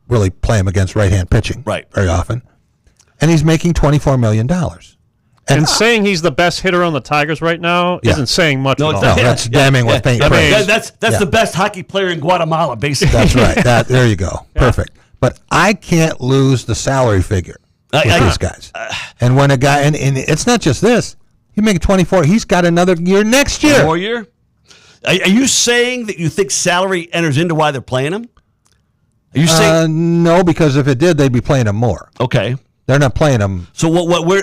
really play him against right-hand pitching very often. And he's making $24 million. And saying he's the best hitter on the Tigers right now isn't saying much at all. No, that's damning with faint praise. That's the best hockey player in Guatemala, basically. That's right. There you go. Perfect. But I can't lose the salary figure with these guys. And when a guy, and it's not just this, he making 24. He's got another year next year. One more year? Are you saying that you think salary enters into why they're playing him? Are you saying no? Because if it did, they'd be playing him more. Okay, they're not playing him. So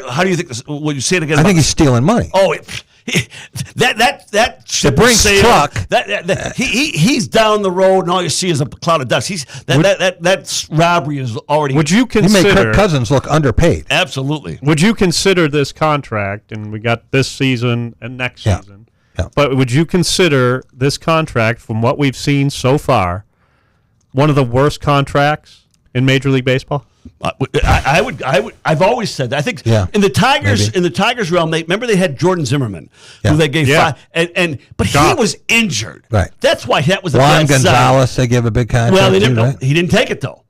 how do you think this? What you say it again? I think he's stealing money. Oh, that ship it brings truck. He's down the road, and all you see is a cloud of dust. That robbery is already. Would you consider? You make Kirk Cousins look underpaid. Absolutely. Would you consider this contract? And we got this season and next season. Yeah. But would you consider this contract, from what we've seen so far, one of the worst contracts in Major League Baseball? I would. I've always said that. I think in the Tigers realm, they had Jordan Zimmerman, who they gave 5, but he was injured. Right. That's why that was a Juan bad Gonzalez. sign. They give a big contract. Well, they didn't. Right? He didn't take it though.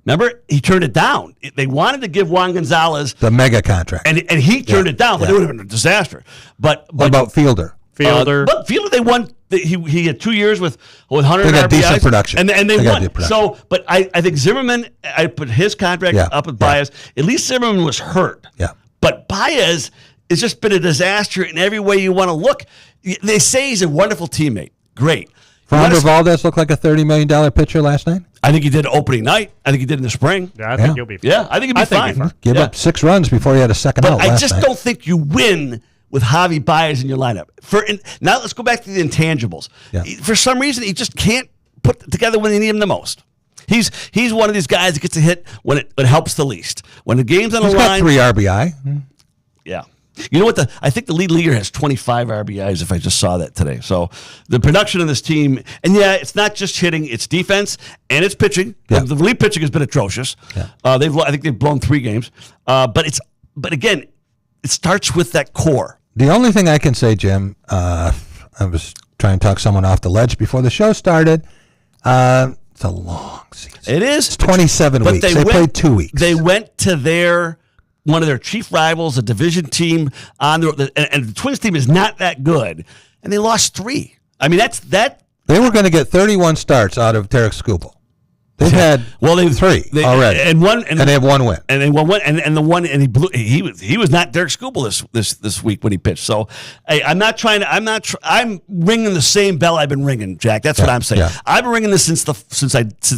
Remember, he turned it down. They wanted to give Juan Gonzalez the mega contract, and he turned it down. But it would have been a disaster. But what about Fielder? But Fielder, they won. He had 2 years with 100 they got RBIs, decent production, and they won. So, but I think Zimmerman. I put his contract up with Baez. At least Zimmerman was hurt. Yeah. But Baez has just been a disaster in every way you want to look. They say he's a wonderful teammate. Great. Framber Valdez looked like a $30 million pitcher last night. I think he did opening night. I think he did in the spring. Yeah, I think he'll be fine. Yeah, I think he'll be fine. Give up 6 runs before he had a second out. But I last just night. don't think you win with Javi Baez in your lineup. Now let's go back to the intangibles. Yeah. For some reason, he just can't put together when they need him the most. He's one of these guys that gets a hit when it helps the least. When the game's on the line. He's got 3 RBI. Yeah. You know what? I think the lead leader has 25 RBIs, if I just saw that today. So the production of this team, and it's not just hitting, it's defense and it's pitching. Yeah. The lead pitching has been atrocious. Yeah. I think they've blown 3 games. But again, it starts with that core. The only thing I can say, Jim, I was trying to talk someone off the ledge before the show started. It's a long season. It is. It's 27 But weeks. They played 2 weeks. They went to one of their chief rivals, a division team, and the Twins team is not that good, and they lost 3. I mean, that. They were going to get 31 starts out of Tarek Skubal. They've had 3 already, and they have 1 win, and they won one, and the one, and he blew. He was not Derek Skubal this week when he pitched. So I'm ringing the same bell I've been ringing, Jack. That's what I'm saying. Yeah. I've been ringing this since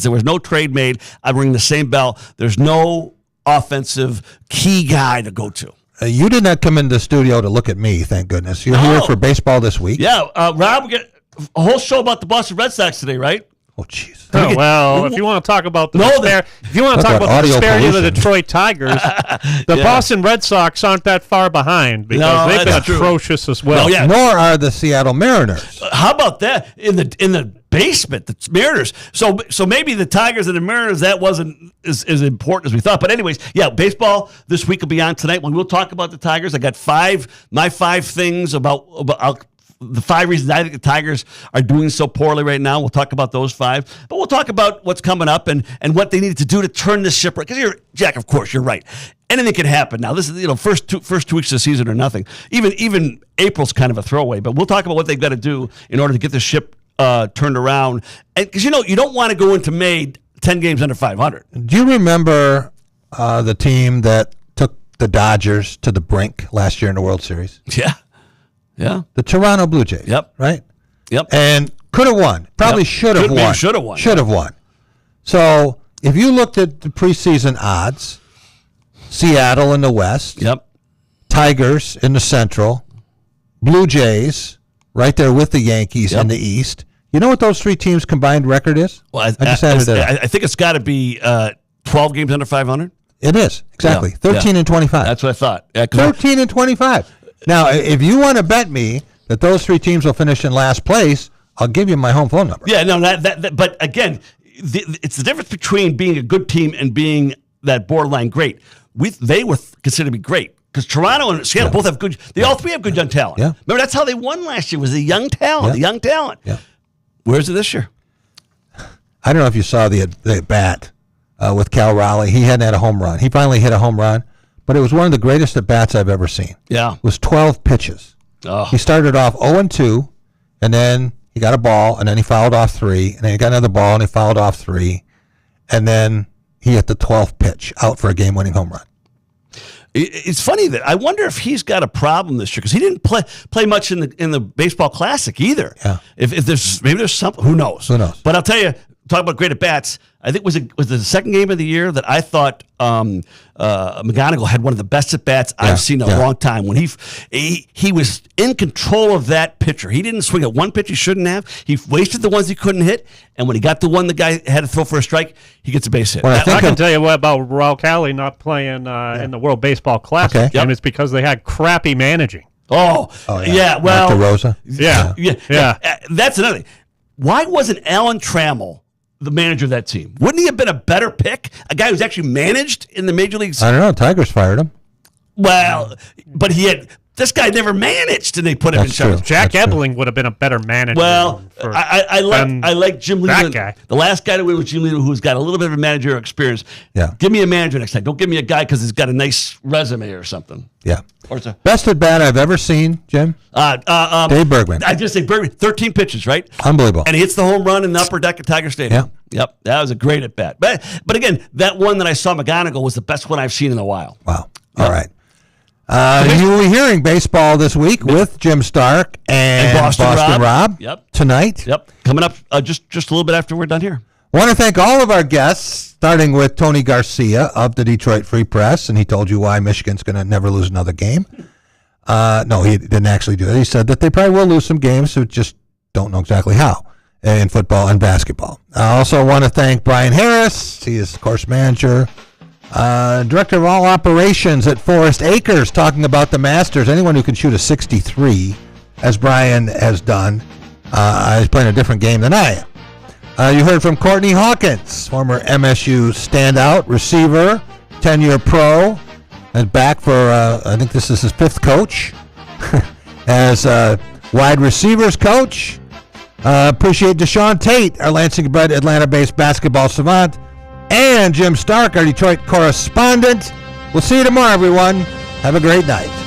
there was no trade made. I'm ringing the same bell. There's no offensive key guy to go to. You did not come into the studio to look at me, thank goodness. You're here for baseball this week. Yeah, Rob, we get a whole show about the Boston Red Sox today, right? Oh, jeez. Oh, well, if you want to talk about the disparity of the Detroit Tigers, the Boston Red Sox aren't that far behind because they've been atrocious as well. Nor are the Seattle Mariners. How about that in the basement, the Mariners? So maybe the Tigers and the Mariners, that wasn't as important as we thought. But anyways, baseball this week will be on tonight. When we'll talk about the Tigers, I got my 5 things about the 5 reasons I think the Tigers are doing so poorly right now. We'll talk about those 5, but we'll talk about what's coming up and what they need to do to turn this ship right. Because Jack, of course, you're right. Anything can happen now. This is first two weeks of the season or nothing. Even April's kind of a throwaway. But we'll talk about what they've got to do in order to get the ship turned around. And because you don't want to go into May 10 games under 500. Do you remember the team that took the Dodgers to the brink last year in the World Series? Yeah. Yeah. The Toronto Blue Jays. Yep. Right? Yep. And could have won. Probably should have won. Should have won. Should have won. So if you looked at the preseason odds, Seattle in the West. Yep. Tigers in the Central. Blue Jays right there with the Yankees in the East. You know what those 3 teams' combined record is? Well, I think it's got to be 12 games under 500. It is. Exactly. 13 and 25. That's what I thought. 13 and 25. Now, if you want to bet me that those 3 teams will finish in last place, I'll give you my home phone number. Yeah, no, that but again, it's the difference between being a good team and being that borderline great. They were considered to be great because Toronto and Seattle both have good. They all 3 have good young talent. Yeah. Remember, that's how they won last year. Was the young talent, the young talent. Yeah. Where's it this year? I don't know if you saw the bat with Cal Raleigh. He hadn't had a home run. He finally hit a home run. But it was one of the greatest at-bats I've ever seen. Yeah. It was 12 pitches. Oh. He started off 0-2, and then he got a ball, and then he fouled off 3, and then he got another ball, and he fouled off 3, and then he hit the 12th pitch out for a game-winning home run. It's funny that I wonder if he's got a problem this year because he didn't play much in the baseball classic either. Yeah. If there's something, who knows? Who knows? But I'll tell you, talk about great at bats. I think was the second game of the year that I thought McGonigal had one of the best at bats I've seen in a long time. When he was in control of that pitcher, he didn't swing at one pitch he shouldn't have. He wasted the ones he couldn't hit, and when he got the one the guy had to throw for a strike, he gets a base hit. Well, I can tell you what about Raul Cali not playing in the World Baseball Classic. Okay. And it's because they had crappy managing. Oh yeah. Well, Mark DeRosa. Yeah. That's another thing. Why wasn't Alan Trammell the manager of that team? Wouldn't he have been a better pick? A guy who's actually managed in the major leagues? I don't know. Tigers fired him. Well, but this guy never managed, and they put him in charge. Jack Ebling would have been a better manager. Well, I like Jim Leland. That guy. The last guy to win was Jim Leland, who's got a little bit of a managerial experience. Yeah. Give me a manager next time. Don't give me a guy because he's got a nice resume or something. Yeah. Or it's Best at bat I've ever seen, Jim. Dave Bergman. I just say Bergman. 13 pitches, right? Unbelievable. And he hits the home run in the upper deck of Tiger Stadium. Yeah. Yep. That was a great at bat. But again, that one that I saw McGonigal was the best one I've seen in a while. Wow. All right. You will be hearing baseball this week with Jim Stark and Boston Rob. Yep. Tonight. Yep. Coming up just a little bit after we're done here. Want to thank all of our guests, starting with Tony Garcia of the Detroit Free Press, and he told you why Michigan's going to never lose another game. No, he didn't actually do it. He said that they probably will lose some games, so just don't know exactly how in football and basketball. I also want to thank Brian Harris. He is, of course, manager, director of all operations at Forest Acres, talking about the Masters. Anyone who can shoot a 63, as Brian has done, is playing a different game than I am. You heard from Courtney Hawkins, former MSU standout receiver, 10-year pro, and back for, I think this is his 5th coach, as wide receivers coach. Appreciate Deshaun Tate, our Lansing-bred, Atlanta-based basketball savant, and Jim Stark, our Detroit correspondent. We'll see you tomorrow, everyone. Have a great night.